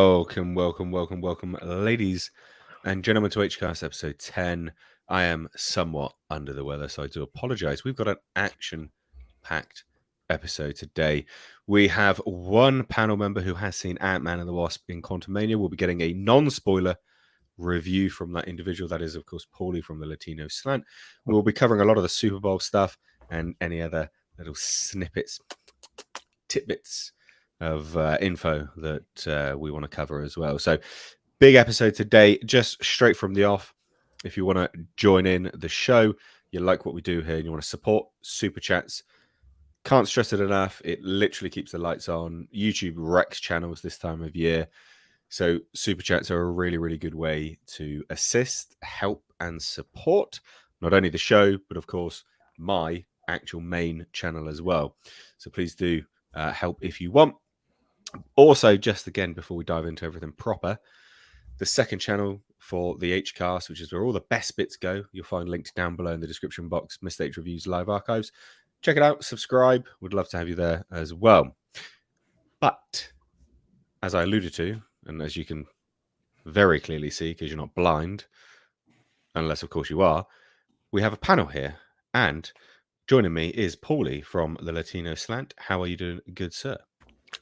Welcome, ladies and gentlemen, to HCast episode 10. I am somewhat under the weather, so I do apologize. We've got an action-packed episode today. We have one panel member who has seen Ant-Man and the Wasp in Quantumania. We'll be getting a non-spoiler review from that individual. That is, of course, Paulie from the Latino Slant. We'll be covering a lot of the Super Bowl stuff and any other little tidbits of info that we want to cover as well. So big episode today, just straight from the off. If you want to join in the show, you like what we do here and you want to support, super chats. Can't stress it enough. It literally keeps the lights on. YouTube wrecks channels this time of year. So super chats are a really, really good way to assist, help, and support not only the show, but of course, my actual main channel as well. So please do help if you want. Also, just again, before we dive into everything proper, the second channel for the HCast, which is where all the best bits go, you'll find linked down below in the description box, Mistakes Reviews Live Archives. Check it out, subscribe. Would love to have you there as well. But as I alluded to, and as you can very clearly see, because you're not blind, unless of course you are, we have a panel here. And joining me is Paulie from the Latino Slant. How are you doing, good sir?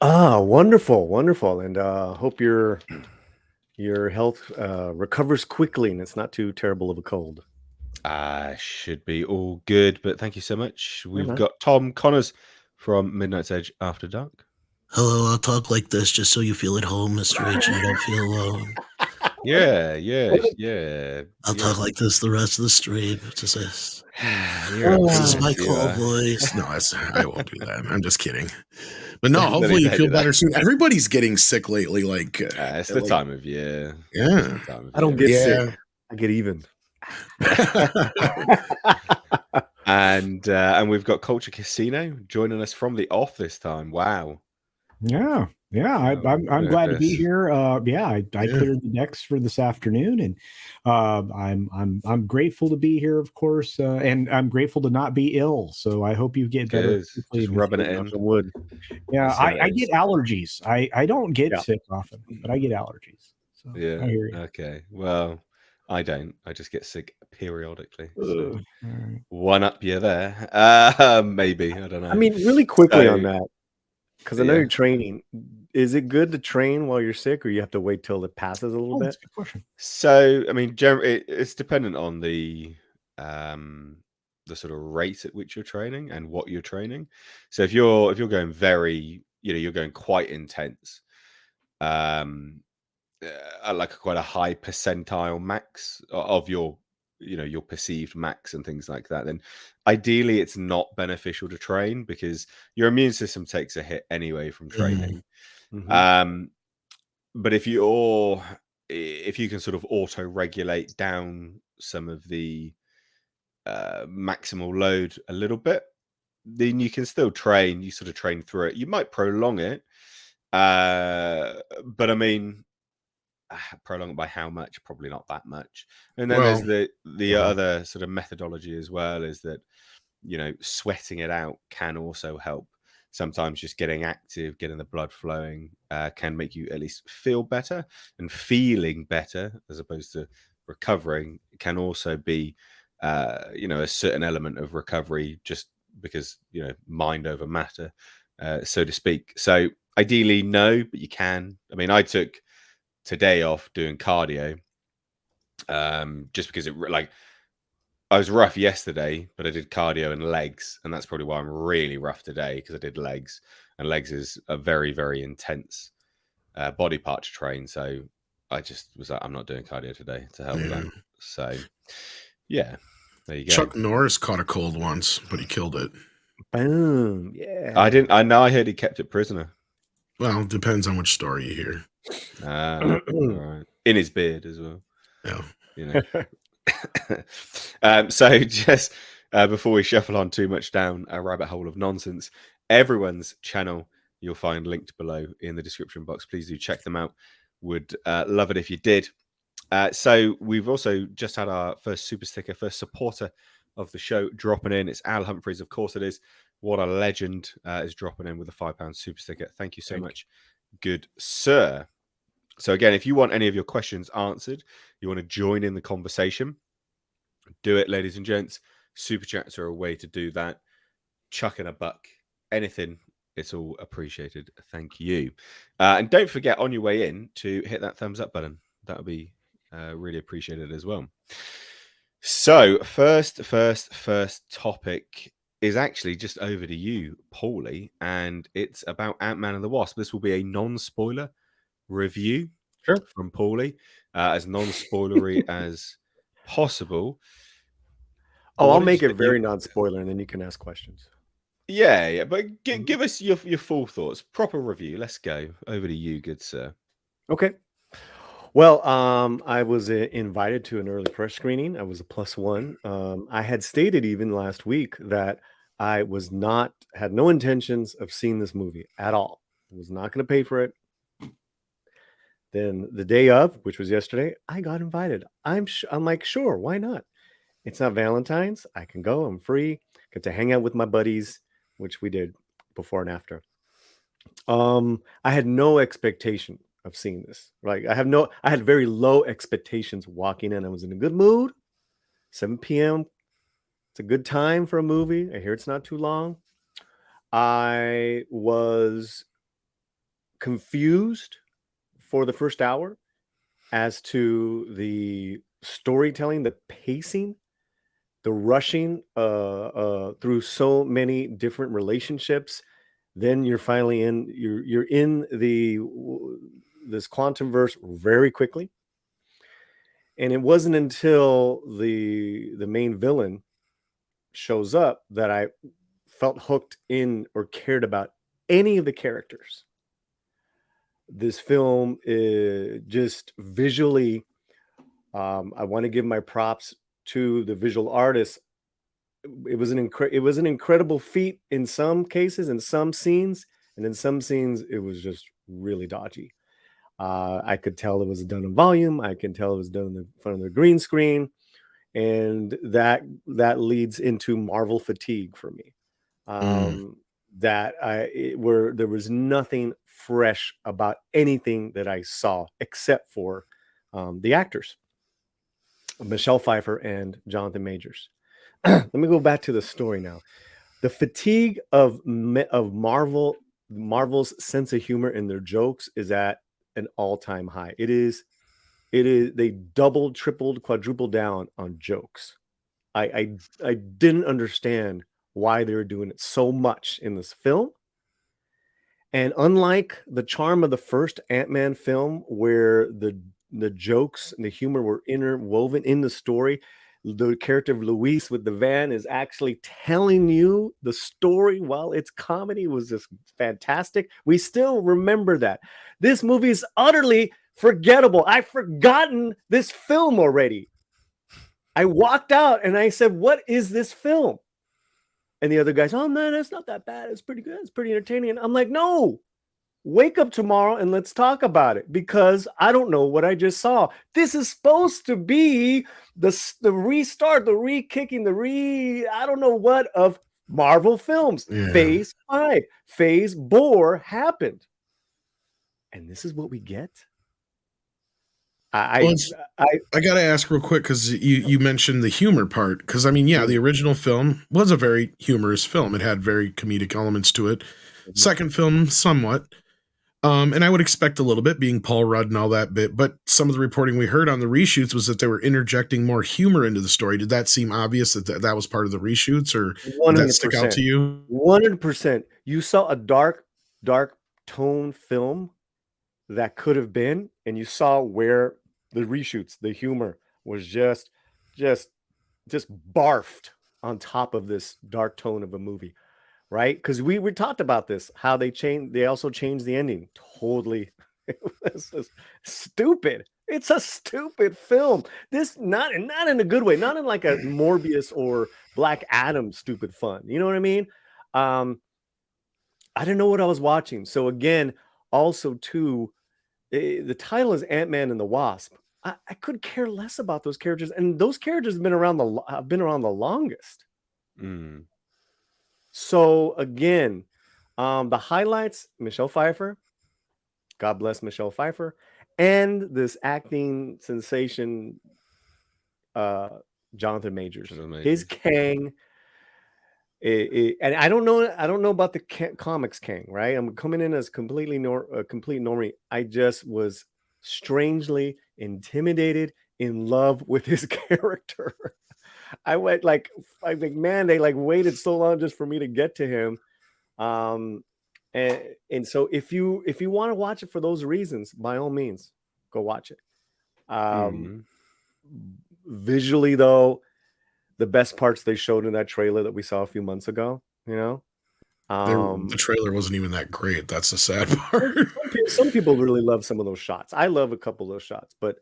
Wonderful. And hope your health recovers quickly and it's not too terrible of a cold. Should be all good, but thank you so much. We've got Tom Connors from Midnight's Edge After Dark. Hello, I'll talk like this just so you feel at home, Mr. H, and you don't feel alone. Yeah. I'll talk like this the rest of the stream. Just this. This is my call voice. No, I won't do that. I'm just kidding. But no, hopefully you feel better soon. Everybody's getting sick lately. It's the time of year. Yeah. I don't get sick. I get even. And we've got Culture Casino joining us from the off this time. Wow. Yeah. I'm glad to be here. I cleared the decks for this afternoon, and I'm grateful to be here, of course, and I'm grateful to not be ill. So I hope you get better. Just rubbing it in the wood. Yeah, I get allergies. I don't get sick often, but I get allergies. So yeah. I hear you. Okay. Well, I don't. I just get sick periodically. So one up you there. Maybe. I don't know. I mean, really quickly on that, because I know you're training. Is it good to train while you're sick, or you have to wait till it passes a little bit? That's a good question. So, I mean, generally, it's dependent on the sort of rate at which you're training and what you're training. So, if you're going very, you're going quite intense, like quite a high percentile max of your perceived max and things like that, then ideally it's not beneficial to train because your immune system takes a hit anyway from training. But if you can sort of auto regulate down some of the maximal load a little bit, then you can still train. You sort of train through it. You might prolong it, but I mean, prolong it by how much? Probably not that much. And then there's the other sort of methodology as well, is that sweating it out can also help. Sometimes just getting active, getting the blood flowing can make you at least feel better, and feeling better as opposed to recovering can also be a certain element of recovery, just because mind over matter, so to speak. So ideally no, but you can. I mean, I took today off doing cardio just because I was rough yesterday, but I did cardio and legs, and that's probably why I'm really rough today, because I did legs, and legs is a very, very intense body part to train. So I just was like, I'm not doing cardio today to help with that. So yeah, there you go. Chuck Norris caught a cold once, but he killed it. Boom. Yeah. I heard he kept it prisoner. Well, it depends on which story you hear. All right. In his beard as well. Yeah. So just before we shuffle on too much down a rabbit hole of nonsense, everyone's channel you'll find linked below in the description box. Please do check them out. Would love it if you did. So we've also just had our first super sticker, first supporter of the show dropping in. It's Al Humphreys, of course it is. What a legend is dropping in with a £5 super sticker. Thank you so much, good sir. So again, if you want any of your questions answered, you want to join in the conversation, do it, ladies and gents. Super chats are a way to do that. Chuck in a buck, anything, it's all appreciated. Thank you. And don't forget on your way in to hit that thumbs up button. That would be really appreciated as well. So first topic is actually just over to you, Paulie, and it's about Ant-Man and the Wasp. This will be a non-spoiler review from Paulie, as non-spoilery as possible. Oh, I'll make it very non-spoiler, and then you can ask questions. Yeah, but give us your full thoughts. Proper review. Let's go. Over to you, good sir. Okay. Well, I was invited to an early press screening. I was a +1. I had stated even last week that I had no intentions of seeing this movie at all. I was not going to pay for it. Then the day of, which was yesterday, I got invited. I'm like, sure, why not? It's not Valentine's. I can go. I'm free. Get to hang out with my buddies, which we did before and after. I had no expectation of seeing this. Right? I had very low expectations walking in. I was in a good mood. 7 p.m. It's a good time for a movie. I hear it's not too long. I was confused for the first hour as to the storytelling, the pacing, the rushing through so many different relationships. Then you're finally you're in this quantum verse very quickly. And it wasn't until the main villain shows up that I felt hooked in or cared about any of the characters. This film is just visually, I want to give my props to the visual artists. It was an incredible feat in some cases, in some scenes, and in some scenes it was just really dodgy. I could tell it was done in volume. I can tell it was done in front of the green screen, and that leads into Marvel fatigue for me. There was nothing fresh about anything that I saw except for the actors, Michelle Pfeiffer and Jonathan Majors. Let me go back to the story now. The fatigue of Marvel's sense of humor and their jokes is at an all-time high. It is they doubled, tripled, quadrupled down on jokes. I didn't understand why they were doing it so much in this film. And unlike the charm of the first Ant-Man film, where the jokes and the humor were interwoven in the story, the character of Luis with the van is actually telling you the story while it's comedy. Was just fantastic. We still remember that. This movie is utterly forgettable. I've forgotten this film already. I walked out and I said, "What is this film?" And the other guys, "Oh man, it's not that bad. It's pretty good. It's pretty entertaining." And I'm like, "No, wake up tomorrow and let's talk about it, because I don't know what I just saw. This is supposed to be the restart, the re-kicking, I don't know what of Marvel films. Yeah. Phase 5, Phase Bore happened. And this is what we get. I got to ask real quick, because you mentioned the humor part. Because, I mean, yeah, the original film was a very humorous film. It had very comedic elements to it. Second film, somewhat. And I would expect a little bit, being Paul Rudd and all that bit. But some of the reporting we heard on the reshoots was that they were interjecting more humor into the story. Did that seem obvious that was part of the reshoots, or 100%. Did that stick out to you? 100%. You saw a dark tone film that could have been, and you saw where the reshoots, the humor was just barfed on top of this dark tone of a movie, right? Because we talked about this, how they also changed the ending totally. It was stupid. It's a stupid film. This not in a good way, not in like a Morbius or Black Adam stupid fun. You know what I mean? I didn't know what I was watching. So again, also too, the title is Ant-Man and the Wasp. I could care less about those characters, and those characters have been around the longest. So again, the highlights: Michelle Pfeiffer. God bless Michelle Pfeiffer, and this acting sensation, Jonathan Majors. His Kang. And I don't know about the comics Kang, right? I'm coming in as complete normie. I just was strangely intimidated, in love with his character. I think, man, they like waited so long just for me to get to him. And so if you want to watch it for those reasons, by all means, go watch it. Visually, though, the best parts they showed in that trailer that we saw a few months ago, the trailer wasn't even that great. That's the sad part. Some people really love some of those shots. I love a couple of those shots, but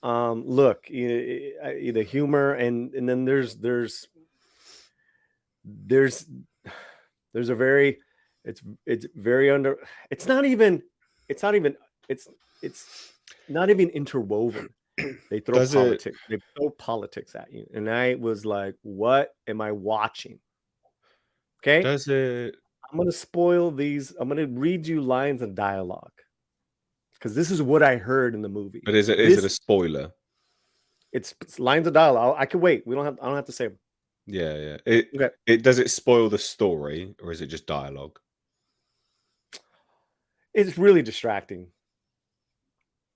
look, the humor and then there's a very, it's very under, it's not even interwoven. They throw politics at you, and I was like, what am I watching? Okay, I'm gonna spoil these. I'm gonna read you lines of dialogue because this is what I heard in the movie. But is it a spoiler? It's lines of dialogue. I can wait. I don't have to say them. Yeah. Does it spoil the story, or is it just dialogue? It's really distracting.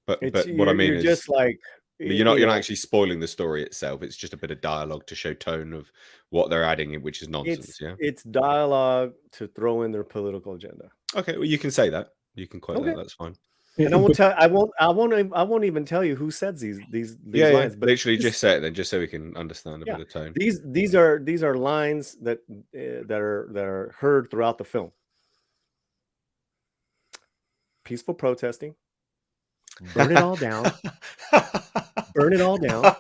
But what I mean is, just like, you're not actually spoiling the story itself. It's just a bit of dialogue to show tone of what they're adding in, which is nonsense. It's dialogue to throw in their political agenda. Okay, well, you can say that. You can quote that. That's fine. And I won't even tell you who says these lines. But literally just say it then, just so we can understand a bit of tone. These are lines that are heard throughout the film. Peaceful protesting. Burn it all down. Burn it all down.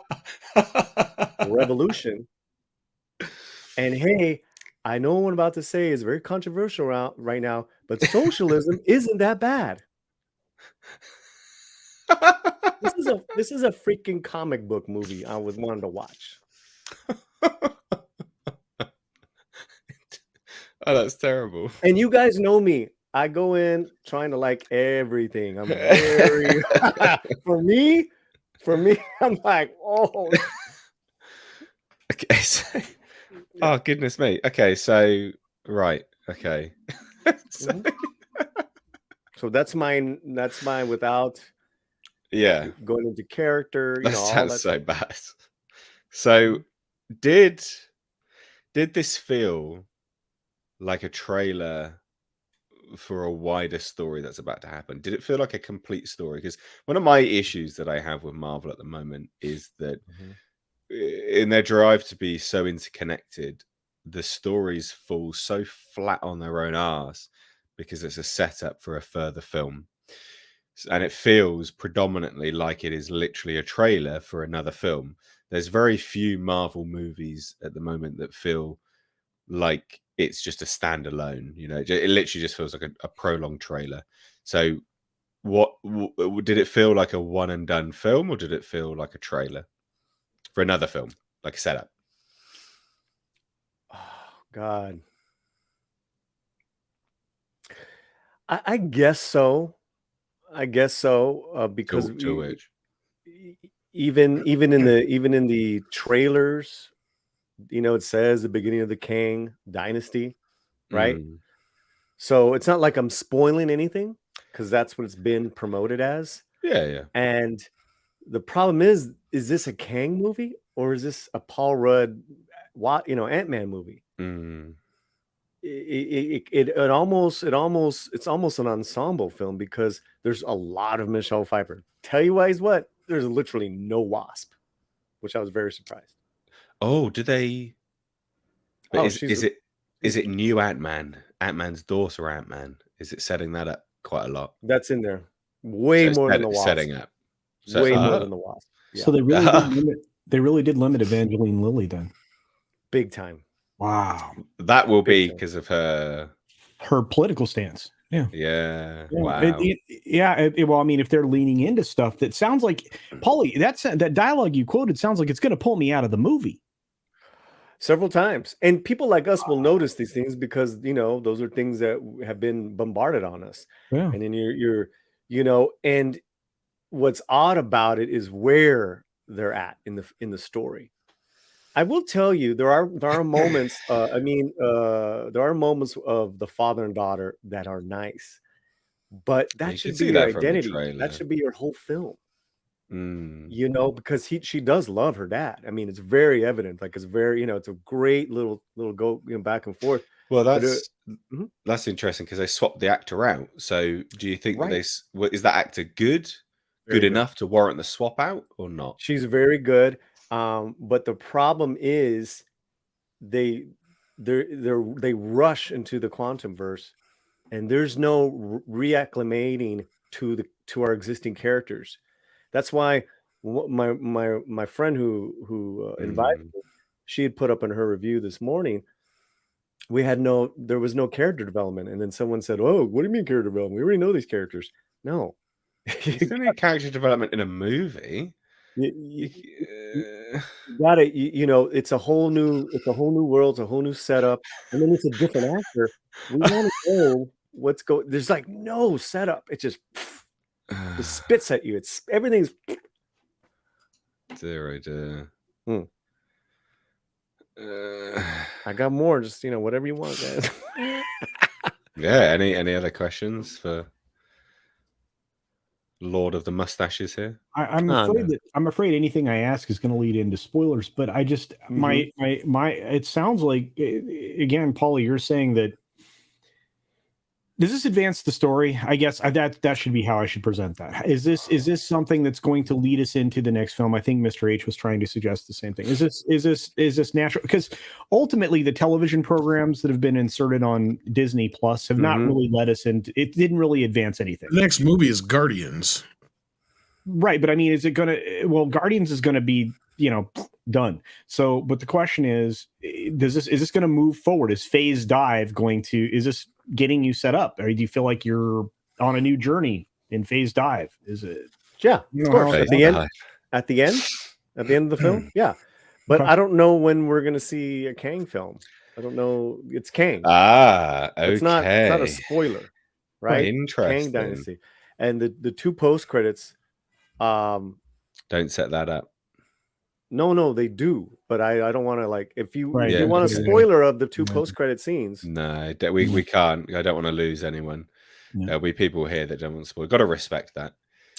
Revolution. And hey, I know what I'm about to say is very controversial right now, but socialism isn't that bad. This is a freaking comic book movie I was wanting to watch. Oh, that's terrible. And you guys know me. I go in trying to like everything. I'm very for me, I'm like, oh. Okay, so, oh goodness me. Okay, so right. Okay. So that's mine without going into character. That sounds so bad. So did this feel like a trailer for a wider story that's about to happen? Did it feel like a complete story? Because one of my issues that I have with Marvel at the moment is that in their drive to be so interconnected, the stories fall so flat on their own arse because it's a setup for a further film. And it feels predominantly like it is literally a trailer for another film. There's very few Marvel movies at the moment that feel like it's just a standalone, it literally just feels like a prolonged trailer. So what did it feel like, a one and done film, or did it feel like a trailer for another film, like a setup? Oh God. I guess so. Because to which? even in the trailers, it says the beginning of the Kang dynasty, right? So it's not like I'm spoiling anything because that's what it's been promoted as. Yeah. And the problem is this a Kang movie or is this a Paul Rudd, Ant-Man movie? It's almost an ensemble film because there's a lot of Michelle Pfeiffer. Tell you why, there's literally no Wasp, which I was very surprised. Oh, do they? Is it new Ant-Man? Ant-Man's daughter, Ant-Man. Is it setting that up quite a lot? That's in there. Way more than the Wasp. Setting up. Way more than the Wasp. Yeah. So they really did limit Evangeline Lilly then. Big time. Wow. That will be because of her political stance. Yeah. Wow. Well, I mean, if they're leaning into stuff that sounds like, Paulie, that dialogue you quoted sounds like it's going to pull me out of the movie. Several times. And people like us will notice these things because, those are things that have been bombarded on us. Yeah. And then you're and what's odd about it is where they're at in the story. I will tell you, there are moments. There are moments of the father and daughter that are nice, but You that can should be see your that from the identity. That trailer. should be your whole film. Mm. Because she does love her dad. I mean, it's very evident. Like, it's very, it's a great little go, back and forth. Well, But that's interesting because they swapped the actor out. So, do you think that right, is that actor good very good. enough to warrant the swap out or not? She's very good. But the problem is they rush into the quantum verse, and there's no reacclimating to our existing characters. That's why my friend who invited Mm. me, she had put up in her review this morning, there was no character development, and then someone said, "Oh, what do you mean character development? We already know these characters." No, You still need character development in a movie. you got it. It's a whole new world, it's a whole new setup, and then it's a different actor. We want to know what's going. There's like no setup. It just spits at you. It's everything's. Dear, dear. I got more. Just whatever you want, guys. Yeah. Any other questions for Lord of the Mustaches here? I'm afraid anything I ask is going to lead into spoilers. But I just my it sounds like, again, Paulie, you're saying that. Does this advance the story? I guess that should be how I should present that. Is this something that's going to lead us into the next film? I think Mr. H was trying to suggest the same thing. Is this natural? Because ultimately, the television programs that have been inserted on Disney Plus have not really led us into. It didn't really advance anything. The next movie is Guardians, right? But I mean, is it going to? Well, Guardians is going to be done. So, but the question is this going to move forward? Is Phase Dive going to? Is this getting you set up, or do you feel like you're on a new journey in Phase Dive? Is it? Yeah, of course. At the end of the film, yeah. But I don't know when we're gonna see a Kang film. I don't know. It's Kang. Okay. It's not a spoiler, right? Interesting. Kang Dynasty, and the two post credits. Don't set that up. No, they do, but I don't want to, like, if you want a okay. spoiler of the two post credit scenes. No, we can't. I don't want to lose anyone. There'll be people here that don't want to spoil. Got to respect that.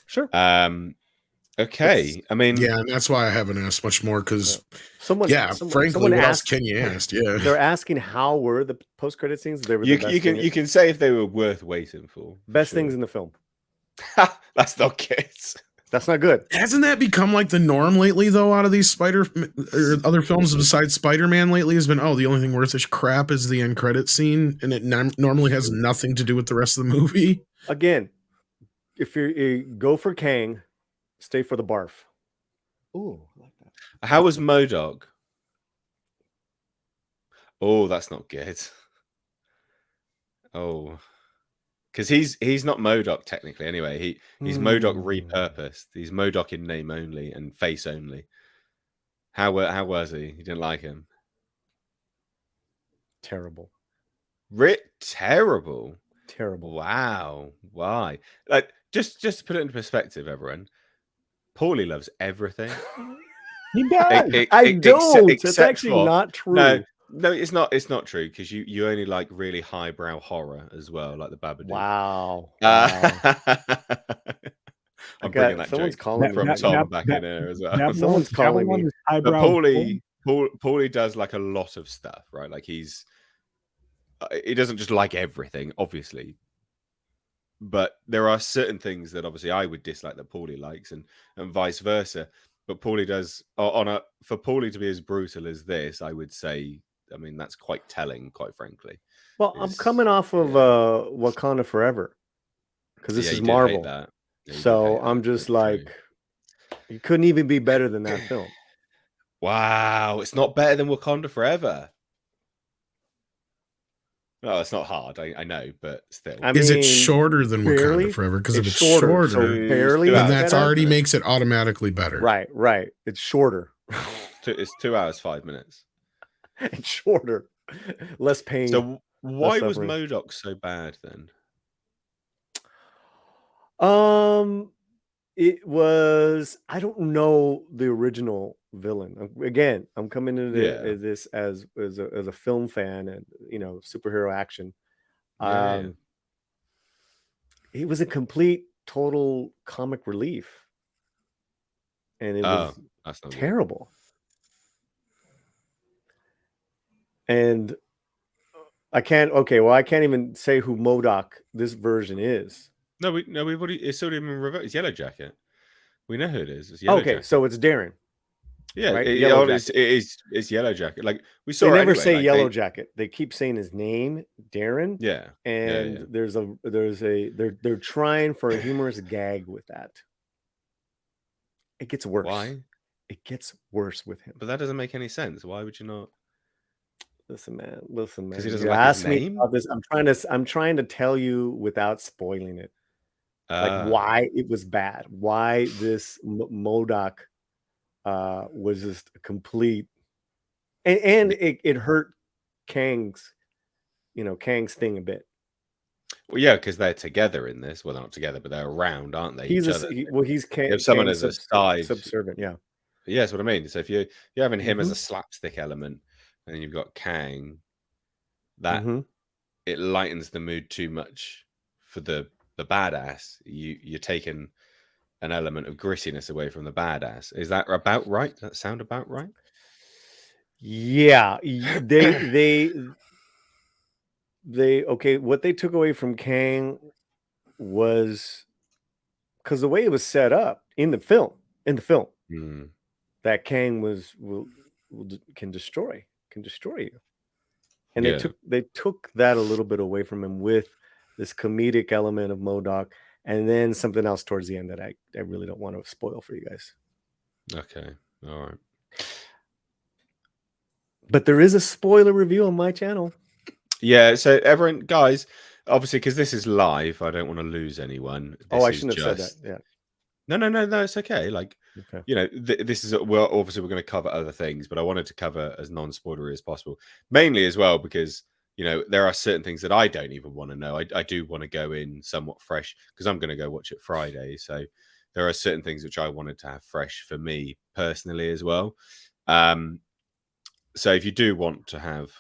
Sure. Okay. I mean, yeah, and that's why I haven't asked much more, because frankly, what else can you ask? Yeah, they're asking how were the post credit scenes. They were you can say if they were worth waiting for. Best things in the film. That's not good. That's not good. Hasn't that become like the norm lately, though? Out of these or other films besides Spider-Man lately, has been, the only thing worth a crap is the end credit scene, and it normally has nothing to do with the rest of the movie. Again, if you go for Kang, stay for the barf. Ooh, I like that. How was MODOK? Oh, that's not good. Oh. Because he's not MODOK technically anyway. He's MODOK repurposed. He's MODOK in name only and face only. How was he? You didn't like him? Terrible. Terrible. Terrible. Wow. Why? Like, just to put it into perspective, everyone. Paulie loves everything. He does. I don't. It's actually not true. No, it's not. It's not true, because you only like really highbrow horror as well, like the Babadook. Wow. I'm bringing that someone's joke calling from Tom back in here as well. Someone's calling me. But Paulie does like a lot of stuff, right? Like he doesn't just like everything, obviously. But there are certain things that obviously I would dislike that Paulie likes, and vice versa. But Paulie does for Paulie to be as brutal as this, I would say. I mean, that's quite telling, quite frankly. Well, I'm coming off of Wakanda Forever, because this is Marvel. So I'm just like, you couldn't even be better than that film. Wow, it's not better than Wakanda Forever. No, it's not hard. I know, but still. Is it shorter than Wakanda Forever? Because if it's shorter, so barely, then that already makes it automatically better. Right. It's shorter. It's 2 hours, 5 minutes. It's shorter. Less pain. So why was MODOK so bad then? It was. I don't know the original villain. Again, I'm coming into this as a film fan and superhero action. Yeah. It was a complete, total comic relief, and it was that's not terrible. And I can't. Okay, well, I can't even say who MODOK this version is. No, we've already. It's already been reversed. It's Yellow Jacket. We know who it is. It's Yellow Jacket. So it's Darren. Yeah, right? It's Yellow Jacket. Like we saw. They never anyway. say like, Yellow Jacket. They keep saying his name, Darren. Yeah. And they're trying for a humorous gag with that. It gets worse. Why? It gets worse with him. But that doesn't make any sense. Why would you not? Listen, man. Because he doesn't like his name. Me about this. I'm trying to tell you without spoiling it, like why it was bad. Why this MODOK was just a complete, and it hurt Kang's thing a bit. Well, yeah, because they're together in this. Well, they're not together, but they're around, aren't they? He's if someone as a side subservient, yeah. Yeah, that's what I mean. So if you're having him as a slapstick element, and then you've got Kang, that it lightens the mood too much for the badass. You're taking an element of grittiness away from the badass. Is that about right? Does that sound about right? Yeah, they okay. What they took away from Kang was because the way it was set up in the film, that Kang can destroy you, and they took that a little bit away from him with this comedic element of MODOK, and then something else towards the end that I really don't want to spoil for you guys. Okay, all right. But there is a spoiler review on my channel. Yeah, so everyone, guys, obviously, because this is live, I don't want to lose anyone. I shouldn't have said that. Yeah. No, it's okay. Like, this is obviously we're going to cover other things, but I wanted to cover as non-spoilery as possible, mainly as well because there are certain things that I don't even want to know. I do want to go in somewhat fresh because I'm going to go watch it Friday, so there are certain things which I wanted to have fresh for me personally as well. So if you do want to have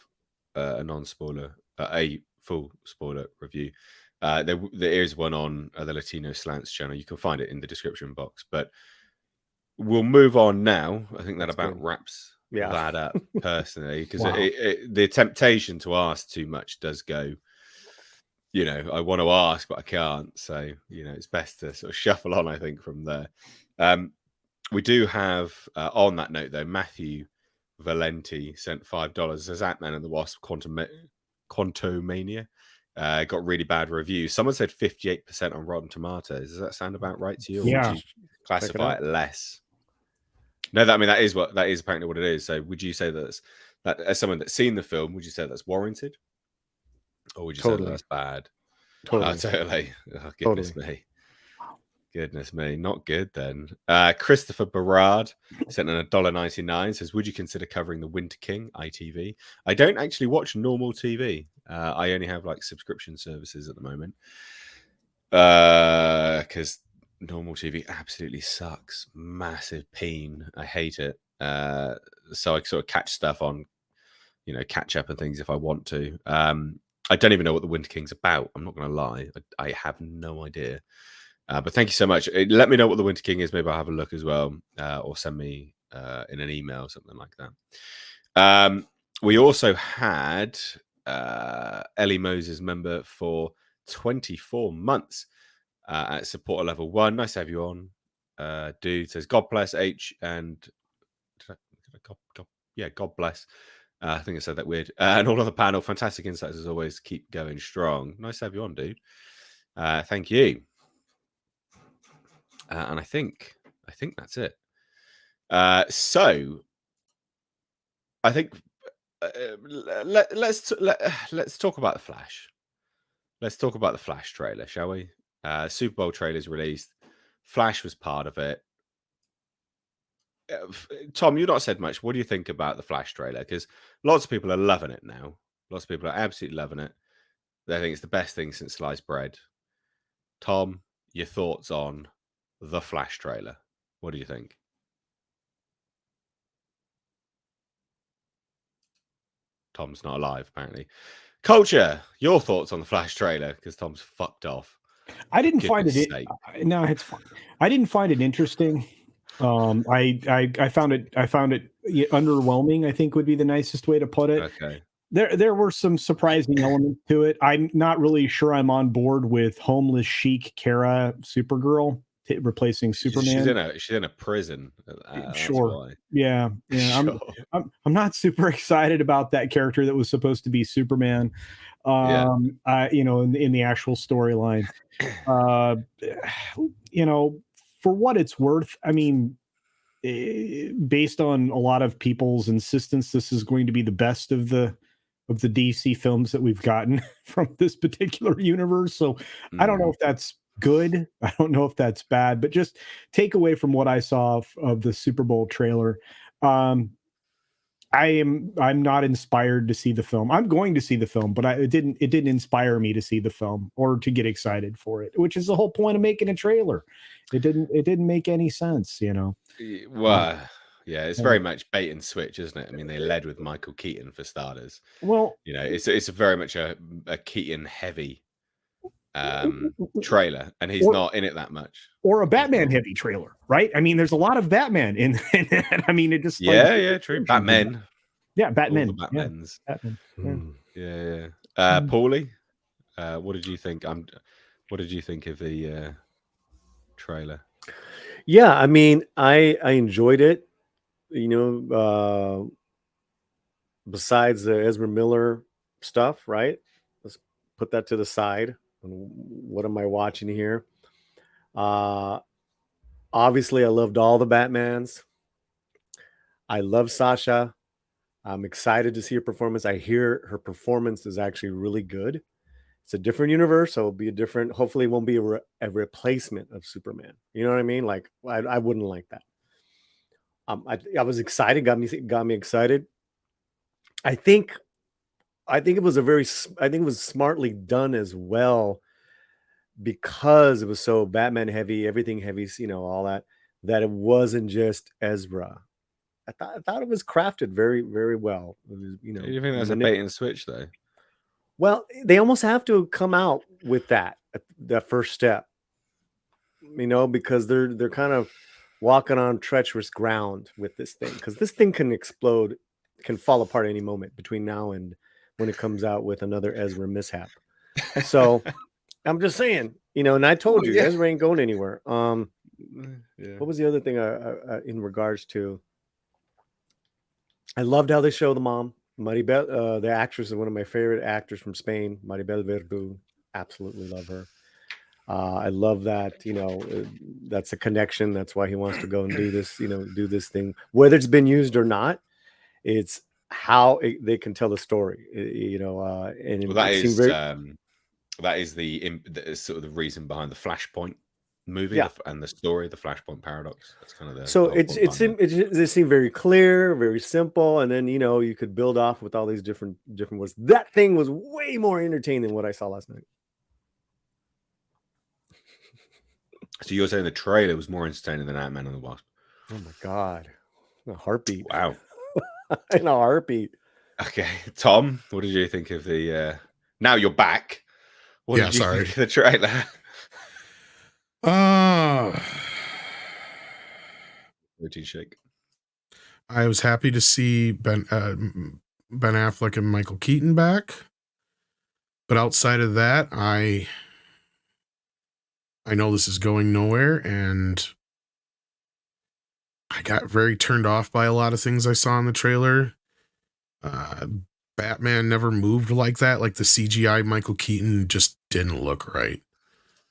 a non-spoiler, a full spoiler review, there is one on the Latino Slants channel. You can find it in the description box. But we'll move on now. I think that about wraps that up personally, because the temptation to ask too much does go. I want to ask, but I can't. So it's best to sort of shuffle on. I think from there. We do have on that note though, Matthew Valenti sent $5. Says Ant-Man and the Wasp Quantumania got really bad reviews. Someone said 58% on Rotten Tomatoes. Does that sound about right to you? Or would you classify it less? No, that is apparently what it is. So would you say that as someone that's seen the film, would you say that's warranted? Or would you say that's bad? Totally. Oh, goodness me. Goodness me, not good then. Christopher Barrard sent in $1.99. Says, would you consider covering the Winter King ITV? I don't actually watch normal TV. I only have like subscription services at the moment because normal TV absolutely sucks. Massive pain. I hate it. So I sort of catch stuff on, catch up and things if I want to. I don't even know what the Winter King's about. I'm not going to lie. I have no idea. But thank you so much. Let me know what the Winter King is. Maybe I'll have a look as well, or send me in an email or something like that. We also had Ellie Moses member for 24 months at supporter level 1. Nice to have you on. Dude says, God bless H and God bless. I think I said that weird. And all on the panel, fantastic insights as always. Keep going strong. Nice to have you on, dude. Thank you. And I think that's it. So I think let's talk about the Flash. Let's talk about the Flash trailer, shall we? Super Bowl trailer's released. Flash was part of it. Tom, you've not said much. What do you think about the Flash trailer? Because lots of people are loving it now. Lots of people are absolutely loving it. They think it's the best thing since sliced bread. Tom, your thoughts on the Flash trailer? What do you think? Tom's not alive, apparently. Culture, your thoughts on the Flash trailer? Because Tom's fucked off. I didn't find it. No, it's fine. I didn't find it interesting. I found it underwhelming, I think would be the nicest way to put it. Okay. There were some surprising elements to it. I'm not really sure I'm on board with homeless chic Kara Supergirl replacing Superman. She's in a prison. Sure. Yeah. Sure. I'm not super excited about that character that was supposed to be Superman. In the actual storyline. For what it's worth, I mean, based on a lot of people's insistence, this is going to be the best of the DC films that we've gotten from this particular universe. So I don't know if that's good. I don't know if that's bad, but just take away from what I saw of the Super Bowl trailer. I'm not inspired to see the film. I'm going to see the film, but it didn't inspire me to see the film or to get excited for it, which is the whole point of making a trailer. It didn't make any sense, Well, yeah, it's very much bait and switch, isn't it? I mean, they led with Michael Keaton for starters. Well, it's very much a Keaton heavy trailer, and he's not in it that much. Or a Batman heavy trailer, right? I mean, there's a lot of Batman in it. I mean, it just true. Batman. Yeah, Batman. All the Batmans. Yeah. Batman. Yeah. Paulie, what did you think? What did you think of the trailer? Yeah, I mean, I enjoyed it. Besides the Ezra Miller stuff, right? Let's put that to the side. What am I watching here? Obviously, I loved all the Batmans. I love Sasha. I'm excited to see her performance. I hear her performance is actually really good. It's a different universe, so it'll be hopefully it won't be a replacement of Superman. You know what I mean? Like, I wouldn't like that. I was excited, got me excited. I think it was smartly done as well, because it was so Batman heavy, everything heavy, all that it wasn't just Ezra. I thought it was crafted very, very well. It was, you think that's a bait and switch, though? Well, they almost have to come out with that first step, because they're kind of walking on treacherous ground with this thing, because this thing can explode, can fall apart any moment between now and when it comes out with another Ezra mishap. So I'm just saying, and I told you, Ezra ain't going anywhere. What was the other thing in regards to? I loved how they show the mom, Maribel. The actress is one of my favorite actors from Spain, Maribel Verdú. Absolutely love her. I love that, that's a connection. That's why he wants to go and do this thing. Whether it's been used or not, it's how they can tell the story, and that is the sort of the reason behind the Flashpoint movie and the story, the Flashpoint paradox. That's kind of it seemed very clear, very simple, and then you could build off with all these different words. That thing was way more entertaining than what I saw last night. So you're saying the trailer was more entertaining than Ant-Man and the Wasp? Oh my god, a heartbeat! Wow, in a heartbeat. Okay, Tom, what did you think of the? Now you're back. What did you think of the trailer? Protein shake. I was happy to see Ben Affleck and Michael Keaton back, but outside of that, I know this is going nowhere, and I got very turned off by a lot of things I saw in the trailer. Batman never moved like that. Like the CGI Michael Keaton just didn't look right.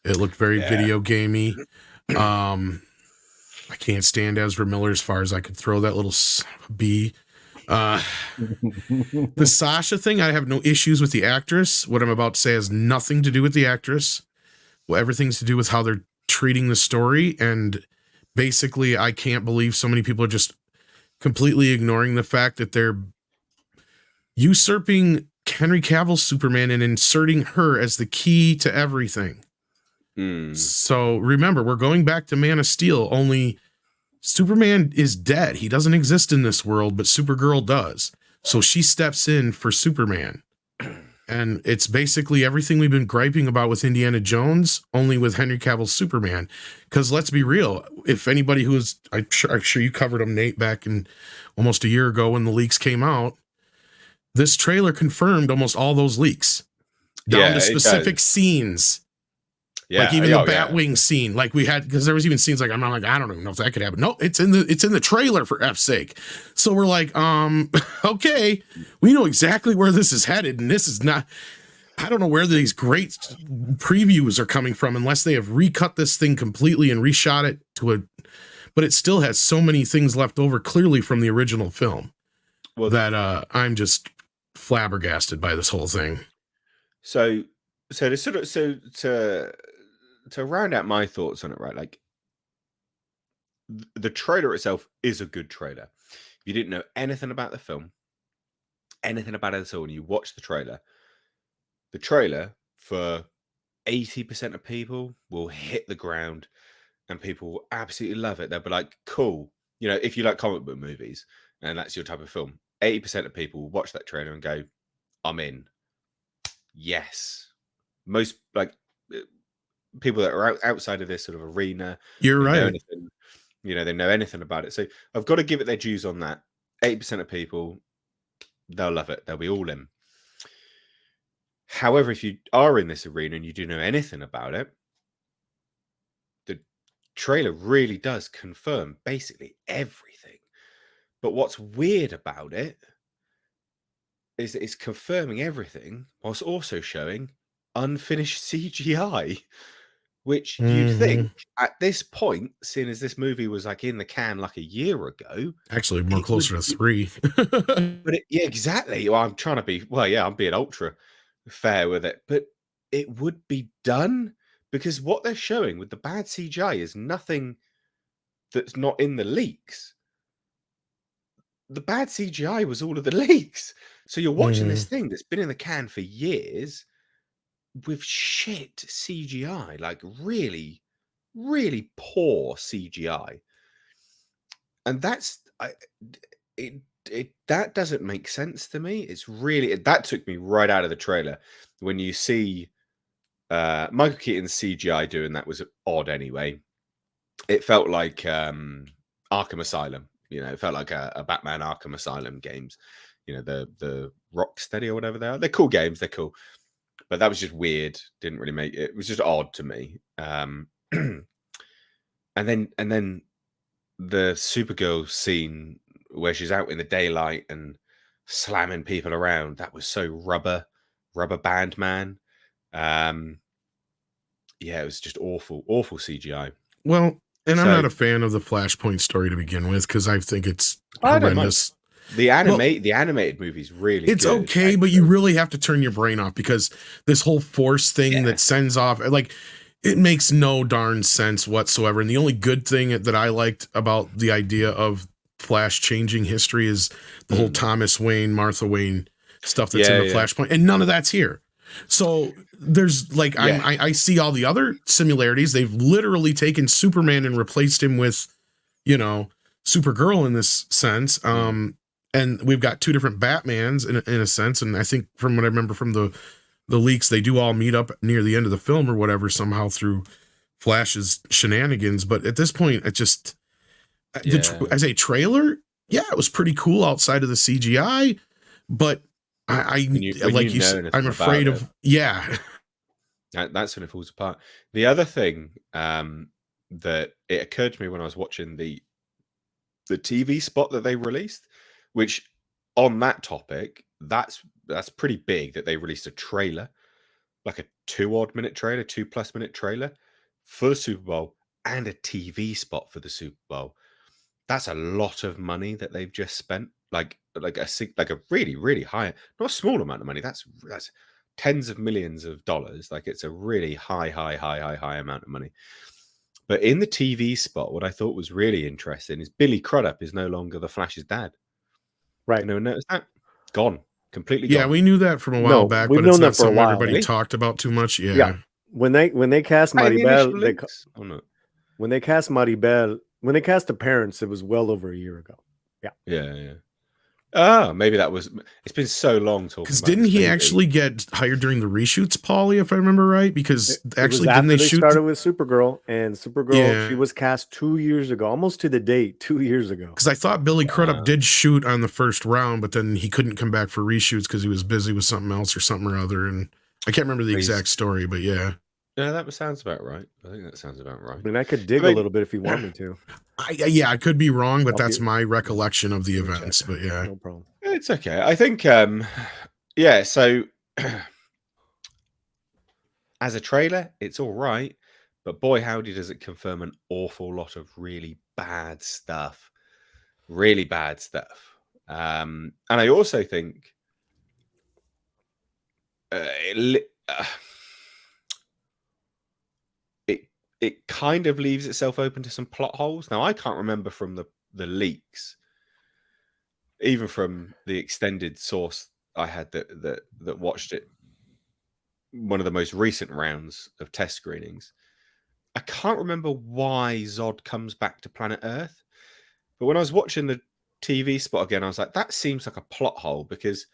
It looked very video gamey. I can't stand Ezra Miller as far as I could throw that little bee. The Sasha thing, I have no issues with the actress. What I'm about to say has nothing to do with the actress. Well, everything's to do with how they're treating the story. And basically, I can't believe so many people are just completely ignoring the fact that they're usurping Henry Cavill's Superman and inserting her as the key to everything. So remember, we're going back to Man of Steel, only Superman is dead. He doesn't exist in this world, but Supergirl does. So she steps in for Superman. And it's basically everything we've been griping about with Indiana Jones, only with Henry Cavill's Superman. Because let's be real, if anybody who's, I'm sure you covered them, Nate, back in almost a year ago when the leaks came out, this trailer confirmed almost all those leaks down to specific scenes. Yeah, like even the Batwing scene, like we had, because there was even scenes like I'm not like, I don't even know if that could happen. No, it's in the trailer, for F's sake. So we're like, okay, we know exactly where this is headed, and this is not. I don't know where these great previews are coming from, unless they have recut this thing completely and reshot it to a. But it still has so many things left over, clearly from the original film, that I'm just flabbergasted by this whole thing. So to round out my thoughts on it, right? Like the trailer itself is a good trailer. If you didn't know anything about the film, anything about it at all, and you watch the trailer for 80% of people will hit the ground and people will absolutely love it. They'll be like, cool. You know, if you like comic book movies and that's your type of film, 80% of people will watch that trailer and go, I'm in. Yes. Most like people that are outside of this sort of arena, you're right. They know anything about it. So I've got to give it their dues on that. 80% of people, they'll love it. They'll be all in. However, if you are in this arena and you do know anything about it, the trailer really does confirm basically everything. But what's weird about it is that it's confirming everything whilst also showing unfinished CGI, which you'd think at this point, seeing as this movie was like in the can like a year ago, actually more closer to 3. But exactly. Well, I'm trying to be. Well, yeah, I'm being ultra fair with it, but it would be done because what they're showing with the bad CGI is nothing that's not in the leaks. The bad CGI was all of the leaks. So you're watching this thing that's been in the can for years with shit CGI, like really, really poor CGI. And that doesn't make sense to me. It's really, that took me right out of the trailer. When you see Michael Keaton's CGI doing that was odd anyway. It felt like Arkham Asylum. You know, it felt like a Batman Arkham Asylum games. You know, the Rocksteady or whatever they are. They're cool games. They're cool. But that was just weird. Didn't really make it. It was just odd to me. And then the Supergirl scene where she's out in the daylight and slamming people around. That was so rubber band man. Yeah, it was just awful CGI. Well, and I'm not a fan of the Flashpoint story to begin with because I think it's horrendous. The animated movie's really it's good, okay, actually. But you really have to turn your brain off because this whole force thing that sends off, like, it makes no darn sense whatsoever. And the only good thing that I liked about the idea of Flash changing history is the whole Thomas Wayne, Martha Wayne stuff that's in the Flashpoint, and none of that's here. So there's like, I see all the other similarities. They've literally taken Superman and replaced him with, Supergirl in this sense. And we've got two different Batmans in a sense. And I think from what I remember from the leaks, they do all meet up near the end of the film or whatever, somehow through Flash's shenanigans. But at this point, it just, as a trailer, it was pretty cool outside of the CGI, but I'm afraid of, that's when it falls apart. The other thing that it occurred to me when I was watching the TV spot that they released, which on that topic, that's pretty big that they released a trailer, like a 2+ minute trailer for the Super Bowl and a TV spot for the Super Bowl. That's a lot of money that they've just spent. Like a really, really high, not a small amount of money. That's tens of millions of dollars. Like, it's a really high amount of money. But in the TV spot, what I thought was really interesting is Billy Crudup is no longer the Flash's dad. Right. You know, notice that? Gone. Completely gone. Yeah, we knew that from a while back, but it's not something everybody talked about too much. Yeah. when they cast Any initial Maribel, links or not? when they cast the parents, it was well over a year ago. Yeah. Ah, maybe that was. It's been so long talking Because about. didn't this he movie. actually get hired during the reshoots, Paulie, if I remember right? Because It actually, was didn't after they shoot? started with Supergirl, and Supergirl, she Yeah. was cast 2 years ago, almost to the date, 2 years ago. Because I thought Billy Crudup Wow. did shoot on the first round, but then he couldn't come back for reshoots because he was busy with something else or something or other. And I can't remember the exact story, but yeah. Yeah, that sounds about right. I think that sounds about right. I mean, I could dig a little bit if you want me to. I could be wrong, but I'll that's be- my recollection of the Let me events. check. But yeah. No problem. It's okay. I think, yeah. So, as a trailer, it's all right, but boy, howdy, does it confirm an awful lot of really bad stuff. Really bad stuff. And I also think it kind of leaves itself open to some plot holes. Now, I can't remember from the leaks, even from the extended source I had that watched it, one of the most recent rounds of test screenings. I can't remember why Zod comes back to planet Earth, but when I was watching the TV spot again, I was like, that seems like a plot hole, because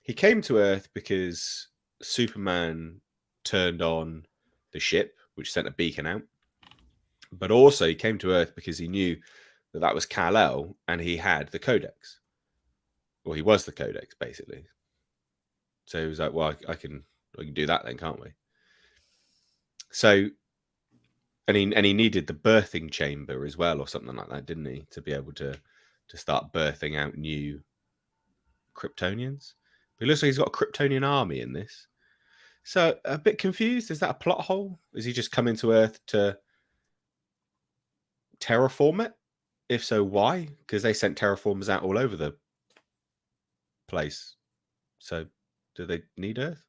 he came to Earth because Superman turned on the ship, which sent a beacon out. But also he came to Earth because he knew that was Kal-El, and he had the Codex. Well, he was the Codex, basically. So he was like, well, I can do that then, can't we? So, and he needed the birthing chamber as well, or something like that, didn't he, to be able to start birthing out new Kryptonians. But it looks like he's got a Kryptonian army in this. So a bit confused. Is that a plot hole? Is he just coming to Earth to terraform it? If so, why? Because they sent terraformers out all over the place. So do they need Earth?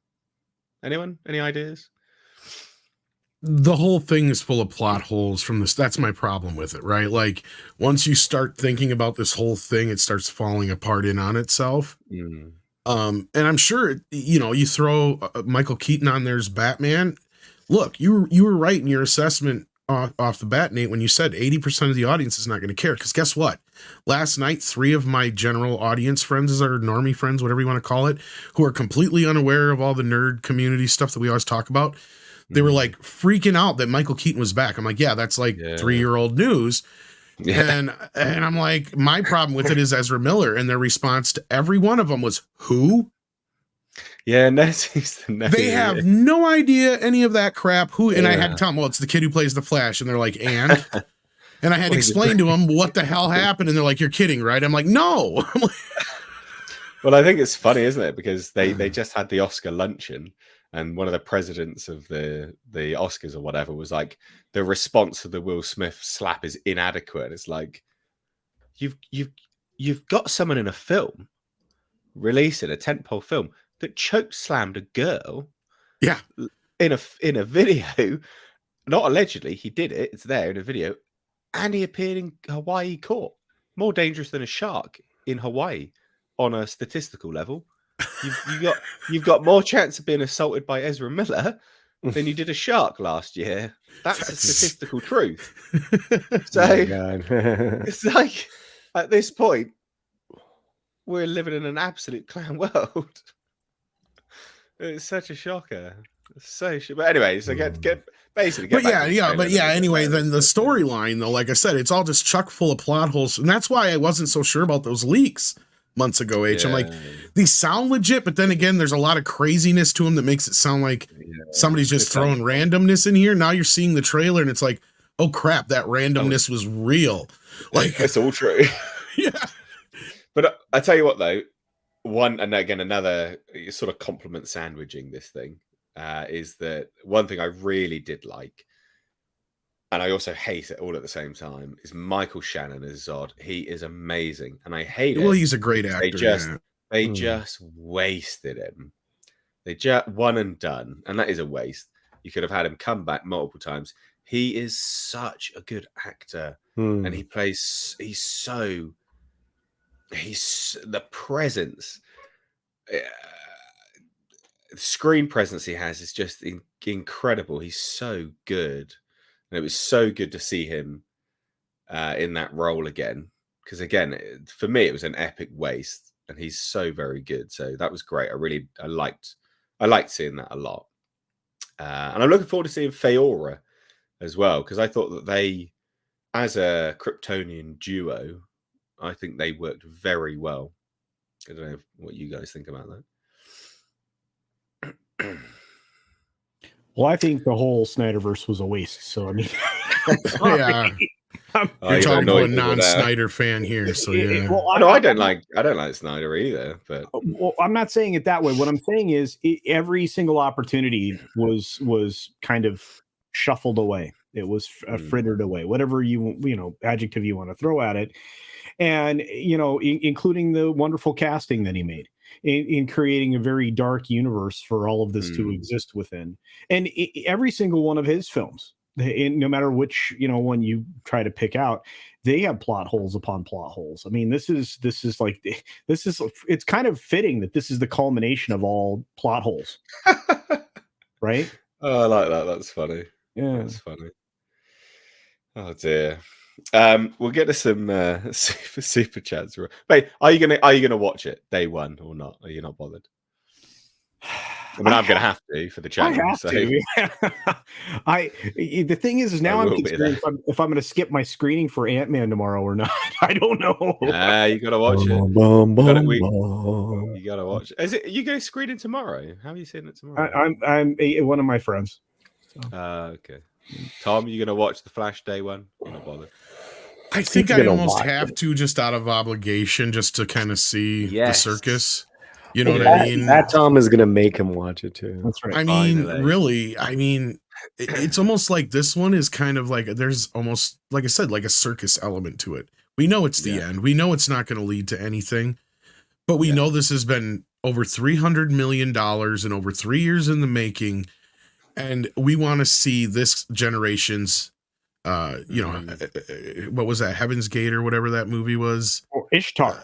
Anyone? Any ideas? The whole thing is full of plot holes from this. That's my problem with it, right? Like, once you start thinking about this whole thing, it starts falling apart in on itself. Mm. And I'm sure, you throw Michael Keaton on there as Batman. Look, you were right in your assessment off the bat, Nate, when you said 80% of the audience is not going to care. Because guess what? Last night, 3 of my general audience friends, or normie friends, whatever you want to call it, who are completely unaware of all the nerd community stuff that we always talk about, they were like freaking out that Michael Keaton was back. I'm like, yeah, that's like 3-year-old news. Yeah. And I'm like, my problem with it is Ezra Miller, and their response to every one of them was, who? Yeah, Nessie's the They have no idea any of that crap. Who? And I had to tell them, well, it's the kid who plays the Flash. And they're like, and I had to explain to them what the hell happened. And they're like, you're kidding, right? I'm like, no. Well, I think it's funny, isn't it? Because they just had the Oscar luncheon, and one of the presidents of the Oscars or whatever was like, the response to the Will Smith slap is inadequate. And it's like, you've got someone in a film, releasing a tentpole film, that choke slammed a girl. Yeah. In a video. Not allegedly, he did it. It's there in a video. And he appeared in Hawaii court. More dangerous than a shark in Hawaii on a statistical level. You've got more chance of being assaulted by Ezra Miller than you did a shark last year. That's a statistical truth. So it's like, at this point, we're living in an absolute clown world. It's such a shocker. But anyway, so get basically. But anyway, then the storyline, though, like I said, it's all just chock full of plot holes, and that's why I wasn't so sure about those leaks months ago. I'm like, these sound legit, but then again, there's a lot of craziness to them that makes it sound like somebody's just throwing randomness in here. Now you're seeing the trailer, and it's like, oh crap, that randomness was real. Like, it's all true. Yeah. But I tell you what, though, another sort of compliment sandwiching this thing is that one thing I really did like, and I also hate it all at the same time, is Michael Shannon as Zod. He is amazing, and I hate it. Well, he's a great actor. They just wasted him. They just one and done, and that is a waste. You could have had him come back multiple times. He is such a good actor, and he plays. He's the presence, screen presence he has is just incredible. He's so good, and it was so good to see him in that role again. Because again, for me, it was an epic waste, and he's so very good. So that was great. I liked seeing that a lot, and I'm looking forward to seeing Feora as well, because I thought that they, as a Kryptonian duo, I think they worked very well. I don't know what you guys think about that. Well, I think the whole Snyderverse was a waste. So I mean, Yeah. You're talking to a non-Snyder fan here, so yeah. Well, I don't like Snyder either, but well, I'm not saying it that way. What I'm saying is every single opportunity was kind of shuffled away. It was frittered away, whatever adjective you want to throw at it, and including the wonderful casting that he made in creating a very dark universe for all of this to exist within, and every single one of his films. No matter which one you try to pick out, they have plot holes upon plot holes. I mean, it's kind of fitting that this is the culmination of all plot holes, right? Oh, I like that. That's funny. Yeah, that's funny. Oh dear. We'll get to some super chats. Wait, are you gonna watch it day one or not? Are you not bothered? I mean, I'm going to have to for the channel. I have to. The thing is now I'm considering if I'm going to skip my screening for Ant-Man tomorrow or not. I don't know. You got to watch it. You got to watch it. Are you going to screen it tomorrow? How are you seeing it tomorrow? I'm one of my friends. So. Okay. Tom, you going to watch The Flash day one? You're not bothered. I think I almost have to, just out of obligation, just to kind of see the circus. You know what I mean? That Tom is going to make him watch it too. That's right. I mean, really, it's almost like this one is kind of like, there's almost, like I said, like a circus element to it. We know it's the end. We know it's not going to lead to anything, but we know this has been over $300 million and over 3 years in the making. And we want to see this generation's, what was that? Heaven's Gate or whatever that movie was. Or Ishtar.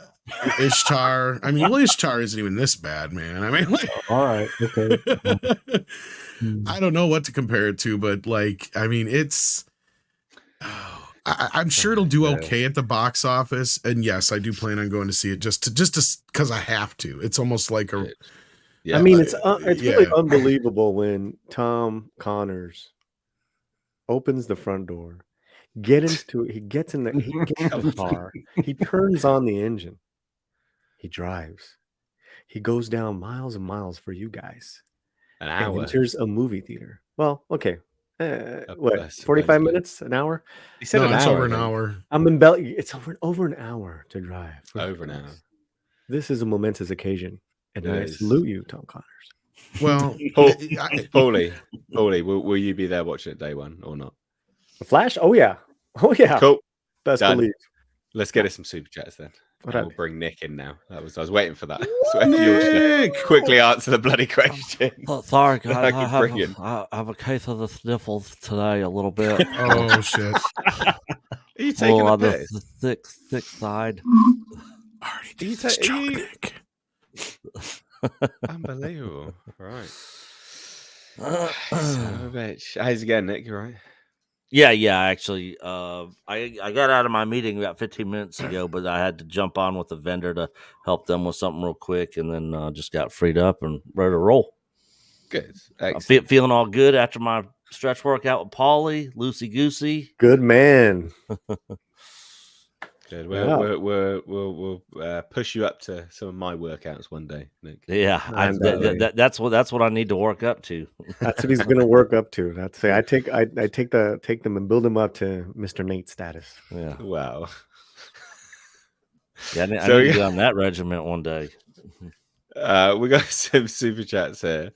Ishtar. I mean, Ishtar isn't even this bad, man. I mean, all right, okay. I don't know what to compare it to, but it's. I'm sure it'll do okay at the box office, and yes, I do plan on going to see it just because I have to. It's almost like a. Yeah, I mean, it's really unbelievable when Tom Connors opens the front door, he gets in the car, he turns on the engine. He drives. He goes down miles and miles for you guys. An hour. And enters a movie theater. Well, okay. What? 45 minutes? An hour? He said it's over an hour. It's over an hour to drive. Over an hour. This is a momentous occasion, and I salute you, Tom Connors. Well, Paulie, will you be there watching it day one or not? The Flash? Oh yeah. Cool. Best believe. Let's get us some super chats then. We'll bring Nick in now. I was waiting for that. So Nick! You'll quickly answer the bloody question. Oh, sorry, guys. I have a case of the sniffles today a little bit. Oh, shit. Are you taking a piss? The thick side. Already Nick. Unbelievable. Right. Son of a bitch. How's it going, Nick? You all right? Yeah. Actually, I got out of my meeting about 15 minutes ago, but I had to jump on with a vendor to help them with something real quick, and then just got freed up and ready to roll. Good. Feeling all good after my stretch workout with Paulie, loosey goosey. Good man. Good. We'll push you up to some of my workouts one day, Nick. Yeah, that's what I need to work up to. That's what he's going to work up to. That's I take them and build them up to Mr. Nate status. Yeah. Wow. Yeah, I need to be on that regiment one day. We got some super chats here.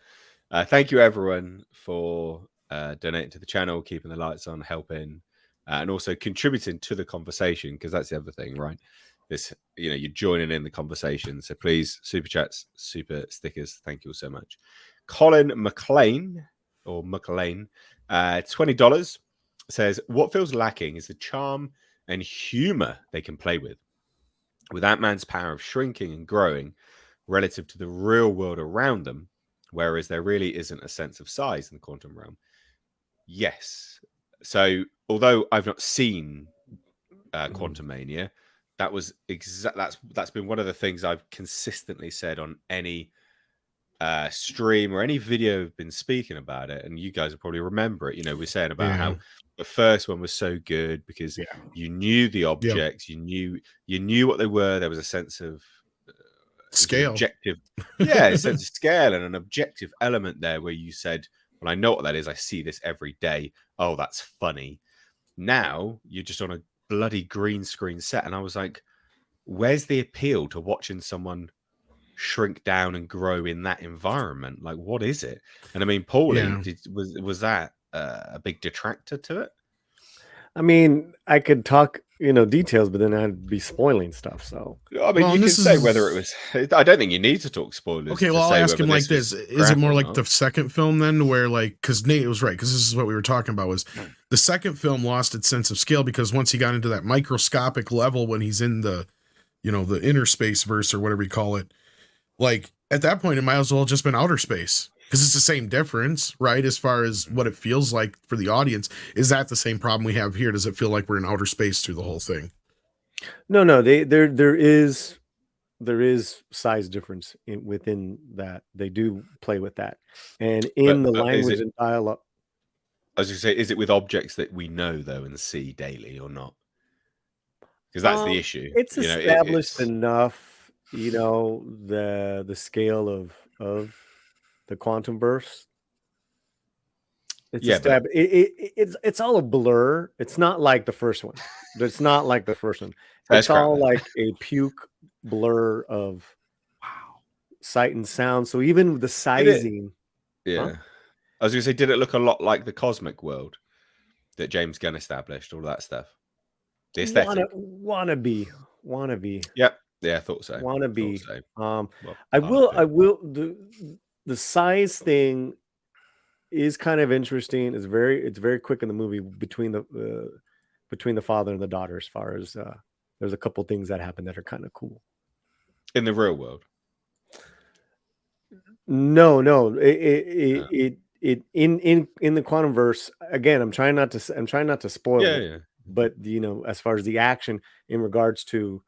Thank you everyone for donating to the channel, keeping the lights on, helping. And also contributing to the conversation, because that's the other thing, right? This, you're joining in the conversation. So please, super chats, super stickers. Thank you all so much. Colin McLean, $20 says, what feels lacking is the charm and humor they can play with. With Ant-Man's power of shrinking and growing relative to the real world around them, whereas there really isn't a sense of size in the quantum realm. Yes. So although I've not seen Quantum Mania, that's been one of the things I've consistently said on any stream or any video I've been speaking about it, and you guys will probably remember it. We're saying about how the first one was so good because you knew the objects, you knew what they were. There was a sense of scale, objective, a sense of scale and an objective element there where you said, "Well, I know what that is. I see this every day. Oh, that's funny." Now you're just on a bloody green screen set, and I was like, "Where's the appeal to watching someone shrink down and grow in that environment? Like, what is it?" And I mean, Paulie, was that a big detractor to it? I mean, I could talk, details, but then I'd be spoiling stuff. So I mean, you can say whether it was. I don't think you need to talk spoilers. Okay, well, I'll ask him like this: is it more like the second film then, where because Nate was right, because this is what we were talking about, was the second film lost its sense of scale because once he got into that microscopic level when he's in the, the inner space verse or whatever you call it, like at that point it might as well have just been outer space. Because it's the same difference, right? As far as what it feels like for the audience. Is that the same problem we have here? Does it feel like we're in outer space through the whole thing? No. There is size difference within that. They do play with that, and in the language and dialogue. I was going to say, is it with objects that we know though and see daily or not? Because that's the issue. It's established enough, the scale of the quantum burst. It's all a blur. It's not like the first one. It's not like the first one. It's all like a puke blur of sight and sound. So even the sizing. I was going to say, did it look a lot like the cosmic world that James Gunn established? All that stuff. The aesthetic. Wannabe. Yep. Yeah, I thought so. Wannabe. I will. The size thing is kind of interesting. It's very quick in the movie between the father and the daughter. As far as there's a couple things that happen that are kind of cool in the real world. No, it in the quantum verse again. I'm trying not to spoil it. But as far as the action in regards to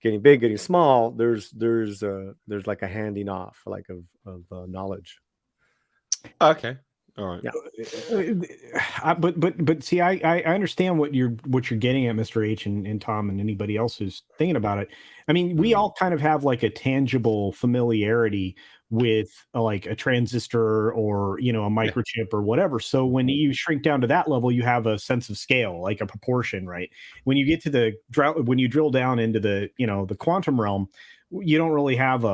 getting big, getting small, there's like a handing off, like of knowledge. Okay, all right. Yeah, but see, I understand what you're getting at, Mr. H and Tom and anybody else who's thinking about it. I mean, we all kind of have like a tangible familiarity with like a transistor or a microchip or whatever. So when you shrink down to that level, you have a sense of scale, like a proportion, right? When you get to when you drill down into the the quantum realm, you don't really have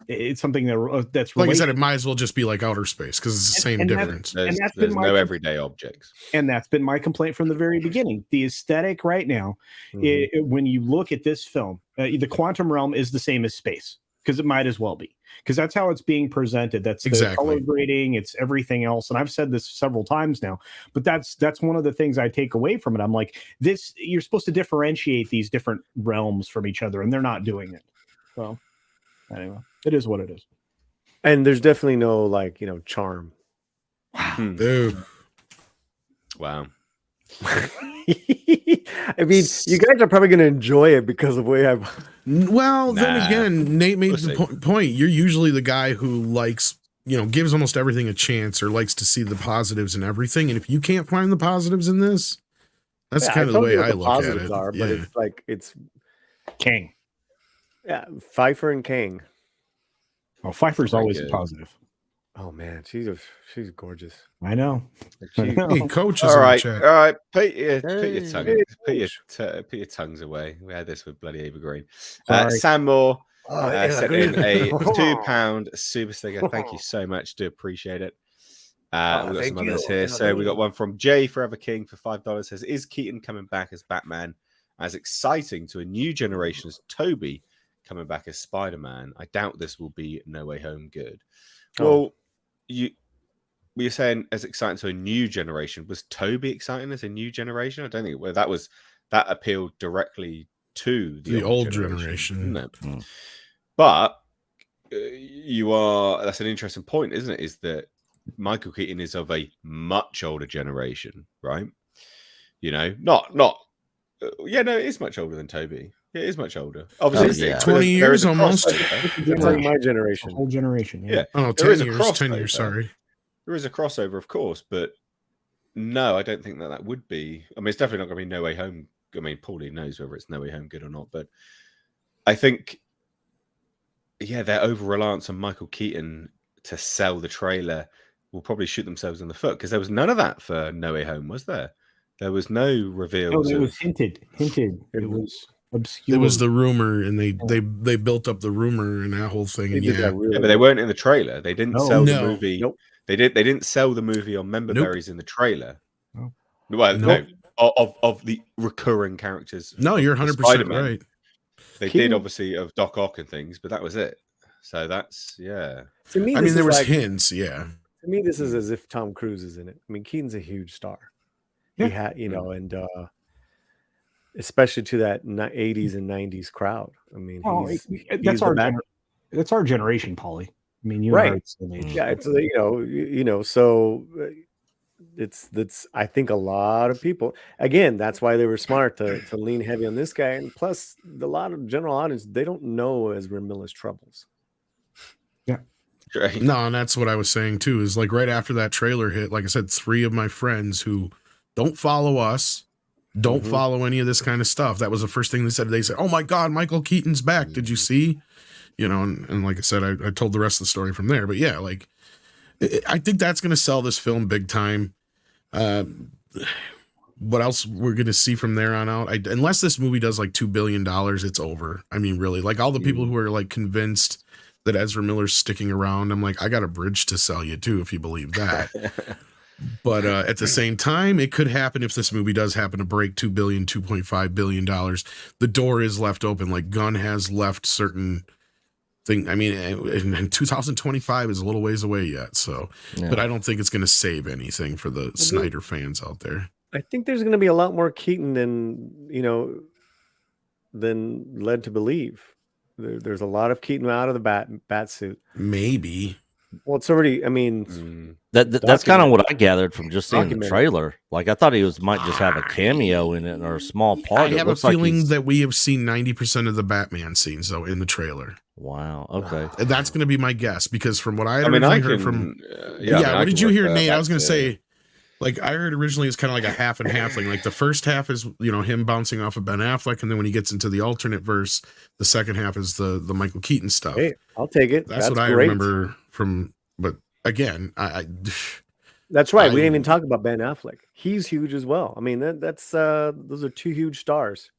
it's something that's like I said, it might as well just be like outer space because it's the same difference. There's no everyday objects, and that's been my complaint from the very beginning. The aesthetic right now, when you look at this film, the quantum realm is the same as space because it might as well be, because that's how it's being presented. That's the color grading, it's everything else. And I've said this several times now, but that's one of the things I take away from it. I'm like, you're supposed to differentiate these different realms from each other, and they're not doing it. So anyway, it is what it is. And there's definitely no charm. Wow. I mean, you guys are probably going to enjoy it because of the way I've. Well, then again, Nate made the point. You're usually the guy who likes, gives almost everything a chance or likes to see the positives in everything. And if you can't find the positives in this, that's kind of the way I look at it. But it's like it's Kang. Yeah, Pfeiffer and Kang. Oh, Pfeiffer's always a positive. Oh man, she's gorgeous. I know. Hey, coach is all right, in the chat. All right. Put your tongues away. We had this with bloody Ava Green. Sam Moore sent in a £2 super sticker. Thank you so much. Do appreciate it. We've got some others here. So we got one from Jay Forever King for $5. Says, is Keaton coming back as Batman as exciting to a new generation as Toby coming back as Spider-Man? I doubt this will be No Way Home good. Well, you're saying as exciting to a new generation. Was Toby exciting as a new generation? I don't think that appealed directly to the old generation. No. But that's an interesting point, isn't it? Is that Michael Keaton is of a much older generation, right? You know, not yeah, no, it is much older than Toby. It is much older. Obviously, yeah. 20 there is years a almost. crossover. It's like my The generation. whole generation. Yeah, Oh, there 10 is a years, 10 years, crossover. sorry. There is a crossover, of course, but no, I don't think that would be. I mean, it's definitely not going to be No Way Home. I mean, Paulie knows whether it's No Way Home good or not, but I think, yeah, their over reliance on Michael Keaton to sell the trailer will probably shoot themselves in the foot, because there was none of that for No Way Home, was there? There was no No, reveals. it was hinted. It was obscure. It was the rumor, and they built up the rumor and that whole thing. They And did that Yeah, really but they good. weren't in the trailer. They didn't No. sell the No. movie. Nope. They didn't sell the movie on member Nope. berries in the trailer. Oh. Well, Nope. no, of the recurring characters. No, you're of the 100% Spider-Man. right. They Keaton- did, obviously, of Doc Ock and things, but that was it. So that's, yeah. To me, I this mean, there is was like, hints, yeah. to me, this is as if Tom Cruise is in it. I mean, Keaton's a huge star. Yeah. He had, and especially to that 80s and 90s crowd. I mean, That's he's our the back- that's our generation, Paulie. I mean, you Right. are the same age. yeah, it's so it's I think a lot of people, again, that's why they were smart to lean heavy on this guy, and plus a lot of general audience, they don't know Ezra Miller's troubles. Right. No, and that's what I was saying too, is like right after that trailer hit, like I said, 3 of my friends who don't follow us, don't Mhm. follow any of this kind of stuff. That was the first thing they said. They said, "Oh my God, Michael Keaton's back. Did you see?" And like I said, I told the rest of the story from there. But yeah, like I think that's going to sell this film big time. What else we're going to see from there on out? Unless this movie does like $2 billion, it's over. I mean, really, like all the people who are like convinced that Ezra Miller's sticking around, I'm like, I got a bridge to sell you too, if you believe that. But at the same time, it could happen if this movie does happen to break $2 billion, $2.5 billion. The door is left open. Like Gunn has left certain thing. I mean, and 2025 is a little ways away yet. So, Yeah. but I don't think it's going to save anything for the Snyder fans out there. I think there's going to be a lot more Keaton than led to believe. There's a lot of Keaton out of the bat suit. Maybe. Well, it's already. I mean, That's kind of what I gathered from just seeing the Documented. trailer. Like I thought he might just have a cameo in it or a small part. I It have a looks like feeling he's- that we have seen 90% of the Batman scenes though in the trailer. Wow. Okay. And that's going to be my guess, because from what I had I mean, I originally can. heard from I what did you can hear, refer Nate? I back was going to to- say, like, I heard originally it's kind of like a half and half thing. Like the first half is, him bouncing off of Ben Affleck, and then when he gets into the alternate verse, the second half is the Michael Keaton stuff. hey, I'll take it. That's what I great. remember from. But again, That's right. We I- didn't even talk about Ben Affleck. He's huge as well. I mean, that's those are 2 huge stars.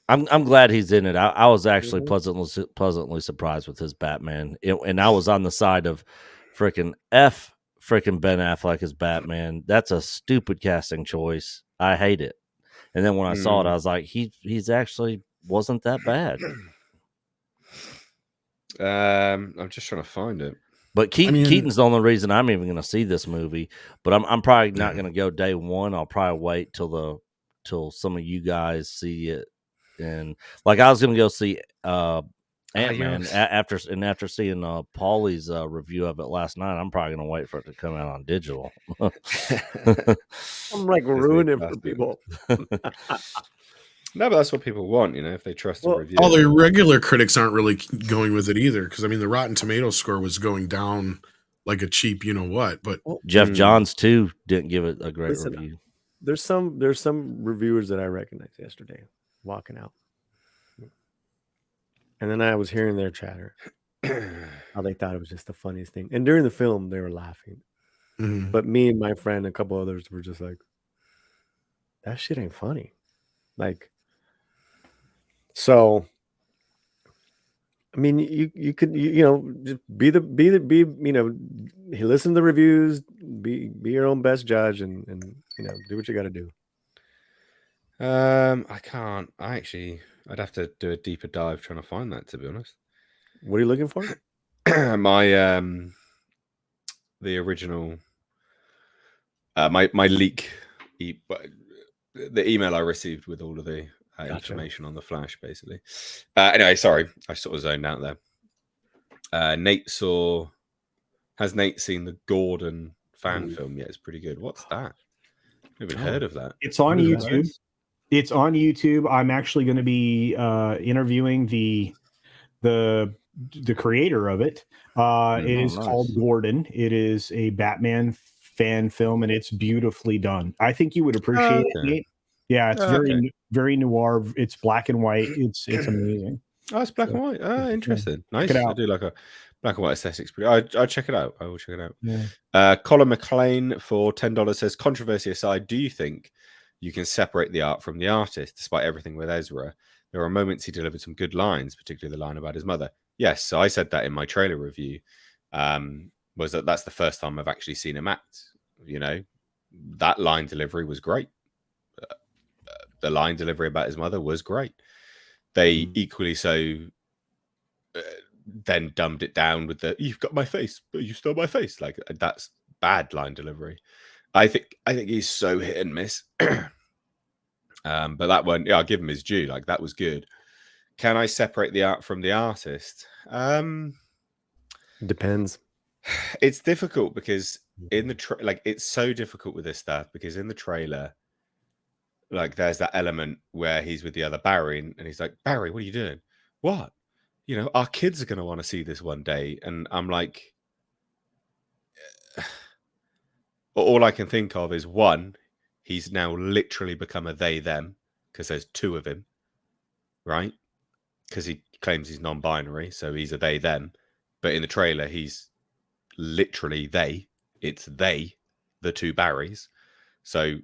I'm glad he's in it. I was actually Mhm. pleasantly surprised with his Batman, and I was on the side of freaking Ben Affleck as Batman. That's a stupid casting choice. I hate it. And then when I saw it, I was like, he's actually wasn't that bad. I'm just trying to find it. But Keaton's the only reason I'm even going to see this movie. But I'm probably not going to go day one. I'll probably wait till some of you guys see it. And like I was going to go see Ant-Man after seeing Paulie's review of it last night. I'm probably going to wait for it to come out on digital. I'm like ruining it for people. No, but that's what people want, if they trust the Well, review. all the regular critics aren't really going with it either, because I mean the Rotten Tomatoes score was going down like a cheap, what. But Jeff Johns too didn't give it a great Listen, review. There's some reviewers that I recognized yesterday walking out, and then I was hearing their chatter how they thought it was just the funniest thing. And during the film, they were laughing, but me and my friend, and a couple others, were just like, "That shit ain't funny." Like, so. I mean, you could just listen to the reviews, be your own best judge, and do what you got to do. I can't. I'd have to do a deeper dive trying to find that, to be honest. What are you looking for? My the original my leak, the email I received with all of the information on the Flash, basically. Anyway, sorry, I sort of zoned out there. Has Nate seen the Gordon fan film yet? It's pretty good. What's that? I haven't heard of that. It's on YouTube. It's on YouTube. I'm actually going to be interviewing the creator of it. It is called Gordon. It is a Batman fan film, and it's beautifully done. I think you would appreciate it. Yeah, it's very noir. It's black and white. It's amazing. Oh, it's black and white. Interesting. Nice. I do like a black and white aesthetics. I'll check it out. I will check it out. Yeah. Colin McLean for $10 says, controversy aside, do you think you can separate the art from the artist? Despite everything with Ezra, there are moments he delivered some good lines, particularly the line about his mother. Yes, so I said that in my trailer review. Was that's the first time I've actually seen him act. You know, that line delivery was great. The line delivery about his mother was great. They equally so then dumbed it down with the "you've got my face, but you stole my face." Like, that's bad line delivery. I think he's so hit and miss. But that one, yeah, I'll give him his due. Like, that was good. Can I separate the art from the artist? Depends. It's difficult because in the it's so difficult with this stuff because in the trailer, like, there's that element where he's with the other Barry and he's like, Barry, what are you doing? What? You know, our kids are going to want to see this one day. And I'm like, all I can think of is one, he's now literally become a they, them, because there's two of him, right? Because he claims he's non-binary, so he's a they, them. But in the trailer, he's literally they. It's they, the two Barrys. So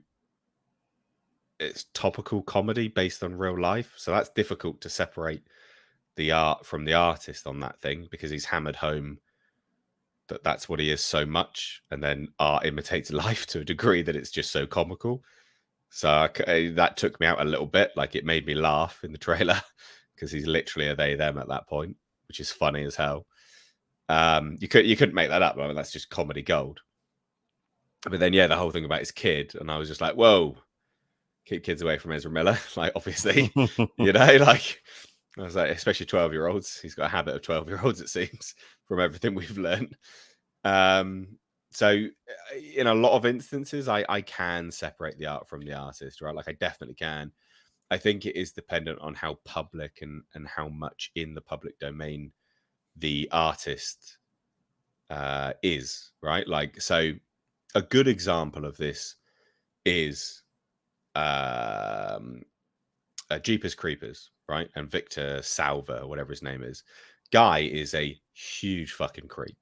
it's topical comedy based on real life. So that's difficult to separate the art from the artist on that thing because he's hammered home that that's what he is so much. And then art imitates life to a degree that it's just so comical. So that took me out a little bit. Like, it made me laugh in the trailer because he's literally a they, them at that point, which is funny as hell. You couldn't make that up. I mean, that's just comedy gold. But then, yeah, the whole thing about his kid. And I was just like, whoa, keep kids away from Ezra Miller. Like, obviously, you know, like, I was like, especially 12-year-olds. He's got a habit of 12-year-olds, it seems, from everything we've learned. So in a lot of instances, I can separate the art from the artist, right? Like, I definitely can. I think it is dependent on how public and how much in the public domain the artist is, right? Like, so a good example of this is Jeepers Creepers, right? And Victor Salva, whatever his name is. Guy is a huge fucking creep,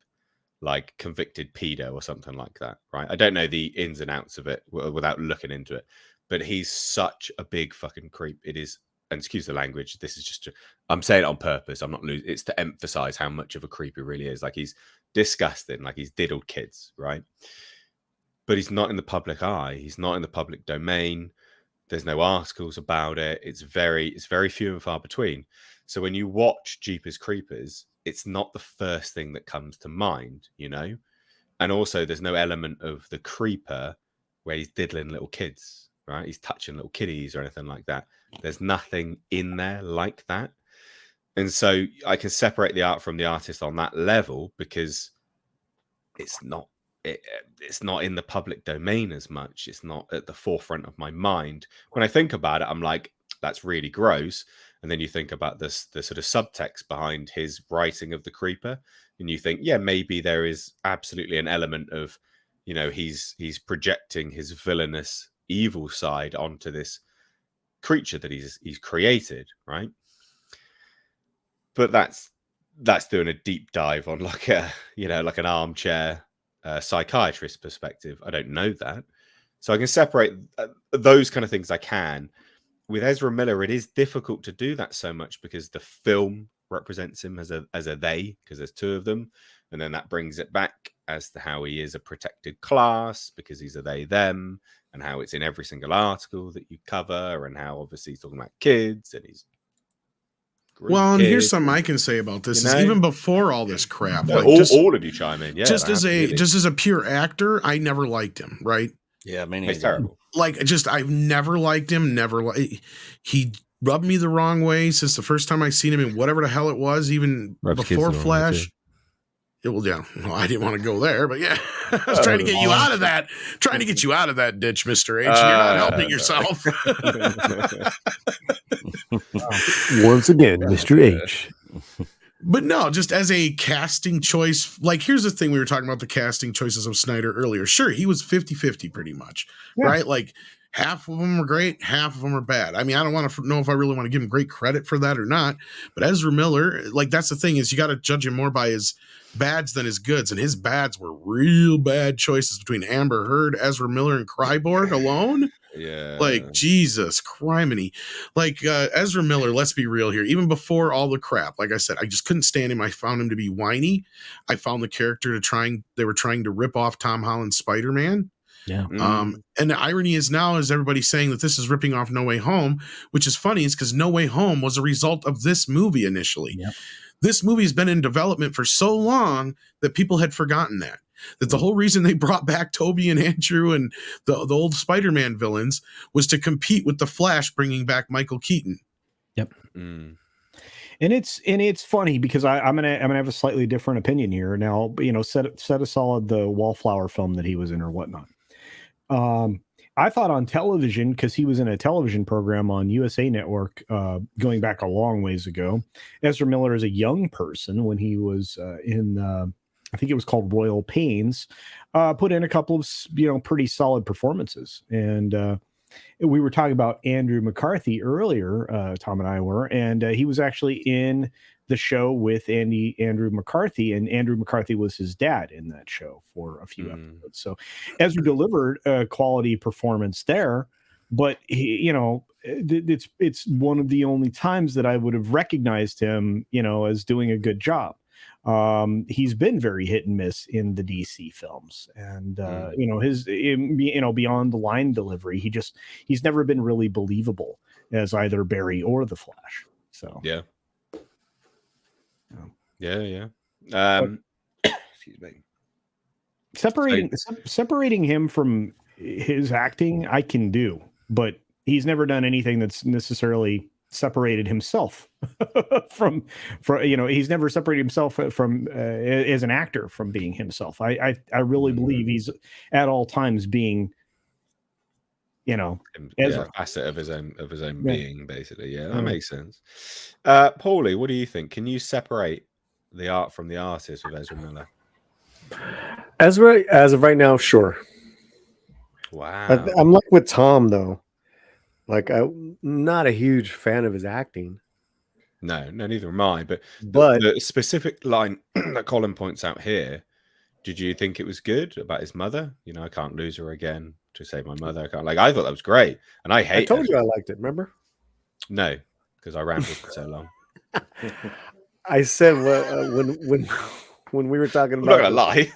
like convicted pedo or something like that, right? I don't know the ins and outs of it without looking into it, but he's such a big fucking creep. It is, and excuse the language, this is just, I'm saying it on purpose. I'm not losing, it's to emphasize how much of a creep he really is. Like, he's disgusting, like he's diddled kids, right? But he's not in the public eye. He's not in the public domain. There's no articles about it. It's very few and far between. So when you watch Jeepers Creepers, it's not the first thing that comes to mind, you know? And also there's no element of the creeper where he's diddling little kids, right? He's touching little kiddies or anything like that. There's nothing in there like that. And so I can separate the art from the artist on that level because it's not in the public domain as much. It's not at the forefront of my mind. When I think about it, I'm like, that's really gross. And then you think about the sort of subtext behind his writing of the creeper, and you think, yeah, maybe there is absolutely an element of, you know, he's projecting his villainous evil side onto this creature that he's created, right? But that's doing a deep dive on like an armchair psychiatrist perspective. I don't know that, so I can separate those kind of things. I can. With Ezra Miller, it is difficult to do that so much because the film represents him as a they, because there's two of them, and then that brings it back as to how he is a protected class because he's a they them, and how it's in every single article that you cover, and how obviously he's talking about kids and he's well, and here's something I can say about this: is even before all this crap, like all of you chime in, yeah. Just as a pure actor, I never liked him, right? Yeah, I mean, he's terrible. Like, I've never liked him. He rubbed me the wrong way since the first time I seen him in whatever the hell it was, even before Flash. Well, I didn't want to go there, but yeah, I was trying to get you out of that. Trying to get you out of that ditch, Mr. H. And you're not helping yourself. Once again, Mr. H. But no, just as a casting choice, like here's the thing, we were talking about the casting choices of Snyder earlier. Sure, he was 50-50 pretty much, right? Like half of them are great, half of them are bad. I mean, I don't want to know if I really want to give him great credit for that or not, but Ezra Miller, like that's the thing, is you got to judge him more by his bads than his goods, and his bads were real bad choices between Amber Heard, Ezra Miller, and Kryborg alone. Yeah, like Jesus criminy. Like Ezra Miller, let's be real here, even before all the crap, like I said, I just couldn't stand him. I found him to be whiny. I found the character they were trying to rip off Tom Holland's Spider-Man. Yeah. And the irony is now is everybody's saying that this is ripping off No Way Home, which is funny, is because No Way Home was a result of this movie initially. Yep. This movie's been in development for so long that people had forgotten that the whole reason they brought back Toby and Andrew and the old Spider-Man villains was to compete with the Flash, bringing back Michael Keaton. Yep. And it's funny because I'm gonna have a slightly different opinion here now. Set aside the Wallflower film that he was in or whatnot. I thought on television, because he was in a television program on USA Network going back a long ways ago, Ezra Miller as a young person when he was in, I think it was called Royal Pains, put in a couple of, pretty solid performances. And we were talking about Andrew McCarthy earlier, Tom and I were, and he was actually in the show with Andrew McCarthy, and Andrew McCarthy was his dad in that show for a few episodes. So Ezra delivered a quality performance there, but he, it's one of the only times that I would have recognized him, as doing a good job. He's been very hit and miss in the DC films, and his beyond the line delivery, he's never been really believable as either Barry or the Flash. So yeah. Excuse me. Separating him from his acting, I can do, but he's never done anything that's necessarily separated himself from he's never separated himself from as an actor from being himself. I really believe he's at all times being Ezra. Facet of his own being, basically. Yeah, that makes sense. Paulie, what do you think? Can you separate the art from the artist with Ezra Miller? Ezra, as of right now, sure. Wow. I'm like with Tom though. Like, I'm not a huge fan of his acting. No, neither am I. But the specific line that Colin points out here, did you think it was good about his mother? I can't lose her again to save my mother. I thought that was great, and I told you I liked it. Remember? No, because I rambled for so long. I said when we were talking about I'm not gonna lie.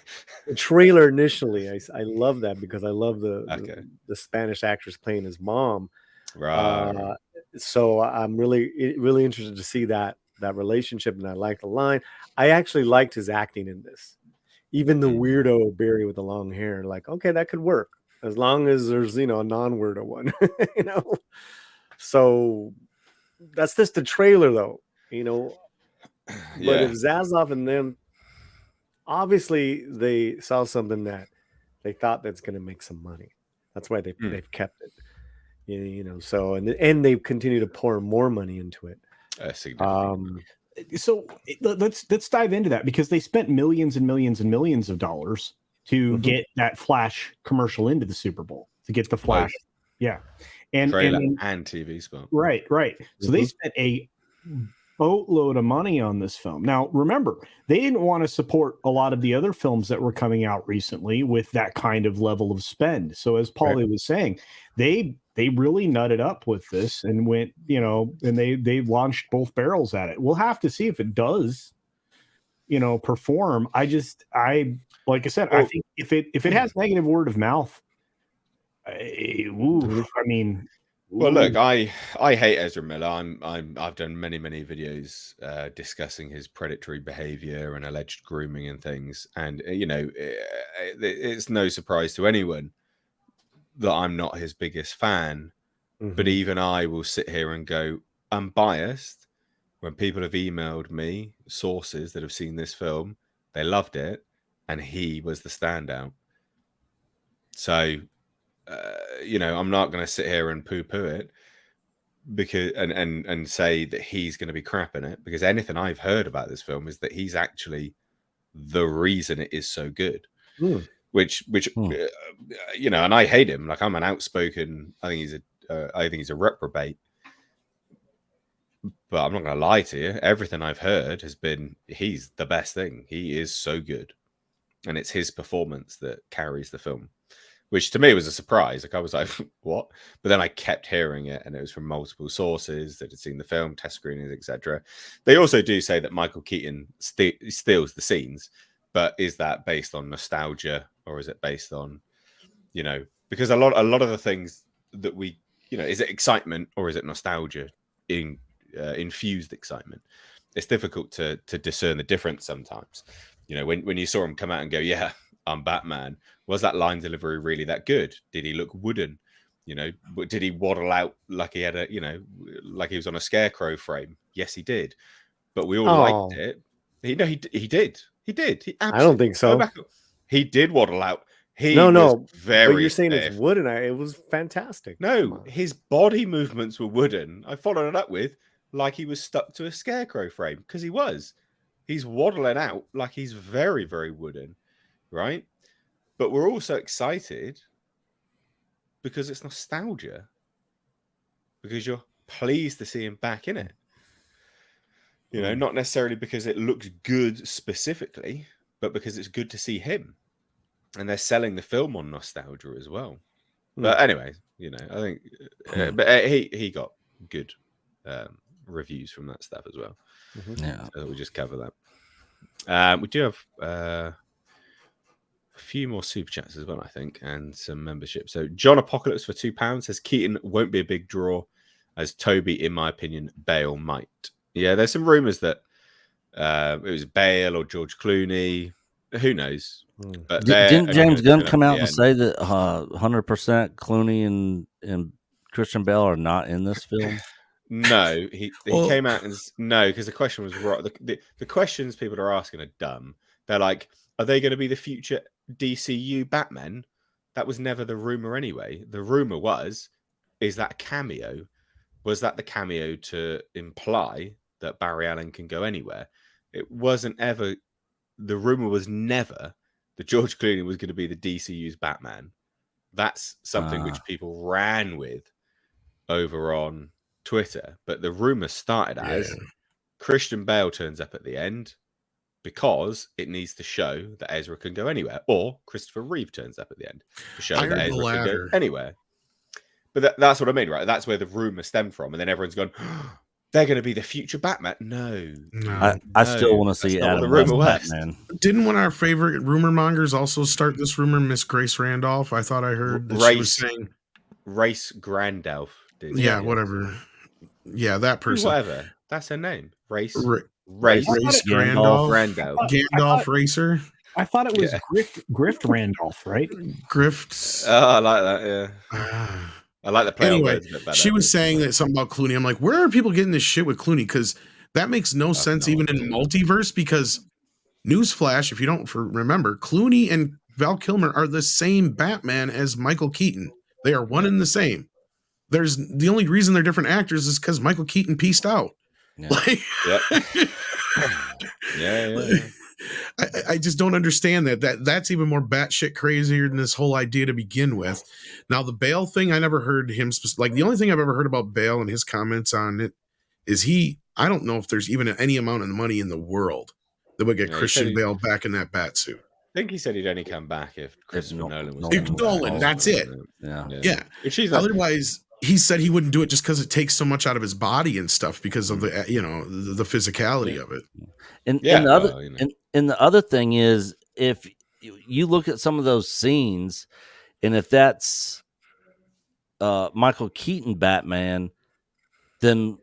The trailer initially, I love that because I love the Spanish actress playing his mom. Right. So I'm really interested to see that relationship, and I like the line. I actually liked his acting in this. Even the weirdo Barry with the long hair, like, okay, that could work as long as there's a non-weirdo one, So that's just the trailer, though, But if Zaslav and them, obviously they saw something that they thought that's going to make some money. That's why they've kept it. So and they've continued to pour more money into it. So let's dive into that, because they spent millions and millions and millions of dollars to get that Flash commercial into the Super Bowl, to get the Flash. Yeah. And TV spot. Right. So they spent a boatload of money on this film. Now, remember, they didn't want to support a lot of the other films that were coming out recently with that kind of level of spend. So as Paulie was saying, they really nutted up with this and went, and they launched both barrels at it. We'll have to see if it does, perform. Like I said, I think if it has negative word of mouth, well, look, I hate Ezra Miller. I've done many videos discussing his predatory behavior and alleged grooming and things, and it's no surprise to anyone that I'm not his biggest fan. But even I will sit here and go unbiased when people have emailed me sources that have seen this film. they loved it, and he was the standout. So, I'm not going to sit here and poo-poo it because and say that he's going to be crap in it, because anything I've heard about this film is that he's actually the reason it is so good. Which and I hate him. Like, I'm an outspoken. I think he's a reprobate. But I'm not going to lie to you. Everything I've heard has been he's the best thing. He is so good, and it's his performance that carries the film, which to me was a surprise. Like, I was like, what? But then I kept hearing it, and it was from multiple sources that had seen the film, test screenings, etc. They also do say that Michael Keaton steals the scenes, but is that based on nostalgia, or is it based on, because a lot of the things that we, is it excitement or is it nostalgia infused excitement? It's difficult to discern the difference sometimes. When you saw him come out and go, yeah, I'm Batman, was that line delivery really that good? Did he look wooden? Did he waddle out like he had like he was on a scarecrow frame? Yes, he did. But we all liked it. He did. He absolutely, I don't think so. He did waddle out. No, very. But you're saying it's wooden. It was fantastic. No, his body movements were wooden. I followed it up with like he was stuck to a scarecrow frame, because he was. He's waddling out like he's very, very wooden, right? But we're also excited because it's nostalgia, because you're pleased to see him back in it. Not necessarily because it looks good specifically, but because it's good to see him. And they're selling the film on nostalgia as well. But anyway, I think but he got good reviews from that stuff as well. Yeah. So we'll just cover that. We do have a few more super chats as well, I think, and some membership. So John Apocalypse for £2 says Keaton won't be a big draw, as Toby, in my opinion, Bale might. Yeah, there's some rumors that it was Bale or George Clooney. Who knows? But didn't James Gunn come out and say that 100% Clooney and Christian Bale are not in this film? No, he came out and no, because the question was right. The questions people are asking are dumb. They're like, are they going to be the future DCU Batman? That was never the rumor anyway. The rumor is that a cameo? Was that the cameo to imply that Barry Allen can go anywhere? It wasn't ever. The rumor was never that George Clooney was going to be the DCU's Batman. That's something which people ran with over on Twitter. But the rumor started as Christian Bale turns up at the end because it needs to show that Ezra can go anywhere, or Christopher Reeve turns up at the end to show that Ezra can go anywhere. But that's what I mean, right? That's where the rumor stemmed from. And then everyone's gone, they're going to be the future Batman. No. I still want to see Adam West Batman. Didn't one of our favorite rumor mongers also start this rumor, Miss Grace Randolph? I thought I heard that she was saying Race Grandolph. Yeah, whatever. Yeah, that person. Whatever. That's her name. Race Randolph. Gandalf Racer. I thought it was Grift Randolph, right? Grift. Oh, I like that, yeah. I like the play on words a bit better. She was saying that something about Clooney. I'm like, where are people getting this shit with Clooney? Because that makes no sense even in multiverse, because newsflash, if you don't remember, Clooney and Val Kilmer are the same Batman as Michael Keaton. They are one and the same. There's the only reason they're different actors is because Michael Keaton pieced out. Yeah. I just don't understand that's even more batshit crazier than this whole idea to begin with. Now, the Bale thing, I never heard him the only thing I've ever heard about Bale and his comments on it is I don't know if there's even any amount of money in the world that would get Christian Bale back in that bat suit. I think he said he'd only come back if Christopher Nolan was Nolan, that's it. Yeah. Otherwise, he said he wouldn't do it just because it takes so much out of his body and stuff because of the the physicality of it. And the other thing is, if you look at some of those scenes, and if that's Michael Keaton Batman, then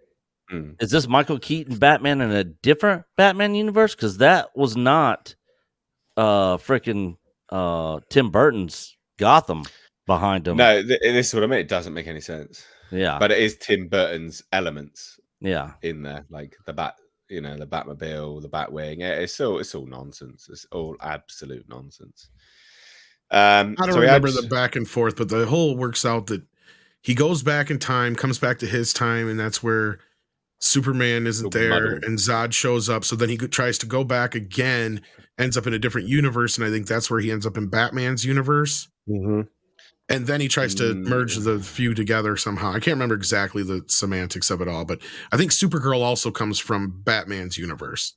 is this Michael Keaton Batman in a different Batman universe? Because that was not freaking Tim Burton's Gotham behind him. No, this is what I mean. It doesn't make any sense. Yeah, but it is Tim Burton's elements. Yeah, in there, like the bat. the Batmobile, the Batwing. It's all nonsense. It's all absolute nonsense. I don't remember the back and forth, but the whole works out that he goes back in time, comes back to his time, and that's where Superman isn't there, and Zod shows up. So then he tries to go back again, ends up in a different universe, and I think that's where he ends up in Batman's universe. Mm-hmm. And then he tries to merge the few together somehow. I can't remember exactly the semantics of it all, but I think Supergirl also comes from Batman's universe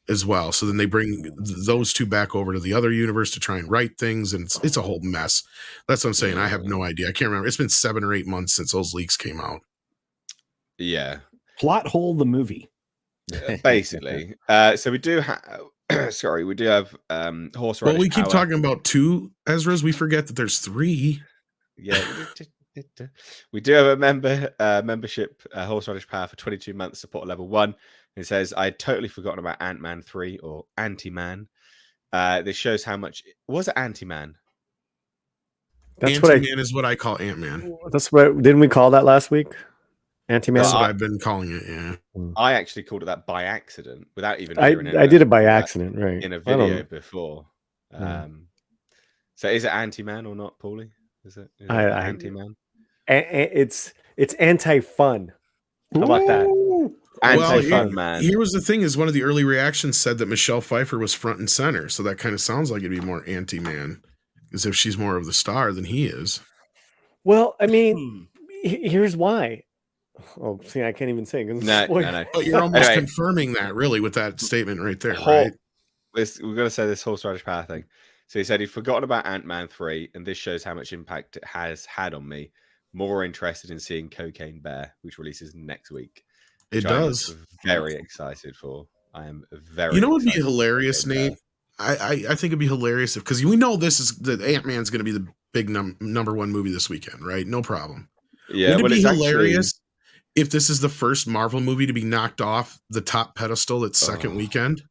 as well. So then they bring those two back over to the other universe to try and write things, and it's a whole mess. That's what I'm saying. I have no idea. I can't remember. It's been 7 or 8 months since those leaks came out. Yeah. Plot hole the movie. Basically. So we do have we do have horse riders. Well, we keep talking about 2 Ezras. We forget that there's 3. Yeah. We do have a membership horseradish power for 22 months, support level 1. It says, I had totally forgotten about Ant-Man 3 or Anti-Man. This shows how much was it Anti-Man? That's Anti-Man is what I call Ant-Man. That's what didn't we call that last week? Anti-Man. That's what I've been calling it. Yeah. I actually called it that by accident without even I hearing it. I did it by accident, right? In a video before. So is it Anti-Man or not, Paulie? Is it Anti-Man? It's anti-fun. How about that? Anti-fun man. Here was the thing: is one of the early reactions said that Michelle Pfeiffer was front and center, so that kind of sounds like it'd be more Anti-Man, as if she's more of the star than he is. Well, I mean, here's why. Oh, see, I can't even say. No. But you're almost confirming that, really, with that statement right there, right? We're going to say this horseradish power thing. So he said he'd forgotten about Ant-Man 3, and this shows how much impact it has had on me. More interested in seeing Cocaine Bear, which releases next week. It does. I'm very excited for. I am very. You know what would be hilarious, Nate? I think it'd be hilarious because we know this is that Ant-Man's going to be the big number 1 movie this weekend, right? No problem. Yeah, would it be hilarious if this is the first Marvel movie to be knocked off the top pedestal its second weekend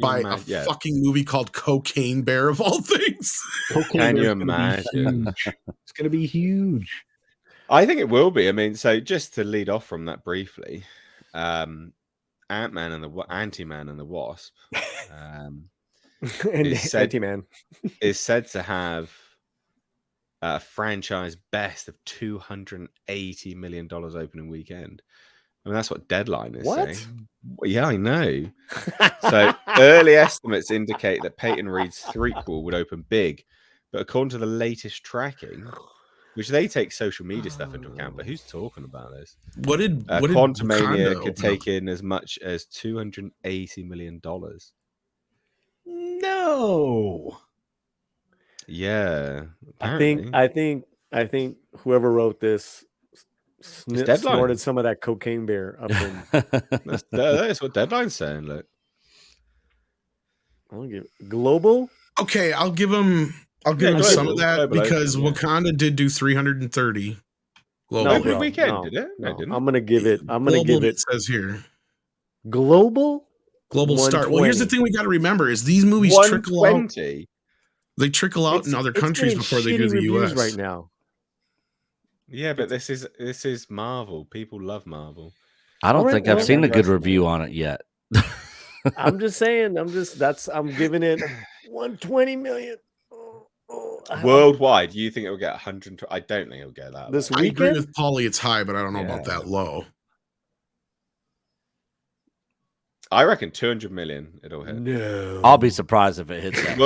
by a fucking movie called Cocaine Bear of all things? Can you imagine? It's going to be huge. I think it will be. I mean, so just to lead off from that briefly, Ant-Man and the Anti-Man and the Wasp Anti-Man is said to have a franchise best of $280 million opening weekend. I mean, that's what Deadline is saying. Yeah, I know. So early estimates indicate that Peyton Reed's threequel would open big, but according to the latest tracking, which they take social media stuff into account, but who's talking about this? What did Quantumania could take in as much as $280 million? No. Yeah, apparently. I think whoever wrote this snorted some of that Cocaine Bear up in. That's what Deadline's saying. Look, I'll give global. Okay, I'll give him some of that because Wakanda did do 330 global. Opening weekend, did it? No, didn't. I'm gonna give it. It says here. Global start. Well, here's the thing we got to remember is these movies trickle out. They trickle out in other countries before they do the US right now. Yeah, but this is Marvel. People love Marvel. I don't think I've seen a good review on it yet. I'm just saying. I'm giving it 120 million. Worldwide, you think it will get 100? I don't think it'll get that. This I weekend? agree with Paulie, it's high, but I don't know about that low. I reckon 200 million it'll hit. No, I'll be surprised if it hits that.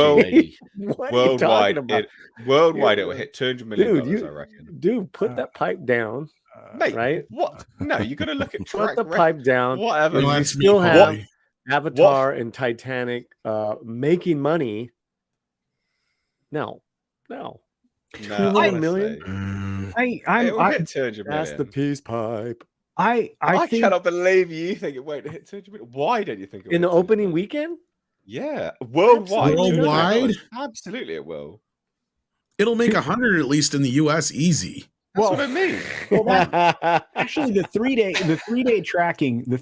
Worldwide, it will hit 200 million. I reckon. Dude, put that pipe down. Mate, right? What? No, you got to look at put the pipe down. Whatever. You still have Avatar and Titanic making money. No. 200 million. I hit 200 million. That's the peace pipe. I cannot believe you think it won't hit 200 million. Why don't you think it will? In the opening weekend? Yeah, worldwide. Absolutely, it will. It'll make 100 at least in the US easy. That's what I mean. Actually, the 3-day tracking. We'll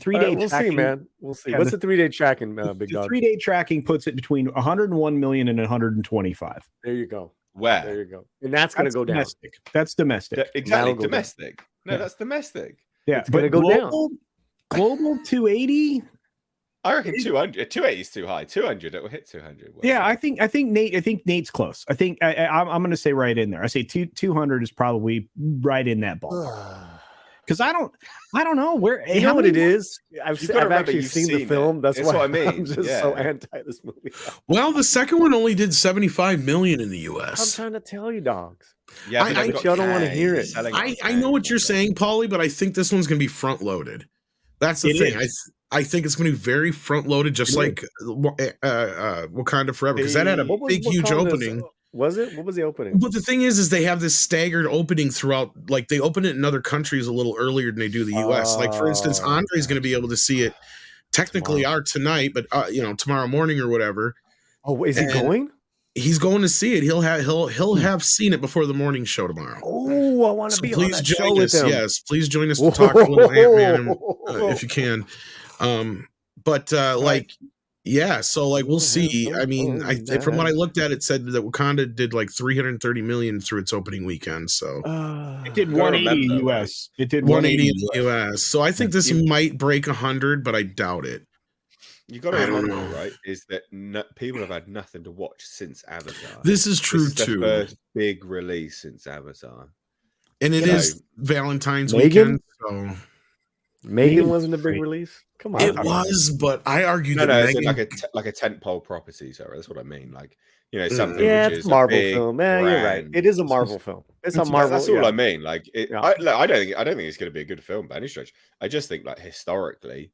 see, man. We'll see. What's the 3-day tracking, big dog? The 3-day tracking puts it between 101 million and 125. There you go. Where? There you go. And that's going to go domestic. down. That's domestic. Exactly, domestic. No, that's domestic. Yeah, it's going to go down. Global 280. I reckon 200. 280 is too high. 200, it will hit 200. Yeah, I think Nate's close. I think I'm going to say right in there. I say 200 is probably right in that ballpark. Because I don't know where. You know what it is? I've actually seen the film. It. That's what I mean. I'm just so anti this movie. Well, the second one only did 75 million in the U.S. I'm trying to tell you, dogs. Yeah, but y'all don't want to hear it. I know what you're saying, Paulie, but I think this one's going to be front loaded. That's the thing. I think it's going to be very front loaded, just like Wakanda Forever, because that had a big, huge opening. Was it? What was the opening? But the thing is they have this staggered opening throughout. Like they open it in other countries a little earlier than they do the U.S. Like for instance, Andre's going to be able to see it technically tonight, but tomorrow morning or whatever. Oh, is he going? He's going to see it. He'll have seen it before the morning show tomorrow. Oh, I want to be on that show with him. Yes, please join us to talk a little Ant-Man if you can. So like we'll see. I mean, from what I looked at, it said that Wakanda did like 330 million through its opening weekend. So it did 180 in the US. It did 180 in the US. So I think this might break 100, but I doubt it. You got to remember, right? Is that people have had nothing to watch since Avatar. This is true The too. first big release since Avatar, and it is Valentine's weekend. So Megan wasn't a big release. Come on, it was, but I argued that Megan, it's like a tentpole property. Sorry, that's what I mean. Like something. Yeah, which it's is a Marvel film. Man, you're right. brand. It is a Marvel film. It's a Marvel. That's all I mean. Like, I don't think it's going to be a good film by any stretch. I just think like historically,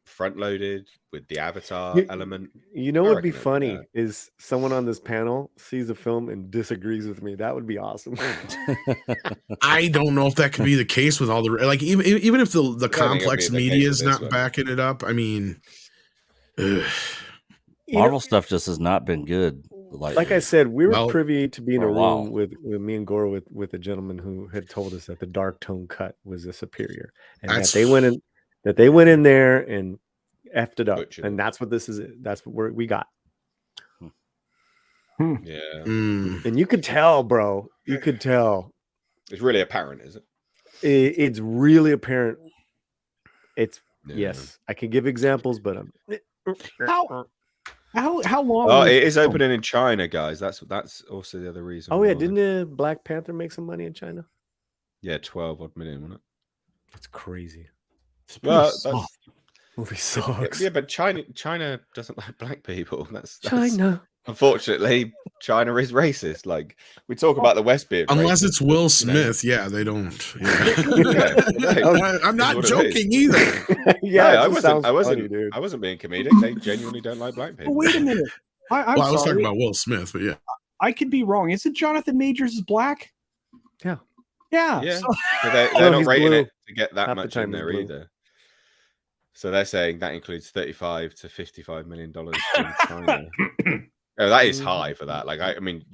front loaded with the Avatar element. You know what would be funny is someone on this panel sees a film and disagrees with me. That would be awesome. I don't know if that could be the case with all the even if the complex media is not backing it up. I mean, Marvel stuff just has not been good. Like I said, we were privy to be in a room with me and Gore with a gentleman who had told us that the dark tone cut was the superior, and that they went in there and effed it up, and that's what this is. That's what we got. Yeah, and you could tell, bro. You could tell. It's really apparent, is it? It's really apparent. It's yes. I can give examples, but how long? Oh, it is opening in China, guys. That's also the other reason. Oh yeah, didn't Black Panther make some money in China? Yeah, 12 odd million, wasn't it? That's crazy. Well, movie sucks. Yeah, but China doesn't like black people. That's China. Unfortunately, China is racist. Like we talk about the West being unless racist, it's Will Smith. Yeah, they don't. Yeah. I'm not joking either. I wasn't being comedic. They genuinely don't like black people. Wait a minute. I was talking about Will Smith, but yeah, I could be wrong. Isn't Jonathan Majors is black? Yeah. So they're not rating it to get that much in there either. So they're saying that includes $35 to $55 million in China. Oh, that is high for that. Like, I mean,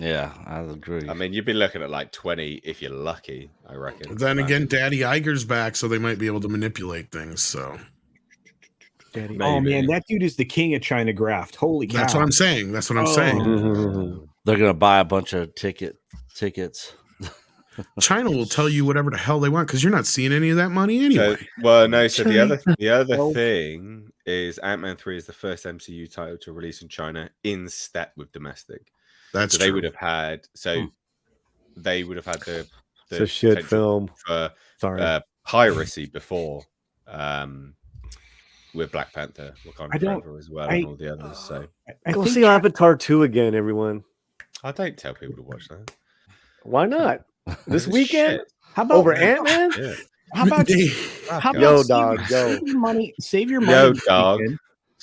I agree. I mean, you'd be looking at like 20 if you're lucky, I reckon. Then again, Daddy Iger's back, so they might be able to manipulate things. So, oh man, that dude is the king of China graft. Holy cow! That's what I'm saying. That's what I'm saying. They're gonna buy a bunch of tickets. China will tell you whatever the hell they want because you're not seeing any of that money anyway. So the other thing is Ant-Man 3 is the first MCU title to release in China in step with domestic. That's true. They would have had the shit film for piracy before with Black Panther, Wakanda Forever as well, and all the others. So go see Avatar 2 again, everyone. I don't tell people to watch that. Why not? This weekend? Shit. How about over Ant-Man? Yeah. How about yo, dog, yo. Save your money. Yo, dog.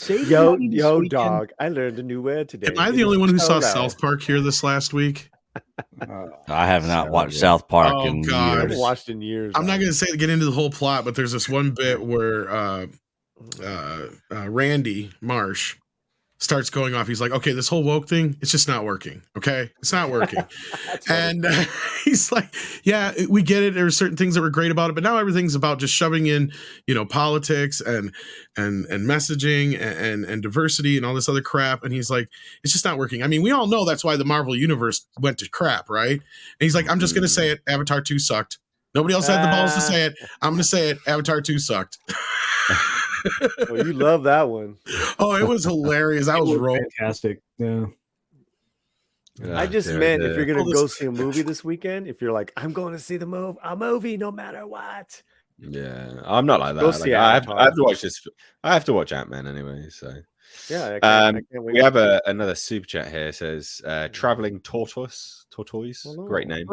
Yo, dog. I learned a new word today. Am I the only one who saw South Park here this last week? I have not watched South Park in years. I haven't watched in years. I'm not going to get into the whole plot, but there's this one bit where Randy Marsh starts going off. He's like, okay, this whole woke thing, it's just not working. Okay. It's not working. And he's like, yeah, we get it. There were certain things that were great about it, but now everything's about just shoving in, politics and messaging and diversity and all this other crap. And he's like, it's just not working. I mean, we all know that's why the Marvel universe went to crap, right? And he's like, I'm just going to say it. Avatar 2 sucked. Nobody else had the balls to say it. I'm going to say it. Avatar 2 sucked. Oh, you love that one. Oh, it was hilarious. I was rolling. Fantastic. Yeah. I just dear, meant dear. if you're gonna All this- go see a movie this weekend, if you're like, I'm going to see a movie no matter what. Yeah, I'm not like Go that. see Like I have Avatar. to watch this. I have to watch Ant-Man anyway. So Yeah, I can't wait. we have another super chat here. It says traveling tortoise. Great name.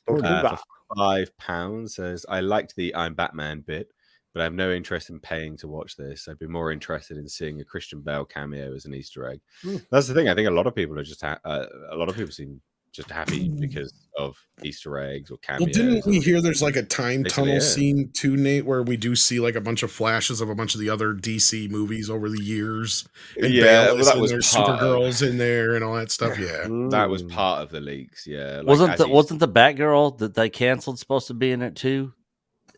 Tortuga. For £5 says I liked the I'm Batman bit, but I have no interest in paying to watch this. I'd be more interested in seeing a Christian Bale cameo as an Easter egg. That's the thing. I think a lot of people are just a lot of people seem just happy because of Easter eggs or cameos. Well, didn't we hear there's like a time Basically, tunnel yeah. scene too, Nate, where we do see like a bunch of flashes of a bunch of the other DC movies over the years, and Yeah, Bale well, is that in was there, part of- Supergirl's in there, and all that stuff. Yeah, That was Mm. part of the leaks. Yeah, like, wasn't as the you- wasn't the Batgirl that they canceled supposed to be in it too?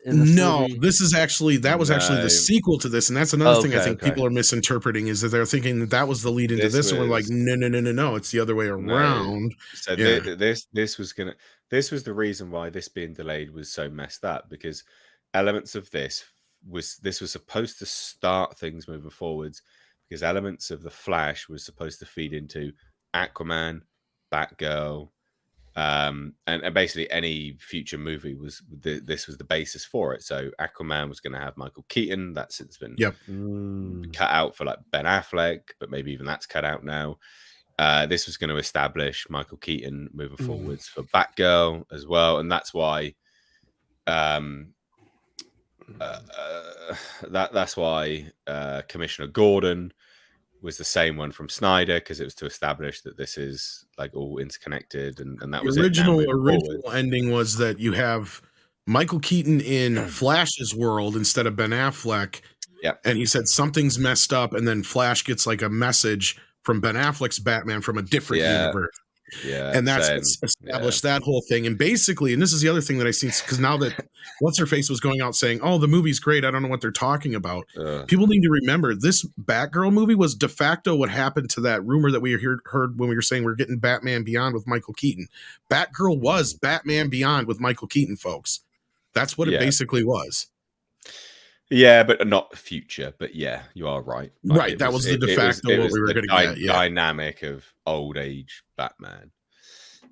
In this no, movie? this is actually was actually No. the sequel to this, and that's another thing I Okay, think okay. people are misinterpreting is that they're thinking that was the lead into This this, and we're like, was- no, it's the other way around. So Yeah. this was the reason why this being delayed was so messed up, because elements of this was supposed to start things moving forwards, because elements of the Flash was supposed to feed into Aquaman, Batgirl, and basically any future movie was this was the basis for it. So Aquaman was going to have Michael Keaton. That's since been Yep. cut out for like Ben Affleck, but maybe even that's cut out now. This was going to establish Michael Keaton moving forwards for Batgirl as well, and that's why that's why Commissioner Gordon was the same one from Snyder, because it was to establish that this is like all interconnected, and that was The original it. original ending was that you have Michael Keaton in Flash's world instead of Ben Affleck. Yeah, and he said something's messed up, and then Flash gets like a message from Ben Affleck's Batman from a different universe. Yeah, And that's established that whole thing. And basically, and this is the other thing that I seen, because now that what's her face was going out saying, "Oh, the movie's great. I don't know what they're talking about." People need to remember this Batgirl movie was de facto what happened to that rumor that we heard when we were saying we're getting Batman Beyond with Michael Keaton. Batgirl was Batman Beyond with Michael Keaton, folks. That's what it basically was. Yeah, but not future. But yeah, you are right. Like, Right, that was the de facto what we were going to get. Yeah. Dynamic of old age Batman.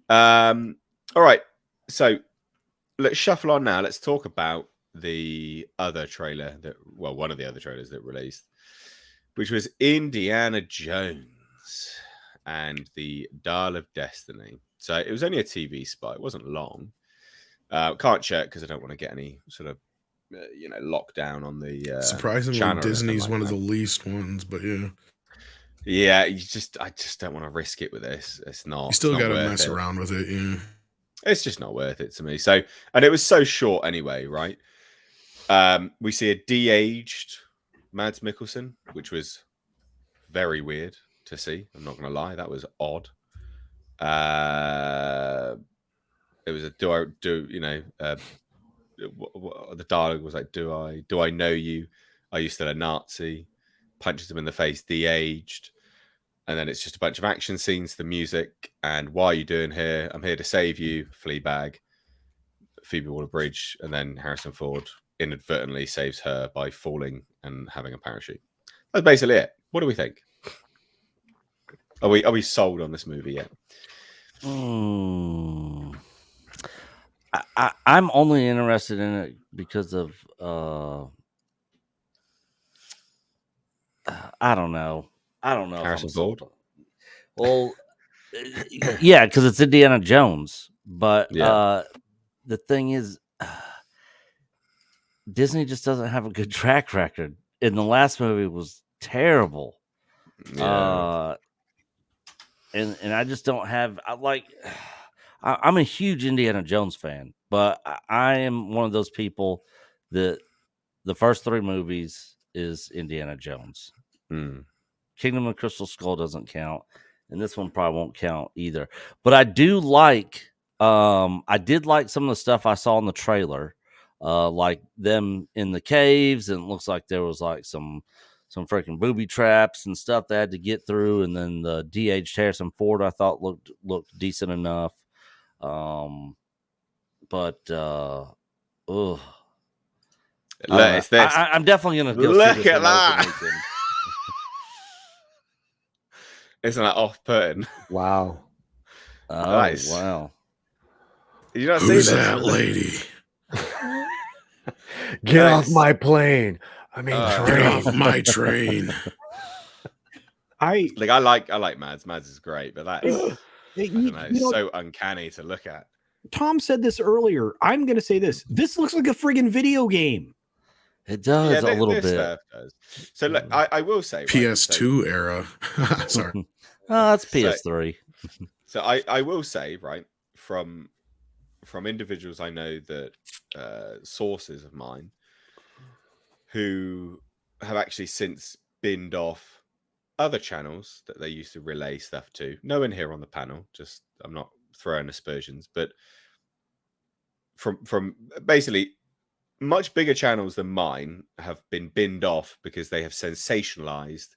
All right, so let's shuffle on now. Let's talk about the other trailer one of the other trailers that released, which was Indiana Jones and the Dial of Destiny. So it was only a TV spot. It wasn't long. Can't check because I don't want to get any sort of lockdown on the surprisingly Disney's one of the least ones, but yeah, I just don't want to risk it with this. It's not. You still got to worth mess it. around with it. Yeah, it's just not worth it to me. So, and it was so short anyway, right? We see a de-aged Mads Mikkelsen, which was very weird to see. I'm not going to lie, that was odd. It was the dialogue was like, do I know you? Are you still a Nazi? Punches him in the face, de-aged. And then it's just a bunch of action scenes, the music, and why are you doing here? I'm here to save you, Fleabag, Phoebe Waller-Bridge, and then Harrison Ford inadvertently saves her by falling and having a parachute. That's basically it. What do we think? Are we sold on this movie yet? I'm only interested in it because of I don't know. Harrison Ford. Well, yeah, because it's Indiana Jones. But the thing is, Disney just doesn't have a good track record. And the last movie was terrible. Yeah. And I just don't have. I'm a huge Indiana Jones fan, but I am one of those people that the first three movies is Indiana Jones. Kingdom of Crystal Skull doesn't count, and this one probably won't count either. But I do like. I did like some of the stuff I saw in the trailer, like them in the caves, and it looks like there was like some freaking booby traps and stuff they had to get through, and then the de-aged Harrison Ford I thought looked decent enough. Look, it's this. I'm definitely gonna go Look see this at on that. opening weekend. Isn't that off-putting? Wow. Oh Nice. wow! Did you not see Who's this? that lady? Get off Nice. my plane. I mean, Get train. off my train. I like Mads. Mads is great, but that's I you, don't know, you know, so uncanny to look at. Tom said this earlier. I'm going to say this. This looks like a friggin' video game. It does a little this bit. stuff does. So look, I will say, right, PS2 era. Sorry. Oh, it's PS3. So I will say, right, from individuals I know that sources of mine who have actually since binned off other channels that they used to relay stuff to. No one here on the panel, just I'm not throwing aspersions, but from basically much bigger channels than mine have been binned off because they have sensationalized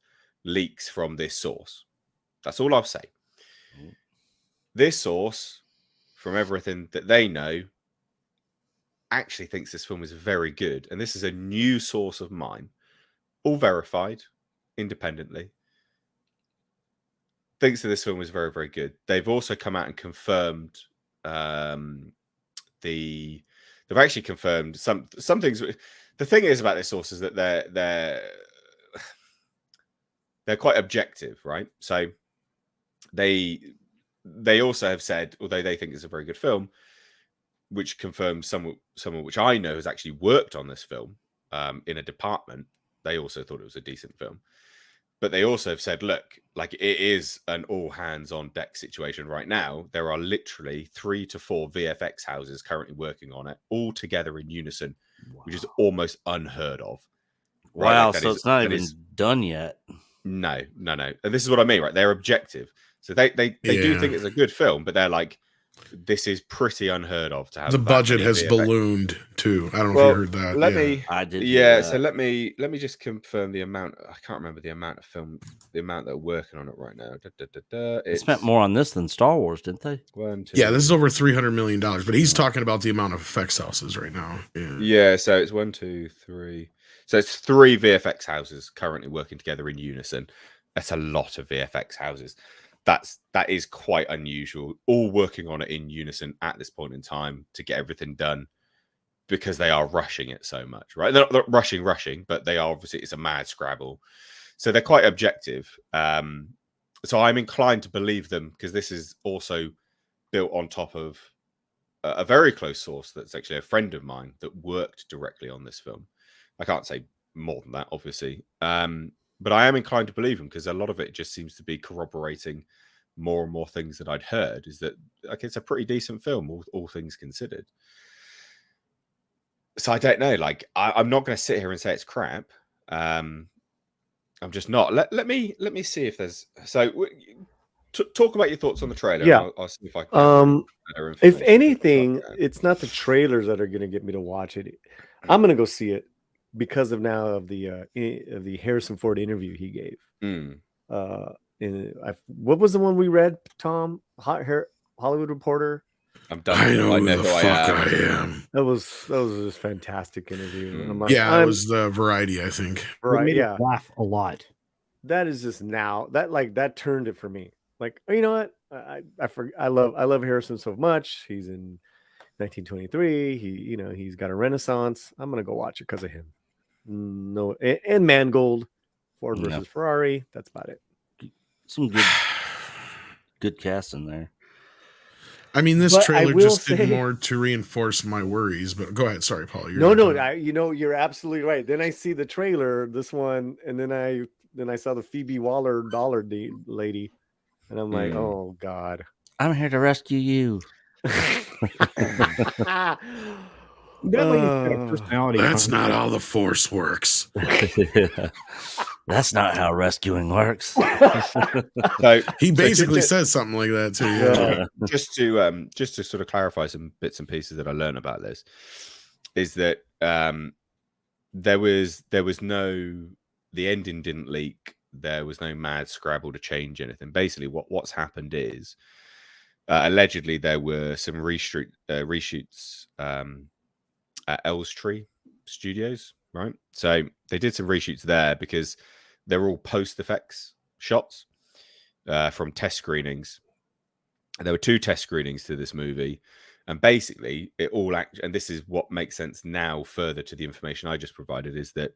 leaks from this source. That's all I'll say. This source, from everything that they know, actually thinks this film is very good. And this is a new source of mine, all verified independently. Thinks that this film was very, very good. They've also come out and confirmed they've actually confirmed some things. The thing is about this source is that they're quite objective, right? So they also have said, although they think it's a very good film, which confirms someone which I know has actually worked on this film in a department, they also thought it was a decent film. But they also have said, look, like it is an all hands on deck situation right now. There are literally 3 to 4 VFX houses currently working on it, all together in unison, which is almost unheard of. Right? Wow, Like that so is, it's not that even is, done yet. no. And this is what I mean, right? They're objective. So they do think it's a good film, but they're like, this is pretty unheard of to have. The that budget many has VFX. ballooned too. I don't know if you heard that. Let me. I did. Yeah. So let me just confirm the amount. I can't remember the amount of film, the amount that are working on it right now. They spent more on this than Star Wars, didn't they? 1, 2. Yeah, this is over $300 million, but he's talking about the amount of effects houses right now. Yeah. So it's 1, 2, 3. So it's 3 VFX houses currently working together in unison. That's a lot of VFX houses. That is quite unusual. All working on it in unison at this point in time to get everything done, because they are rushing it so much, right? They're not rushing, but they are obviously, it's a mad scrabble. So they're quite objective. So I'm inclined to believe them, because this is also built on top of a very close source that's actually a friend of mine that worked directly on this film. I can't say more than that, obviously. But I am inclined to believe him, because a lot of it just seems to be corroborating more and more things that I'd heard, is that like it's a pretty decent film, all things considered. So I don't know. Like I'm not going to sit here and say it's crap. I'm just not. Let me see if there's. So talk about your thoughts on the trailer. Yeah. I'll see if I can. If anything, it's not the trailers that are going to get me to watch it. I'm going to go see it because of the Harrison Ford interview he gave. What was the one we read, Tom? Hollywood Reporter. I'm done. I know who the fuck I am. That was just fantastic interview. Mm. I'm like, Yeah, it was the Variety, I think. It made us laugh a lot. That is just now that turned it for me. Like, oh, you know what? I love Harrison so much. He's in 1923. He's got a renaissance. I'm gonna go watch it because of him. No, and Mangold, Ford versus Ferrari. That's about it. Some good cast in there. I mean, this trailer just did more to reinforce my worries. But go ahead. Sorry, Paul. You're absolutely right. Then I see the trailer, this one, and then I saw the Phoebe Waller-Dollar lady, and I'm like, oh God, I'm here to rescue you. That lady's got a personality. That's not how the Force works. That's not how rescuing works. So he basically says something like that too. Yeah. Just to sort of clarify some bits and pieces that I learned about this, is that there was no, the ending didn't leak. There was no mad scrabble to change anything. Basically, what's happened is allegedly there were some reshoots at Elstree Studios, right? So they did some reshoots there because they're all post effects shots from test screenings. And there were 2 test screenings to this movie, and basically it all and this is what makes sense now further to the information I just provided, is that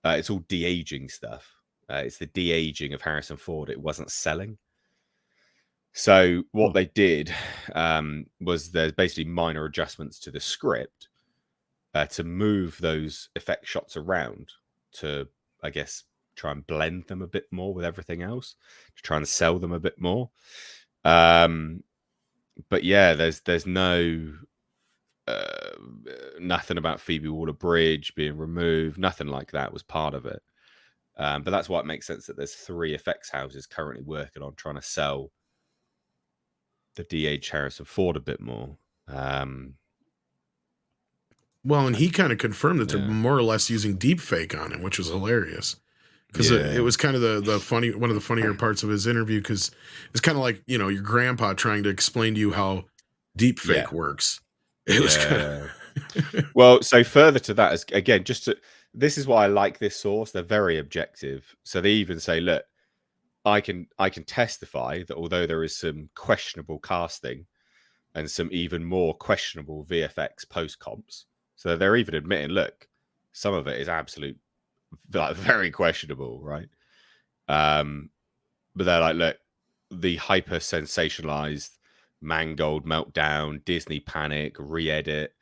it's all de-aging stuff. It's the de-aging of Harrison Ford. It wasn't selling. So what they did was there's basically minor adjustments to the script to move those effect shots around to, I guess, try and blend them a bit more with everything else, to try and sell them a bit more. But yeah, there's no nothing about Phoebe Waller-Bridge being removed. Nothing like that was part of it. But that's why it makes sense that there's 3 effects houses currently working on trying to sell the DH Harrison Ford a bit more. Well, and he kind of confirmed that they're Yeah. more or less using deep fake on him, which was hilarious. Because it was kind of the funny, one of the funnier parts of his interview, because it's kind of like, you know, your grandpa trying to explain to you how deep fake works. It was kind of well, so further to that, is again, this is why I like this source. They're very objective. So they even say, look, I can testify that although there is some questionable casting and some even more questionable VFX post comps, so they're even admitting, look, some of it is absolute, like, very questionable, right? But they're like, look, the hyper sensationalized Mangold meltdown, Disney panic, re-edit,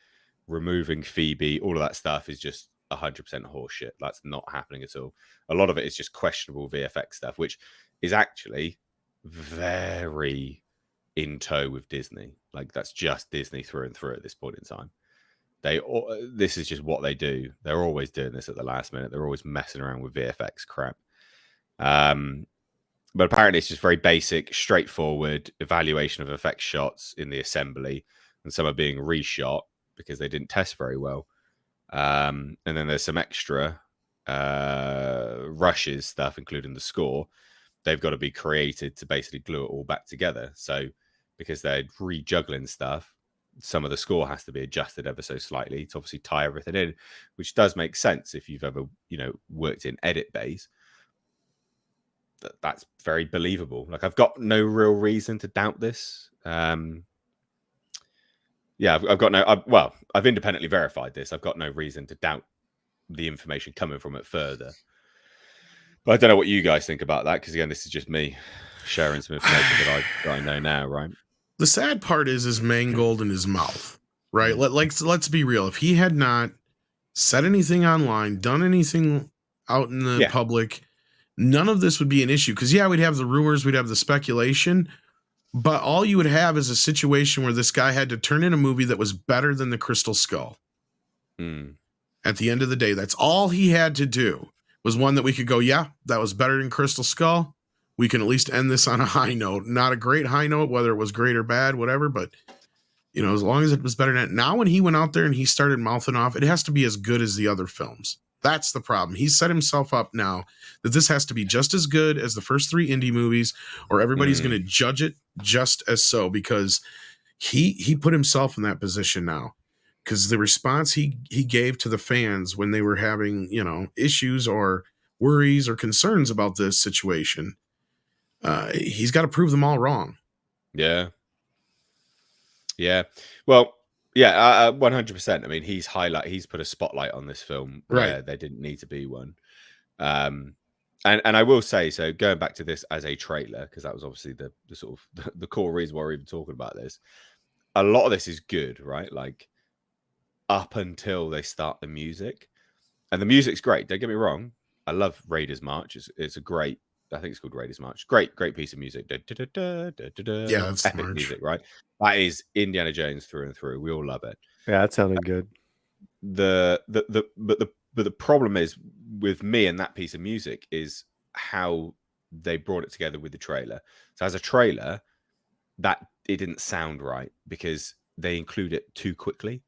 removing Phoebe, all of that stuff is just 100% horseshit. That's not happening at all. A lot of it is just questionable VFX stuff, which is actually very in tow with Disney. Like, that's just Disney through and through at this point in time. This is just what they do. They're always doing this at the last minute. They're always messing around with VFX crap. But apparently it's just very basic, straightforward evaluation of effect shots in the assembly, and some are being reshot because they didn't test very well. And then there's some extra rushes stuff, including the score. They've got to be created to basically glue it all back together. So because they're rejuggling stuff, some of the score has to be adjusted ever so slightly to obviously tie everything in, which does make sense if you've ever, worked in edit bays. That's very believable. Like, I've got no real reason to doubt this. I've got no. I've independently verified this. I've got no reason to doubt the information coming from it further. But I don't know what you guys think about that, because again, this is just me sharing some information that I know now, right? The sad part is Mangold in his mouth, right? Let's be real. If he had not said anything online, done anything out in the public, none of this would be an issue. Because we'd have the rumors, we'd have the speculation, but all you would have is a situation where this guy had to turn in a movie that was better than The Crystal Skull. At the end of the day, that's all he had to do, was one that we could go, yeah, that was better than Crystal Skull. We can at least end this on a high note. Not a great high note, whether it was great or bad, whatever, but as long as it was better than it. Now when he went out there and he started mouthing off, it has to be as good as the other films. That's the problem. He set himself up now that this has to be just as good as the first 3 Indy movies, or everybody's going to judge it just as so, because he put himself in that position now. Because the response he gave to the fans when they were having, issues or worries or concerns about this situation, he's got to prove them all wrong. Yeah. Well, 100%. I mean, he's put a spotlight on this film where there didn't need to be one. And I will say, so going back to this as a trailer, because that was obviously the sort of the core reason why we're even talking about this. A lot of this is good, right? Like, up until they start the music, and the music's great. Don't get me wrong. I love Raiders March. It's a great, I think it's called Raiders March. Great piece of music. That's epic music, right? That is Indiana Jones through and through. We all love it. Yeah, that sounded good. But the problem is with me and that piece of music is how they brought it together with the trailer. So as a trailer, that it didn't sound right because they include it too quickly.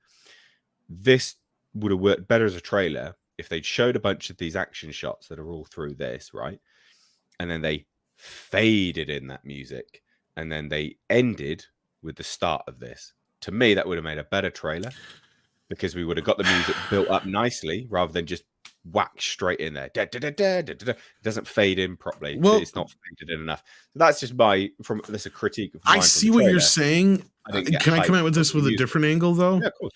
This would have worked better as a trailer if they'd showed a bunch of these action shots that are all through this, right? And then they faded in that music, and then they ended with the start of this. To me, that would have made a better trailer, because we would have got the music built up nicely rather than just whack straight in there. It doesn't fade in properly. Well, it's not faded in enough. That's just that's a critique of mine. I see what you're saying. Can I come out with this with a different angle, though? Yeah, of course.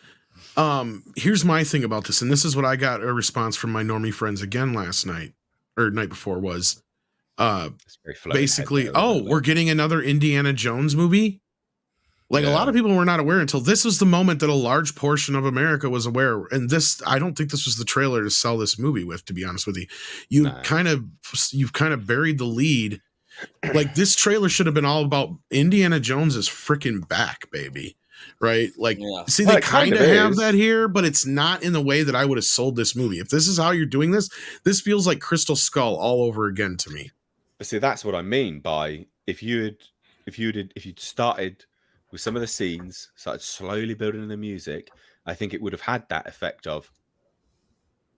Here's my thing about this, and this is what I got a response from my normie friends again last night or night before was basically, we're getting another Indiana Jones movie. Like a lot of people were not aware until this was the moment that a large portion of America was aware. And I don't think this was the trailer to sell this movie with, to be honest with you. You've kind of buried the lead. Like this trailer should have been all about Indiana Jones is freaking back, baby. Right? Like, see, they kind of have that here, but it's not in the way that I would have sold this movie. If this is how you're doing this, this feels like Crystal Skull all over again to me. But see, that's what I mean by if you'd started with some of the scenes, started slowly building in the music, I think it would have had that effect of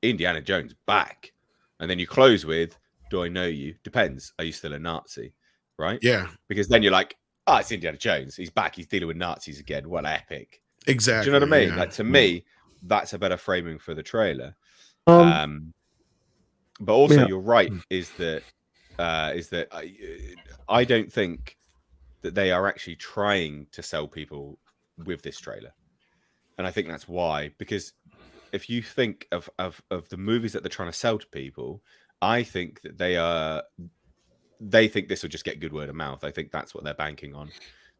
Indiana Jones back. And then you close with, do I know you? Depends. Are you still a Nazi? Right? Yeah. Because then you're like, it's Indiana Jones. He's back. He's dealing with Nazis again. What epic. Exactly. Do you know what I mean? Yeah. Like to me, that's a better framing for the trailer. But also you're right, is that I don't think that they are actually trying to sell people with this trailer. And I think that's why, because if you think of the movies that they're trying to sell to people, I think that they think this will just get good word of mouth. I think that's what they're banking on,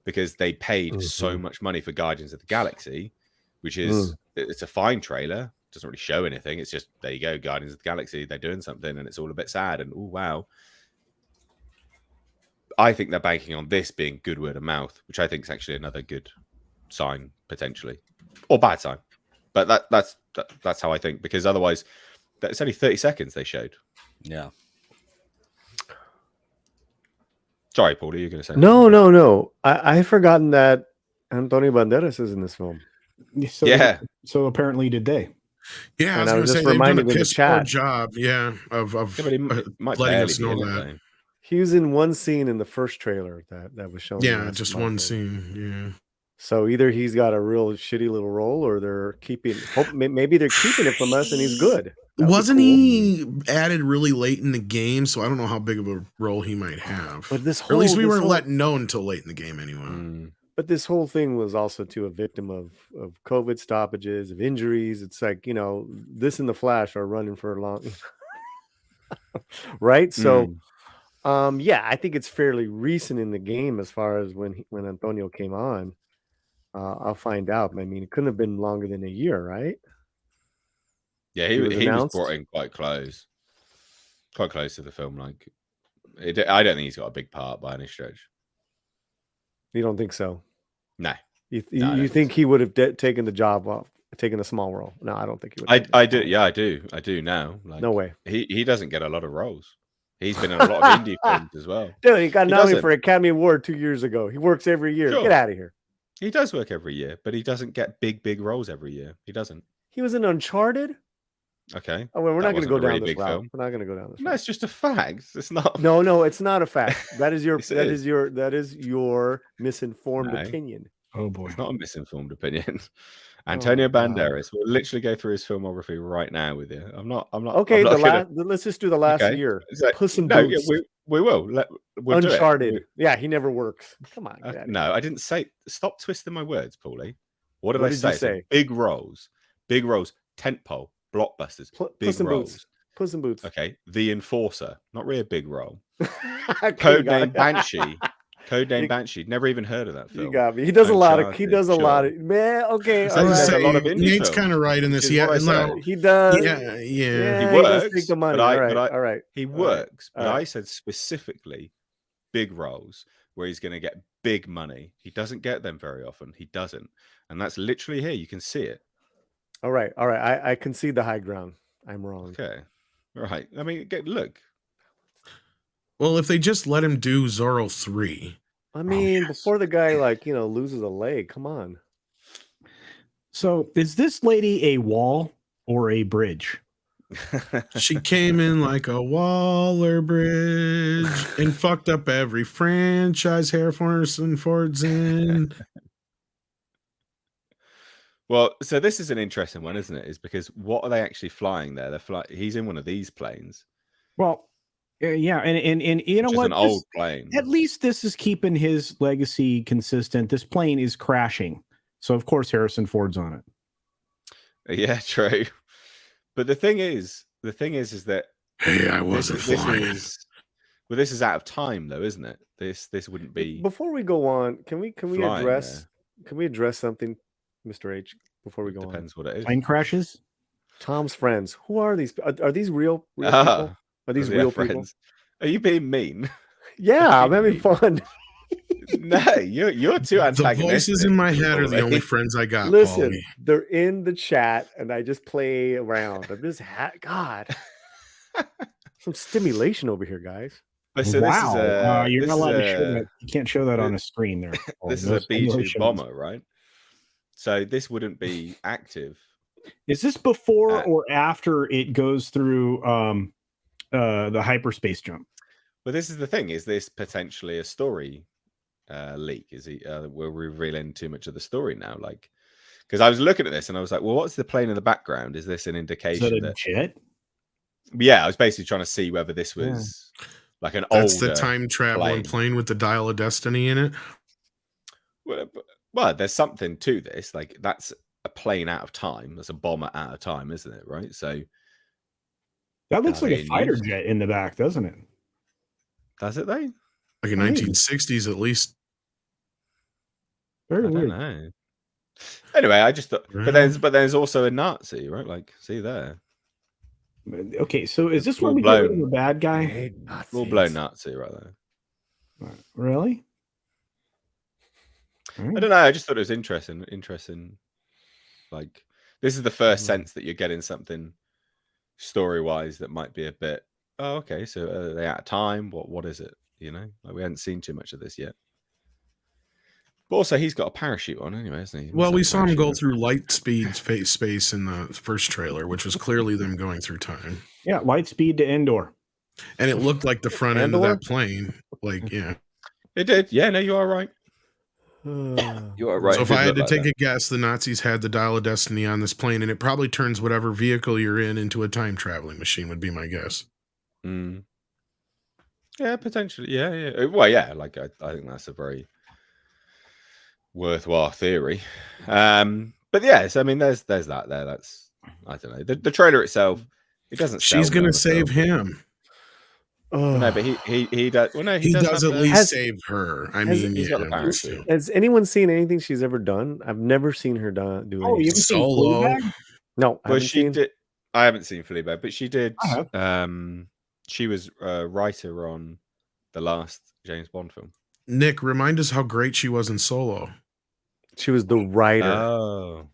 because they paid so much money for Guardians of the Galaxy, which is, it's a fine trailer. Doesn't really show anything. It's just, there you go, Guardians of the Galaxy, they're doing something and it's all a bit sad and, oh, wow. I think they're banking on this being good word of mouth, which I think is actually another good sign potentially, or bad sign. But that's how I think, because otherwise, it's only 30 seconds they showed. Yeah. Sorry, Paul, are you going to say? No. I've forgotten that Antonio Banderas is in this film. So, So apparently did they? Yeah, and I was just going to say they've done a in the piss poor chat job. Yeah, of letting us know that. He was in one scene in the first trailer that was shown. Yeah, just one scene. Yeah. So either he's got a real shitty little role, or maybe they're keeping it from us, and he's good. Wasn't he added really late in the game? So I don't know how big of a role he might have. But or at least we weren't let know until late in the game anyway. But this whole thing was also a victim of COVID stoppages, of injuries. It's like, this and the Flash are running for a long, right? So. I think it's fairly recent in the game as far as when Antonio came on. I'll find out. I mean, it couldn't have been longer than a year, right? Yeah, he was brought in quite close to the film. Like, I don't think he's got a big part by any stretch. You don't think so? No. You think he would have taken the job while taking a small role? No, I don't think he would. I do. Yeah, I do now. Like, no way. He doesn't get a lot of roles. He's been in a lot of indie films as well. Dude, he got nominated for Academy Award 2 years ago. He works every year. Sure. Get out of here. He does work every year, but he doesn't get big roles every year. He doesn't. He was in Uncharted. Okay. Oh, well, we're not going to go down this route. We're not going to go down this route. No, it's just a fact. It's not. No, it's not a fact. That is your misinformed opinion. Oh boy, it's not a misinformed opinion. Antonio Banderas. We'll literally go through his filmography right now with you. I'm not. Okay, let's just do the last year. Puss in Boots. We will. We'll Uncharted. Yeah, he never works. Come on. No, I didn't say. Stop twisting my words, Paulie. What did I say? Big roles. Tentpole, blockbusters. Big roles. Puss in Boots. Okay, The Enforcer. Not really a big role. Codename Banshee. Codename Banshee. Never even heard of that film. You got me. He does a lot of. Man. Okay. Nate's kind of right in this. He does. Yeah. He works. He does take the money. All right. He works. But I said specifically big roles where he's going to get big money. He doesn't get them very often. He doesn't, and that's literally here. You can see it. All right. I concede the high ground. I'm wrong. Okay. All right. I mean, look. Well, if they just let him do Zorro 3. I mean, before the guy loses a leg, come on. So is this lady a wall or a bridge? She came in like a Waller bridge and fucked up every franchise Harrison Ford's in. Well, so this is an interesting one, isn't it? Is because what are they actually flying there? He's in one of these planes. Well, yeah, and you know Which is what? an old plane. At least this is keeping his legacy consistent. This plane is crashing, so of course Harrison Ford's on it. Yeah, true. But the thing is that hey, I wasn't flying. This is out of time, though, isn't it? This wouldn't be. Before we go on, can we address something, Mr. H? Before we go on, depends what it is. Plane crashes. Tom's friends. Who are these? Are these real people? Are these real people? Are you being mean? Yeah, I'm having fun. No, you're too antagonistic. The voices in my head are the only friends I got. Listen, Paulie. they're in the chat, and I just play around. I'm just God, some stimulation over here, guys. But so Wow, this is you're not allowed to show that. You can't show that on a screen there. This is a B-2 bomber, right? So this wouldn't be active. Is this before or after it goes through the hyperspace jump? But this is the thing: is this potentially a story leak? Is he? We're revealing too much of the story now, like because I was looking at this and I was like, well, what's the plane in the background? Is this an indication that jet? Yeah, I was basically trying to see whether this was like an older. That's the time traveling plane with the Dial of Destiny in it. Well, there's something to this. Like that's a plane out of time. That's a bomber out of time, isn't it? Right. So that looks like a fighter jet in the back, doesn't it? Does it though? Like in 1960s, at least. Very weird. I don't know. Anyway, I just thought, but there's also a Nazi, right? Like, see there. Okay, so is this where we get rid of the bad guy? Full blown Nazi, right there. Really? I don't know. I just thought it was interesting. Like, this is the first sense that you're getting something story-wise that might be a bit. Oh, okay. So are they out of time? What is it? You know, like we hadn't seen too much of this yet. But also, he's got a parachute on anyway, isn't he? Well, we saw him go through light speed space in the first trailer, which was clearly them going through time. Yeah, light speed to Endor. And it looked like the front end of that plane. Like, yeah. It did. Yeah, no, you are right. You are right. So if I had to take a guess, the Nazis had the Dial of Destiny on this plane, and it probably turns whatever vehicle you're in into a time traveling machine, would be my guess. Mm. Yeah, potentially. Yeah. Well, yeah, like I think that's a very worthwhile theory. But yes, I mean there's that there. That's I don't know. The trailer itself, it doesn't. She's gonna save him. Well, no, but he does. Well, no, he does at least save her. I mean, he's got the parachute. Has anyone seen anything she's ever done? I've never seen her do anything. Oh, you haven't seen Fleabag? No, well, I haven't seen Fleabag, but she did. She was a writer on the last James Bond film. Nick, remind us how great she was in Solo. She was the writer. Oh,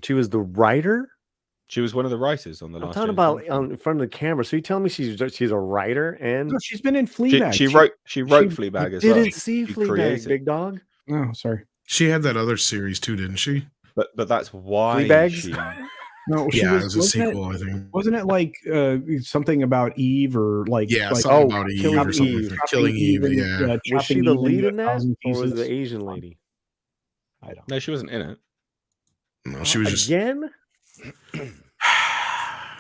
she was the writer. She was one of the writers on the last. I'm talking about in front of the camera. So you telling me she's a writer and no, she's been in Fleabag. She wrote Fleabag as well. Didn't see Fleabag, big dog. Oh, sorry. She had that other series too, didn't she? But that's why she. No, it was a sequel. I think wasn't it like something about Eve or like something about Eve or something? Killing Eve. Yeah. Was she the lead in that, or was the Asian lady? I don't. No, she wasn't in it. No, she was just again.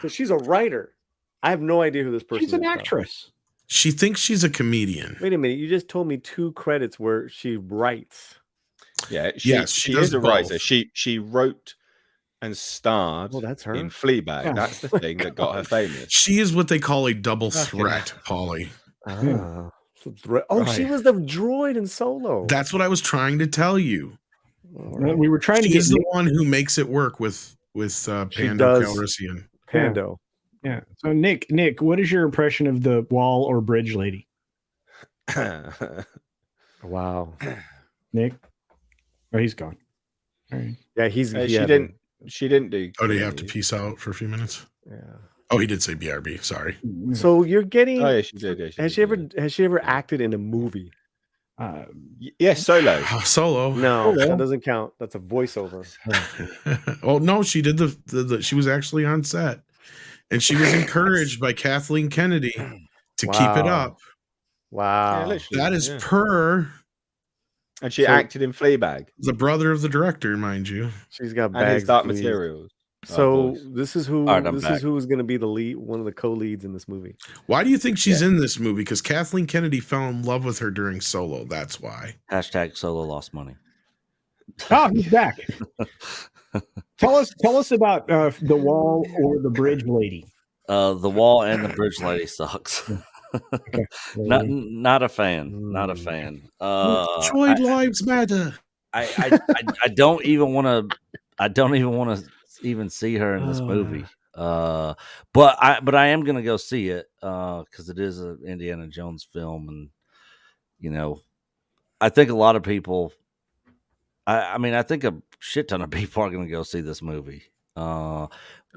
So she's a writer. I have no idea who this person is. She's an actress. She thinks she's a comedian. Wait a minute. You just told me 2 credits where she writes. Yeah, she is a writer. She wrote and starred that's her. in Fleabag. Yeah. That's the thing that got her famous. She is what they call a double threat, Paulie. Right. She was the droid in Solo. That's what I was trying to tell you. Right. We were trying to get the one who makes it work with Pando Calrissian. Pando. Yeah. So Nick, what is your impression of the wall or bridge lady? Wow. Nick? Oh, he's gone. All right. Yeah, she didn't do. Oh, do you have to peace out for a few minutes? Yeah. Oh, he did say BRB. Sorry. So you're getting. Oh, yeah, she did. Yeah, has she ever acted in a movie? Yes, Solo. Solo. No, that doesn't count. That's a voiceover. Oh no, she did the she was actually on set, and she was encouraged by Kathleen Kennedy to keep it up. Wow, that is per And she So- acted in Fleabag The brother of the director, mind you. She's got and bags his Dark of fleas. Materials. So voice. this is who All right, I'm this back. is who's going to be the lead, one of the co-leads in this movie. Why do you think she's in this movie? Because Kathleen Kennedy fell in love with her during Solo. That's why. Hashtag Solo lost money. Oh, he's back. Tell us about the wall or the bridge lady. The wall and the bridge lady sucks. Okay. Not a fan. Not a fan. Choid lives matter. I don't even want to. I don't even want to even see her in this movie. But I am gonna go see it because it is an Indiana Jones film, and you know, I think a lot of people. I mean, I think a shit ton of people are gonna go see this movie. I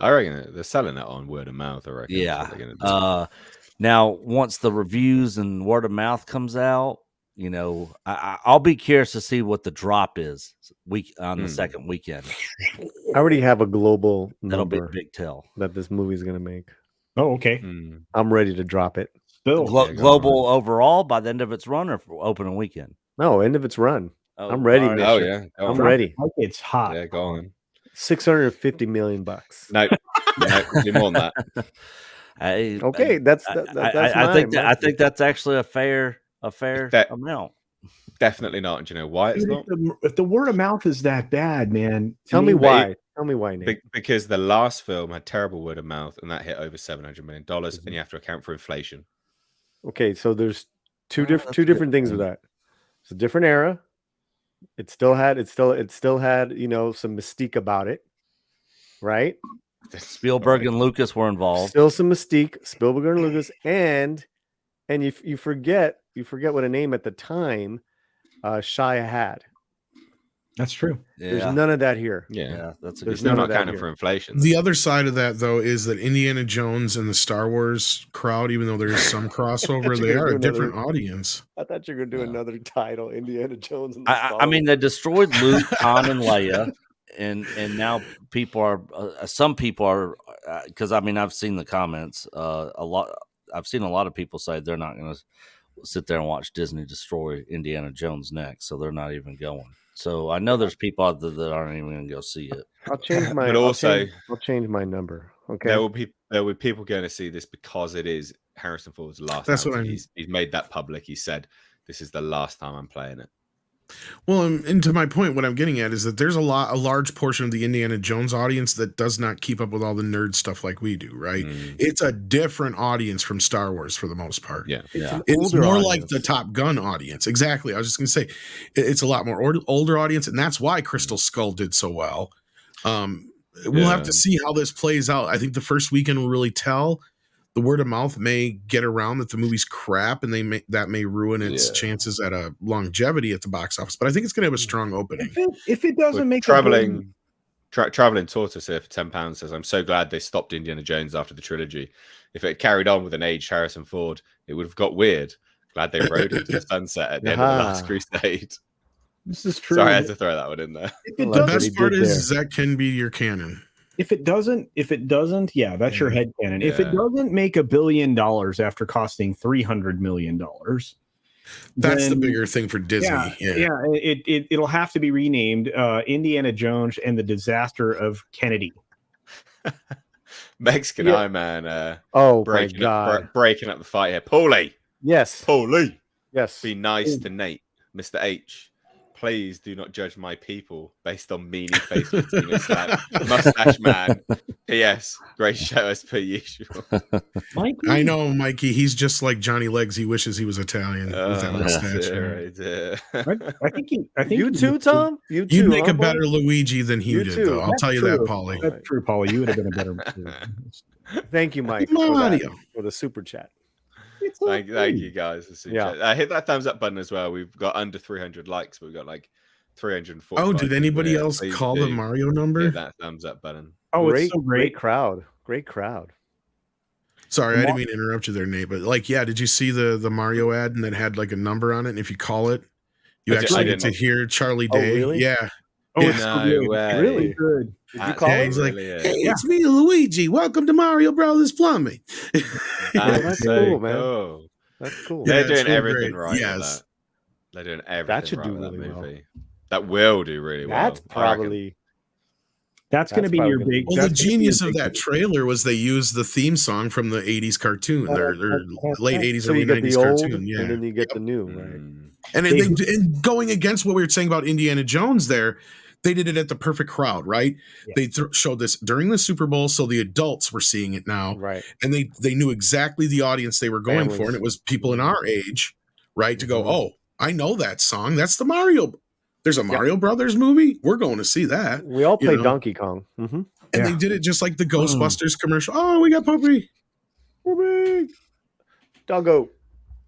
reckon they're selling it on word of mouth. I reckon. Yeah. That's what they're gonna do. Now, once the reviews and word of mouth comes out, you know, I'll be curious to see what the drop is on the second weekend. I already have a global That'll be a number big tell. that this movie is going to make. Oh, okay. I'm ready to drop it. Bill. Global overall by the end of its run or for opening weekend? No, end of its run. Oh, I'm ready, all right. Mitch. Oh yeah, go I'm on. ready. Like it's hot. Yeah, go on. $650 million. No, do more than that. Okay, that's I think that's actually a fair amount. Definitely not. Do you know why it's Dude, not? if the word of mouth is that bad, man. Tell me maybe- why. Tell me why, Nate. Because the last film had terrible word of mouth, and that hit over $700 million, and you have to account for inflation. Okay, so there's two that's a different good things with that. It's a different era. It still had you know, some mystique about it, right? Spielberg and Lucas were involved. Still some mystique. Spielberg and Lucas, and you forget what a name at the time Shia had. That's true. There's Yeah, none of that here. Yeah, that's a There's good still none not of that counting here. for inflation. The other side of that, though, is that Indiana Jones and the Star Wars crowd, even though there is some crossover, you they were are a doing different audience. I thought you were going to do another title, Indiana Jones. And the I mean, they destroyed Luke, Han, and Leia, and now people are some people are because I mean I've seen the comments a lot. I've seen a lot of people say they're not going to sit there and watch Disney destroy Indiana Jones next, so they're not even going. So I know there's people out there that aren't even going to go see it. I'll change my. But also- I'll change my number. Okay. There will be people going to see this because it is Harrison Ford's last. That's what outing. I mean. He's made that public. He said, "This is the last time I'm playing it." Well, and to my point, what I'm getting at is that there's a large portion of the Indiana Jones audience that does not keep up with all the nerd stuff like we do, right? It's a different audience from Star Wars for the most part. Yeah, an It's older more audience. like the Top Gun audience. Exactly. I was just going to say it's a lot more older audience, and that's why Crystal Skull did so well. We'll have to see how this plays out. I think the first weekend will really tell. The word of mouth may get around that the movie's crap, and that may ruin its chances at a longevity at the box office. But I think it's going to have a strong opening. If it doesn't make traveling tortoise here for £10 says, "I'm so glad they stopped Indiana Jones after the trilogy. If it carried on with an aged Harrison Ford, it would have got weird. Glad they rode into the sunset at the end of the Last Crusade." this is true. Sorry, I had to throw that one in there. If it Well, The that's what doesn't, he best part did is that can be your canon. if it doesn't, yeah, that's your head canon. If it Yeah. doesn't make $1 billion after costing $300 million, That's the then- bigger thing for Disney. Yeah, it'll have to be renamed Indiana Jones and the Disaster of Kennedy. Mexican Yeah. Eye Man Oh my breaking God! breaking up the fight here. Paulie, Yes. Yes. be nice to Nate. Mr. H, please do not judge my people based on meanie face Tina Slack. Mustache Man. P.S. Great show as per usual. Mikey? I know, Mikey. He's just like Johnny Legs. He wishes he was Italian with that Oh, mustache. dear. I think You too, Tom. You too. You'd make huh, a boy? better Luigi than he You did, too. though. I'll That's tell you that, true. Paulie. That's true, Paulie. You would have been a better. Thank you, Mike, Mario. for the super chat. Thank you guys. For super chat. Hit that thumbs up button as well. We've got under 300 likes, but we've got like 340. Oh, did anybody else call the Mario number? Hit that thumbs up button. Oh, it's so Great great. crowd. Great crowd. Sorry, I didn't mean to interrupt you there, Nate. But like, yeah, did you see the Mario ad and that had like a number on it? And if you call it, you I actually didn't. get to hear Charlie Oh, Day. really? Yeah. Oh, Yeah. it's so No good. way. Really? Good. Did you call Yeah, it? he's like, Really hey, is. it's me, Luigi. Welcome to Mario Brothers Plumbing. That's so cool, man. cool. That's cool. They're Yeah, it's doing really everything great. right. Yes. They're doing everything That should right do with really that well. movie. That will do really That's well. I reckon. probably That's going to be your big. Well, the genius of that trailer was they used the theme song from the 80s cartoon, their late 80s, so early you get 90s the old, cartoon. Yeah. and then you get the new, right? And going against what we were saying about Indiana Jones there, they did it at the perfect crowd, right? Yeah. They showed this during the Super Bowl, so the adults were seeing it now. Right. And they knew exactly the audience they were going for, and it was people in our age, right? To go, oh, I know that song. That's the Mario. There's a Mario Brothers movie. We're going to see that. We all play Donkey Kong. Mm-hmm. And they did it just like the Ghostbusters commercial. Oh, we got Puppy. Puppy. Doggo.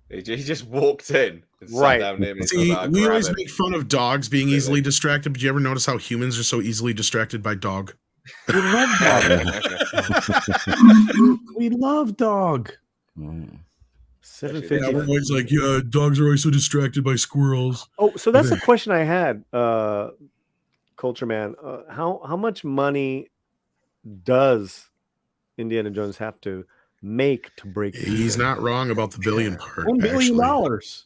He just walked in and Right. sat down near me. See, we always make fun of dogs being easily distracted, but you ever notice how humans are so easily distracted by dog? We love dog. We love dog. 750. Everyone's like, yeah, dogs are always so distracted by squirrels. Oh, so that's the question I had, Culture Man. How much money does Indiana Jones have to make to break? He's not wrong about the billion part. $1 billion.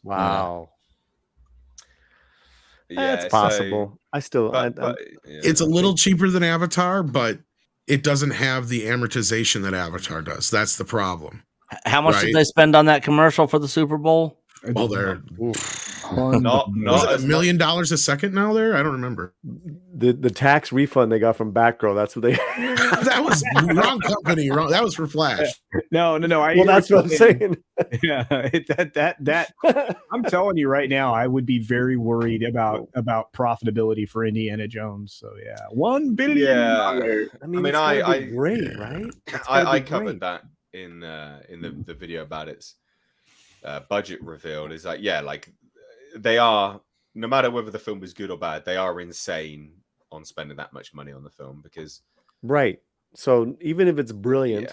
Wow. Yeah, That's possible. It's a little cheaper than Avatar, but it doesn't have the amortization that Avatar does. That's the problem. How much did they spend on that commercial for the Super Bowl? Well, they're not $1 million a second now. There, I don't remember the tax refund they got from Batgirl. That's what they. That was wrong company. Wrong. That was for Flash. No. Well, that's what I'm saying. Yeah, that. I'm telling you right now, I would be very worried about profitability for Indiana Jones. So yeah, $1 billion. Yeah, I mean, I great, right? I covered that in the video about its budget revealed. Is like, yeah, like they are, no matter whether the film is good or bad, they are insane on spending that much money on the film because right. So even if it's brilliant,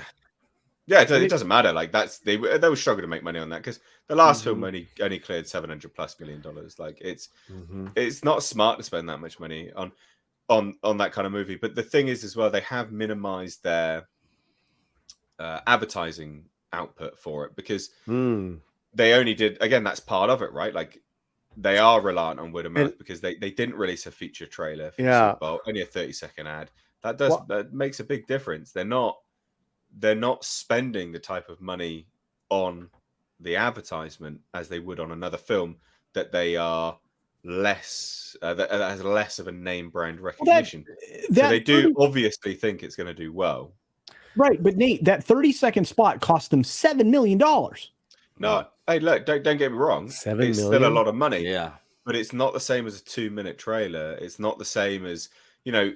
yeah, it doesn't matter. Like they were struggling to make money on that because the last film only cleared $700+ million. Like it's not smart to spend that much money on that kind of movie. But the thing is, as well, they have minimized their advertising output for it because they only did, again, that's part of it, right? Like they are reliant on word of mouth because they didn't release a feature trailer for the Super Bowl, only a 30-second ad. That makes a big difference. They're not spending the type of money on the advertisement as they would on another film that they are less that has less of a name brand recognition. So they do obviously think it's going to do well. Right, but Nate, that 30-second spot cost them $7 million. No, hey, look, don't get me wrong. It's still a lot of money. Yeah, but it's not the same as a 2-minute trailer. It's not the same as, you know.